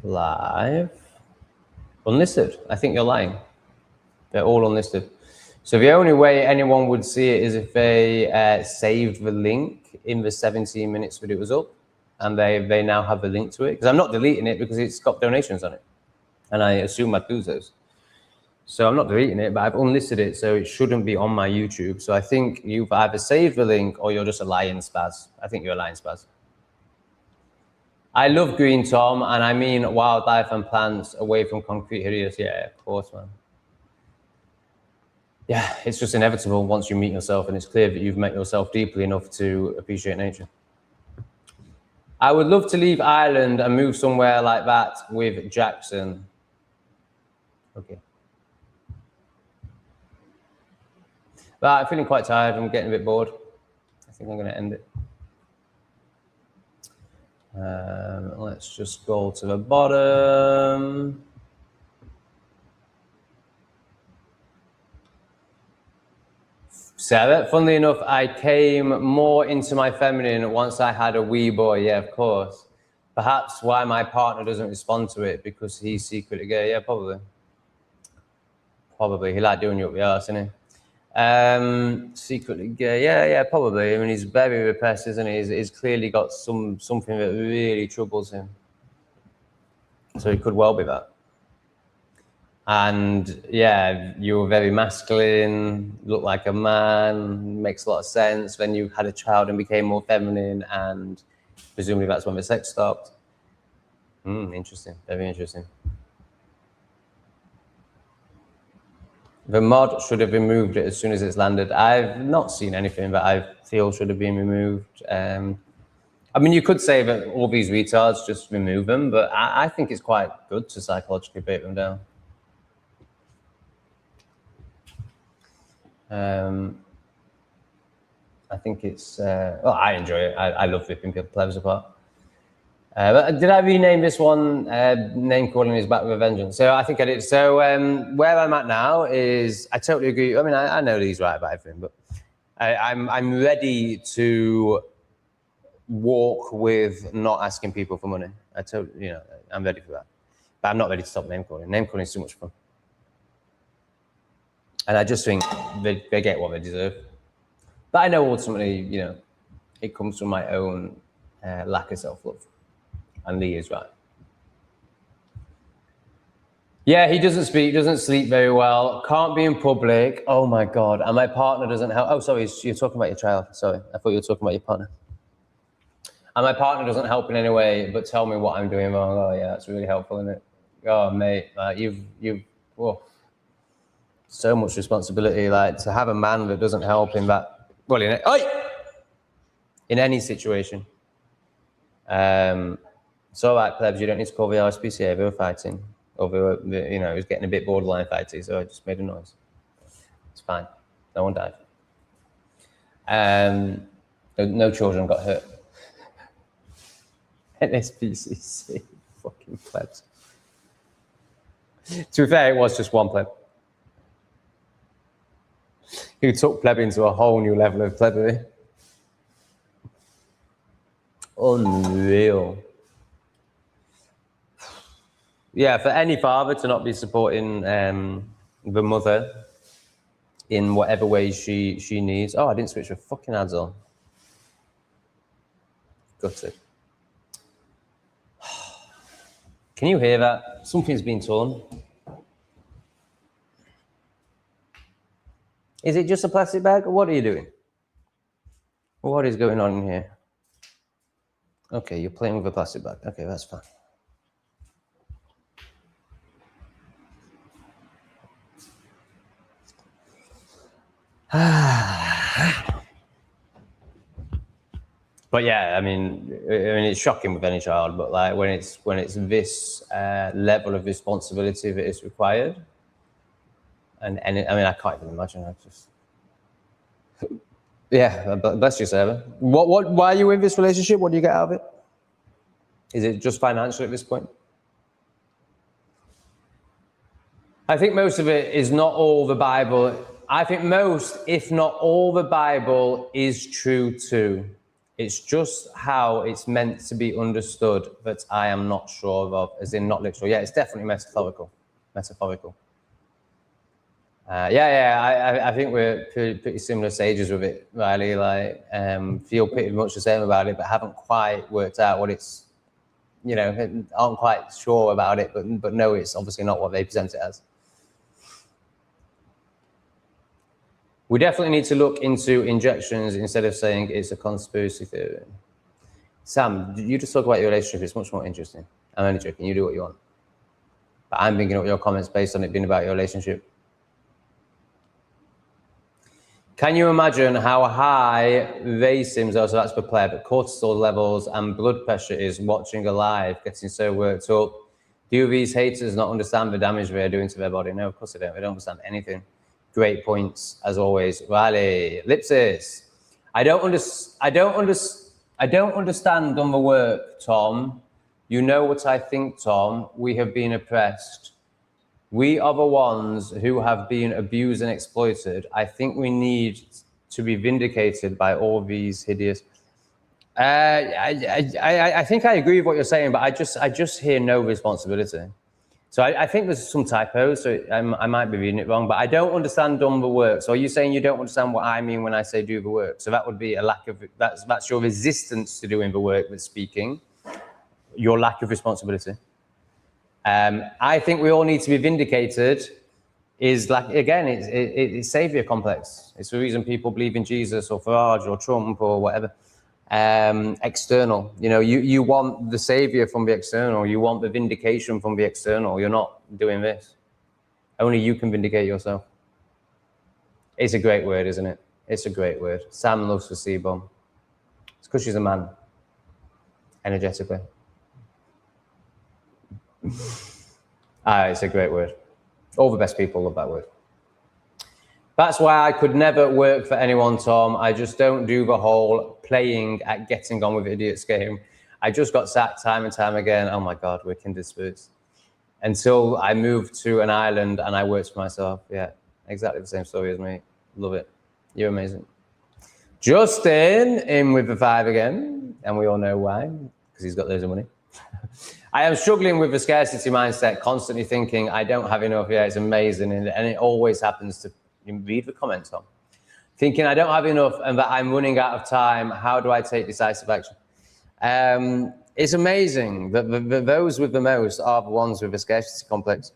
Live. Unlisted. I think you're lying. They're all unlisted. So the only way anyone would see it is if they saved the link in the 17 minutes that it was up, and they now have the link to it. Because I'm not deleting it because it's got donations on it, and I assume I'd lose those. So I'm not deleting it, but I've unlisted it, so it shouldn't be on my YouTube. So I think you've either saved the link or you're just a lying spaz. I think you're a lying spaz. I love Green Tom, and I mean wildlife and plants away from concrete hideous. Yeah, of course, man. Yeah, it's just inevitable once you meet yourself, and it's clear that you've met yourself deeply enough to appreciate nature. I would love to leave Ireland and move somewhere like that with Jackson. Okay. But I'm feeling quite tired. I'm getting a bit bored. I think I'm going to end it. Let's just go to the bottom. Sarah, funnily enough, I came more into my feminine once I had a wee boy. Yeah, of course. Perhaps why my partner doesn't respond to it, because he's secretly gay. Yeah, probably. Probably. He liked doing you up the arse, isn't he? Secretly gay. Yeah, probably. I mean, he's very repressed, isn't he? He's clearly got something that really troubles him. So it could well be that. And yeah, you were very masculine, looked like a man, makes a lot of sense. Then you had a child and became more feminine, and presumably that's when the sex stopped. Interesting, very interesting. The mod should have removed it as soon as it's landed. I've not seen anything that I feel should have been removed. I mean, you could say that all these retards, just remove them, but I think it's quite good to psychologically break them down. I think it's, well, I enjoy it. I love ripping people plebs apart. But did I rename this one? Name calling is back with a vengeance. So I think I did. So where I'm at now is, I totally agree. I mean, I know he's right about everything, but I'm ready to walk with not asking people for money. I'm ready for that. But I'm not ready to stop name calling. Name calling is too much fun. And I just think they get what they deserve. But I know ultimately, it comes from my own lack of self-love. And Lee is right. Yeah, he doesn't speak, doesn't sleep very well, can't be in public. Oh my God. And my partner doesn't help. Oh, sorry, you're talking about your child. Sorry, I thought you were talking about your partner. And my partner doesn't help in any way, but tell me what I'm doing wrong. Oh yeah, that's really helpful, isn't it? Oh mate, you've so much responsibility. Like, to have a man that doesn't help in that, well, in any situation. So like plebs, you don't need to call the RSPCA. They were fighting, or it was getting a bit borderline fighty, so I just made a noise. It's fine. No one died. No children got hurt. NSPCC, fucking plebs. To be fair, it was just one pleb who took pleb into a whole new level of plebbery. Unreal. Yeah, for any father to not be supporting the mother in whatever way she needs. Oh, I didn't switch her fucking ads on. Gutted. Can you hear that? Something's been torn. Is it just a plastic bag, or what are you doing? What is going on in here? Okay, you're playing with a plastic bag. Okay, that's fine. But yeah, I mean, it's shocking with any child, but like when it's this level of responsibility that is required, and I mean, I can't even imagine. I just, yeah, bless you, Sarah. Why are you in this relationship? What do you get out of it? Is it just financial at this point? I think most of it is not all the Bible. I think most, if not all the Bible, is true too. It's just how it's meant to be understood that I am not sure of, as in not literal. Yeah, it's definitely metaphorical. I think we're pretty similar stages with it, Riley. Like, feel pretty much the same about it, but haven't quite worked out what it's, aren't quite sure about it, but no, it's obviously not what they present it as. We definitely need to look into injections instead of saying it's a conspiracy theory. Sam, you just talk about your relationship. It's much more interesting. I'm only joking. You do what you want. But I'm thinking of your comments based on it being about your relationship. Can you imagine how high they seem, so that's per player, but cortisol levels and blood pressure is watching a live, getting so worked up? Do these haters not understand the damage they are doing to their body? No, of course they don't. They don't understand anything. Great points, as always. Riley, Lipsis. I don't understand on the work, Tom. You know what I think, Tom. We have been oppressed. We are the ones who have been abused and exploited. I think we need to be vindicated by all these hideous. I think I agree with what you're saying, but I just hear no responsibility. So I think there's some typos, so I might be reading it wrong, but I don't understand done the work. So are you saying you don't understand what I mean when I say do the work? So that would be a lack of, that's your resistance to doing the work with speaking, your lack of responsibility. I think we all need to be vindicated is like, again, it's savior complex. It's the reason people believe in Jesus or Farage or Trump or whatever. External, you want the savior from the external, you want the vindication from the external. You're not doing this. Only you can vindicate yourself. It's a great word, isn't it? It's a great word. Sam loves the C-bomb. It's because she's a man, energetically. It's a great word. All the best people love that word. That's why I could never work for anyone, Tom. I just don't do the whole playing at getting on with idiots game. I just got sacked time and time again. Oh my God, we're kindred spirits. Until I moved to an island and I worked for myself. Yeah, exactly the same story as me. Love it. You're amazing. Justin in with the 5 again. And we all know why, because he's got loads of money. I am struggling with the scarcity mindset, constantly thinking I don't have enough. Yeah, it's amazing. And it always happens to, you read the comments on. Thinking I don't have enough and that I'm running out of time. How do I take decisive action? It's amazing that those with the most are the ones with the scarcity complex.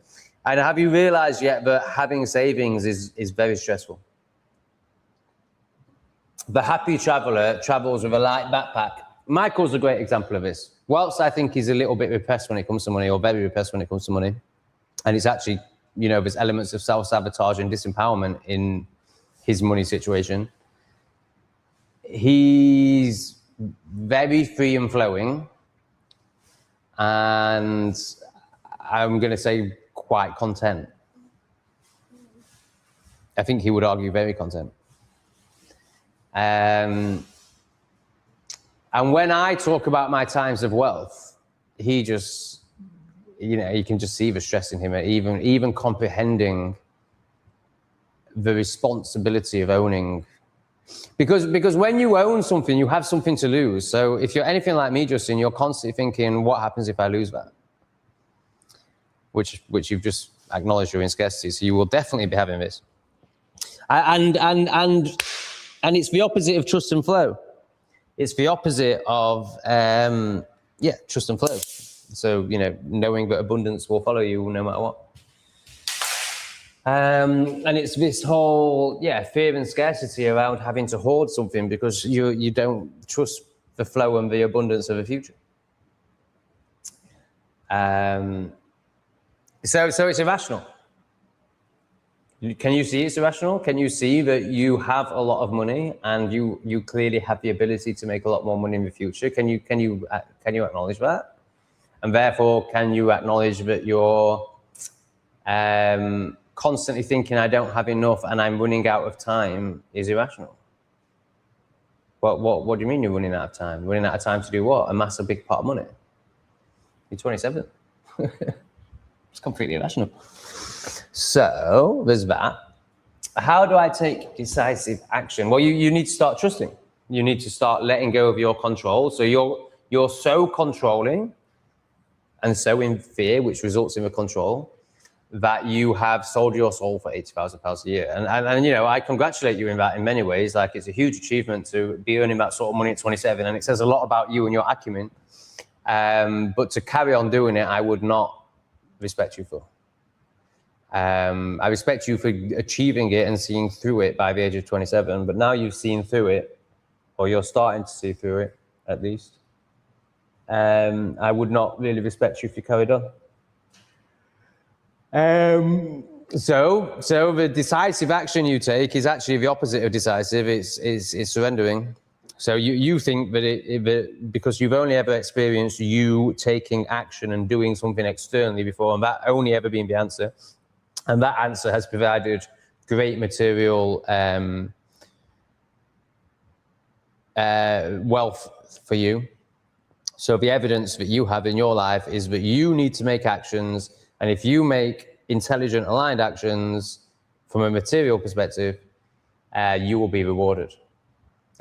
And have you realized yet that having savings is very stressful? The happy traveler travels with a light backpack. Michael's a great example of this. Whilst I think he's a little bit repressed when it comes to money, or very repressed when it comes to money, and it's actually, there's elements of self-sabotage and disempowerment in his money situation. He's very free and flowing, and I'm going to say quite content. I think he would argue very content. And when I talk about my times of wealth, he just, you can just see the stress in him, even comprehending the responsibility of owning. Because when you own something, you have something to lose. So if you're anything like me, Justin, you're constantly thinking, what happens if I lose that? Which you've just acknowledged you're in scarcity. So you will definitely be having this. And it's the opposite of trust and flow. It's the opposite of, trust and flow. So, knowing that abundance will follow you no matter what. And it's this whole, fear and scarcity around having to hoard something because you don't trust the flow and the abundance of the future. So it's irrational. Can you see it's irrational? Can you see that you have a lot of money and you clearly have the ability to make a lot more money in the future? Can you acknowledge that? And therefore, can you acknowledge that you're constantly thinking I don't have enough and I'm running out of time is irrational? What do you mean you're running out of time? Running out of time to do what? Amass a big pot of money? You're 27. It's completely irrational. So there's that. How do I take decisive action? Well, you need to start trusting. You need to start letting go of your control. So you're so controlling and so in fear, which results in the control, that you have sold your soul for £80,000 a year. And I congratulate you in that in many ways. Like, it's a huge achievement to be earning that sort of money at 27. And it says a lot about you and your acumen. But to carry on doing it, I would not respect you for. I respect you for achieving it and seeing through it by the age of 27. But now you've seen through it, or you're starting to see through it, at least. I would not really respect you if you carried on. So the decisive action you take is actually the opposite of decisive. It's surrendering. So you think that because you've only ever experienced you taking action and doing something externally before, and that only ever been the answer, and that answer has provided great material wealth for you. So the evidence that you have in your life is that you need to make actions, and if you make intelligent, aligned actions from a material perspective, you will be rewarded.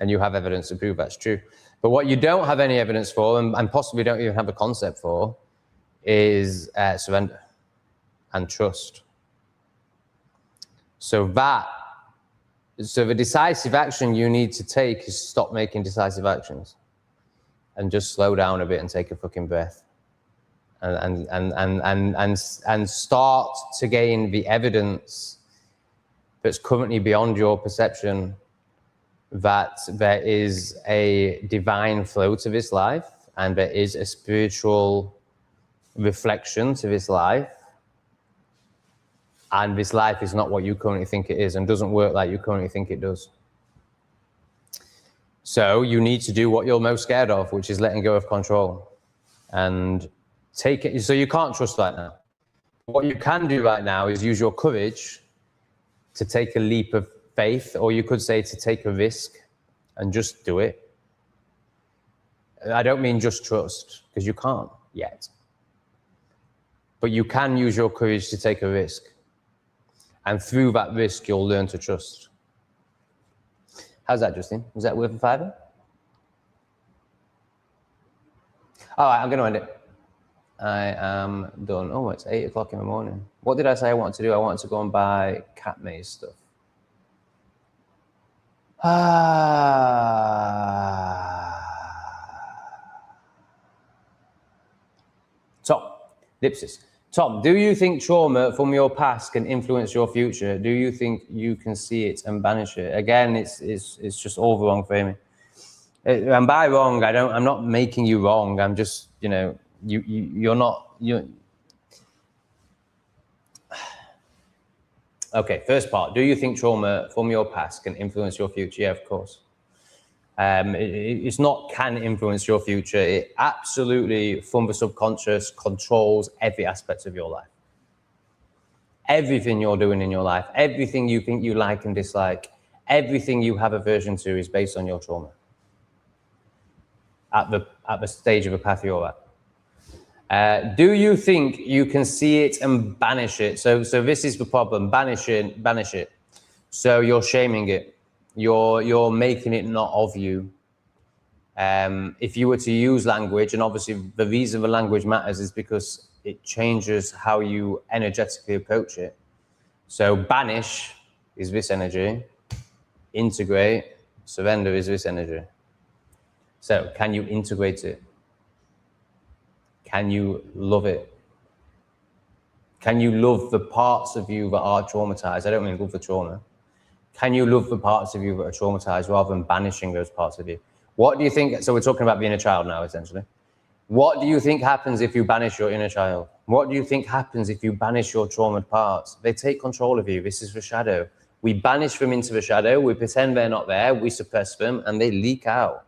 And you have evidence to prove that's true. But what you don't have any evidence for, and possibly don't even have a concept for, is surrender and trust. So the decisive action you need to take is stop making decisive actions and just slow down a bit and take a fucking breath and start to gain the evidence that's currently beyond your perception, that there is a divine flow to this life and there is a spiritual reflection to this life. And this life is not what you currently think it is and doesn't work like you currently think it does. So you need to do what you're most scared of, which is letting go of control and take it. So you can't trust right now. What you can do right now is use your courage to take a leap of faith, or you could say to take a risk and just do it. I don't mean just trust, because you can't yet. But you can use your courage to take a risk. And through that risk, you'll learn to trust. How's that, Justin? Was that worth a fiver? All right, I'm going to end it. I am done. Oh, it's 8 o'clock in the morning. What did I say I wanted to do? I wanted to go and buy cat maze stuff. Tom, Dipsis. Tom, do you think trauma from your past can influence your future? Do you think you can see it and banish it? Again, it's just all the wrong framing. And by wrong, I'm not making you wrong. I'm just, you're not. Okay, first part. Do you think trauma from your past can influence your future? Yeah, of course. It's not can influence your future. It absolutely, from the subconscious, controls every aspect of your life. Everything you're doing in your life, everything you think you like and dislike, everything you have aversion to is based on your trauma. At the stage of a path you're at. Do you think you can see it and banish it? So this is the problem. Banish it. So you're shaming it. You're making it not of you. If you were to use language, and obviously the reason the language matters is because it changes how you energetically approach it. So banish is this energy. Integrate, surrender is this energy. So can you integrate it? Can you love it? Can you love the parts of you that are traumatized? I don't mean love the trauma. Can you love the parts of you that are traumatized rather than banishing those parts of you? What do you think? So we're talking about being a child now, essentially. What do you think happens if you banish your inner child? What do you think happens if you banish your traumatized parts? They take control of you. This is the shadow. We banish them into the shadow. We pretend they're not there. We suppress them and they leak out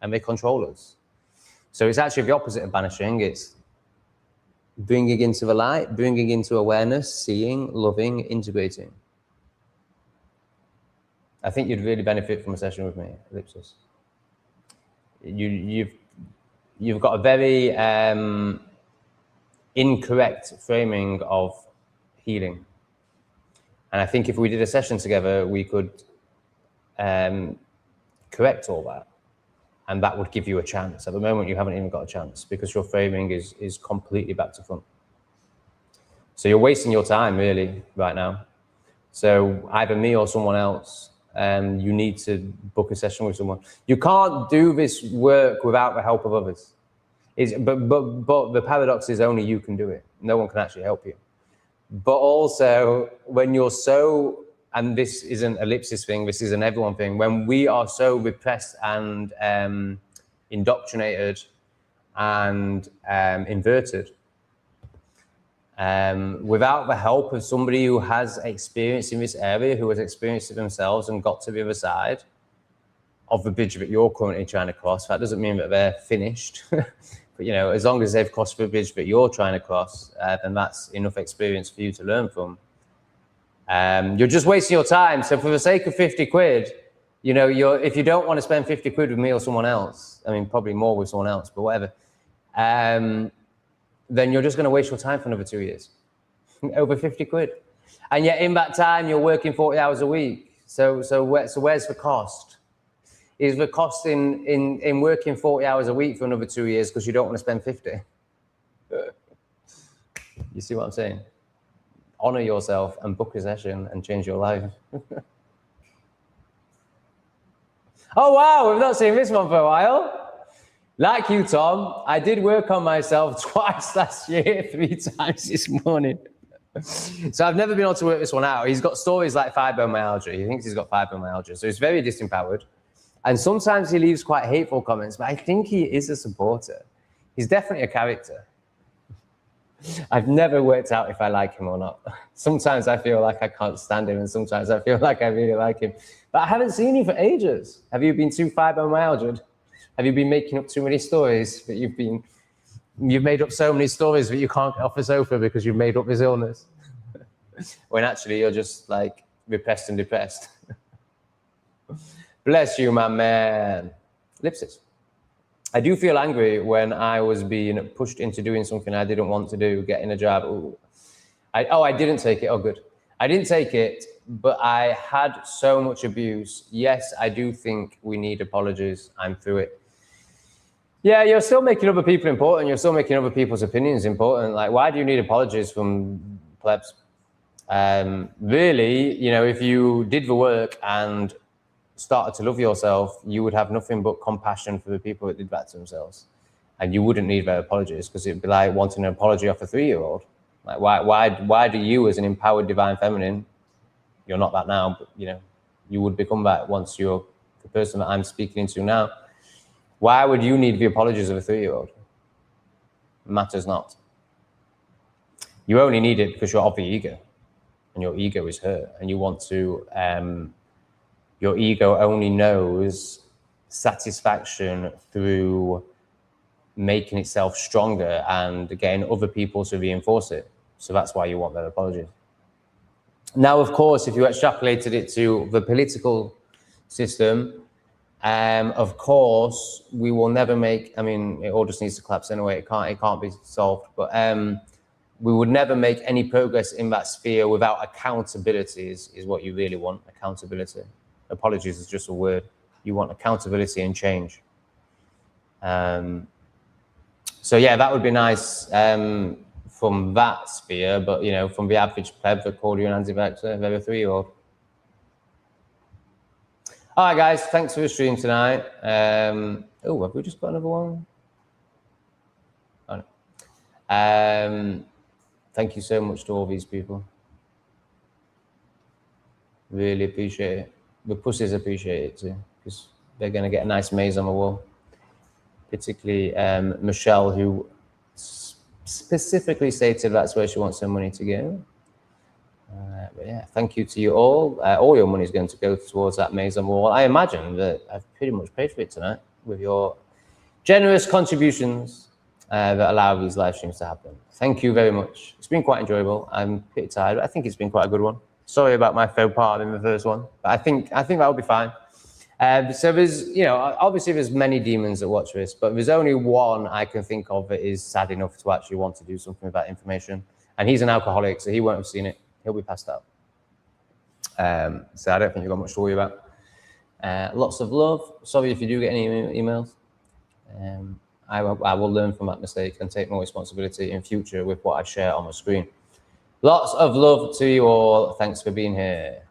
and they control us. So it's actually the opposite of banishing. It's bringing into the light, bringing into awareness, seeing, loving, integrating. I think you'd really benefit from a session with me, Ellipsis. You've got a very incorrect framing of healing. And I think if we did a session together, we could correct all that. And that would give you a chance. At the moment, you haven't even got a chance because your framing is completely back to front. So you're wasting your time, really, right now. So either me or someone else, you need to book a session with someone. You can't do this work without the help of others. But the paradox is only you can do it. No one can actually help you. But also, when you're so, and this isn't an Ellipsis thing, this is an everyone thing, when we are so repressed and indoctrinated and inverted, without the help of somebody who has experience in this area, who has experienced it themselves and got to the other side of the bridge that you're currently trying to cross, that doesn't mean that they're finished. But, you know, as long as they've crossed the bridge that you're trying to cross, then that's enough experience for you to learn from. You're just wasting your time. So for the sake of 50 quid, you know, if you don't want to spend 50 quid with me or someone else, I mean, probably more with someone else, but whatever, then you're just going to waste your time for another 2 years. Over 50 quid. And yet in that time, you're working 40 hours a week. So where's the cost? Is the cost in working 40 hours a week for another 2 years because you don't want to spend 50? You see what I'm saying? Honor yourself and book a session and change your life. Oh, wow, we've not seen this one for a while. Like you, Tom, I did work on myself twice last year, 3 times this morning. So I've never been able to work this one out. He's got stories like fibromyalgia. He thinks he's got fibromyalgia. So he's very disempowered. And sometimes he leaves quite hateful comments, but I think he is a supporter. He's definitely a character. I've never worked out if I like him or not. Sometimes I feel like I can't stand him, and sometimes I feel like I really like him. But I haven't seen you for ages. Have you been too fibromyalgia? Have you been making up too many stories that you've made up so many stories that you can't get off the sofa because you've made up this illness? When actually you're just like repressed and depressed. Bless you, my man. Ellipsis. I do feel angry when I was being pushed into doing something I didn't want to do, getting a job. Ooh. I didn't take it. Oh, good. I didn't take it, but I had so much abuse. Yes, I do think we need apologies. I'm through it. Yeah, you're still making other people important. You're still making other people's opinions important. Like, why do you need apologies from plebs? Really, you know, if you did the work and started to love yourself, you would have nothing but compassion for the people that did that to themselves. And you wouldn't need their apologies, because it'd be like wanting an apology off a 3-year-old. Like, why do you, as an empowered divine feminine, you're not that now, but, you know, you would become that once you're the person that I'm speaking into now. Why would you need the apologies of a 3-year-old? Matters not. You only need it because you're of the ego, and your ego is hurt, and you want to, your ego only knows satisfaction through making itself stronger and getting other people to reinforce it. So that's why you want their apologies. Now, of course, if you extrapolated it to the political system, of course, we will never make, I mean, it all just needs to collapse anyway. It can't be solved, but we would never make any progress in that sphere without accountability is what you really want, accountability. Apologies is just a word. You want accountability and change. So yeah, that would be nice from that sphere, but you know, from the average pleb that called you an anti-vaxxer, they're a 3-year-old. All right, guys, thanks for the stream tonight. Oh, have we just got another one? Oh, no. Thank you so much to all these people. Really appreciate it. The pussies appreciate it too, because they're going to get a nice maze on the wall. Particularly Michelle, who specifically stated that's where she wants her money to go. But yeah, thank you to you all. All your money is going to go towards that maze on the wall. I imagine that I've pretty much paid for it tonight with your generous contributions that allow these live streams to happen. Thank you very much. It's been quite enjoyable. I'm pretty tired, but I think it's been quite a good one. Sorry about my faux pas in the first one, but I think that'll be fine. So there's, obviously there's many demons that watch this, but there's only one I can think of that is sad enough to actually want to do something with that information. And he's an alcoholic, so he won't have seen it. He'll be passed out. So I don't think you've got much to worry about. Lots of love. Sorry if you do get any emails. I will learn from that mistake and take more responsibility in future with what I share on my screen. Lots of love to you all. Thanks for being here.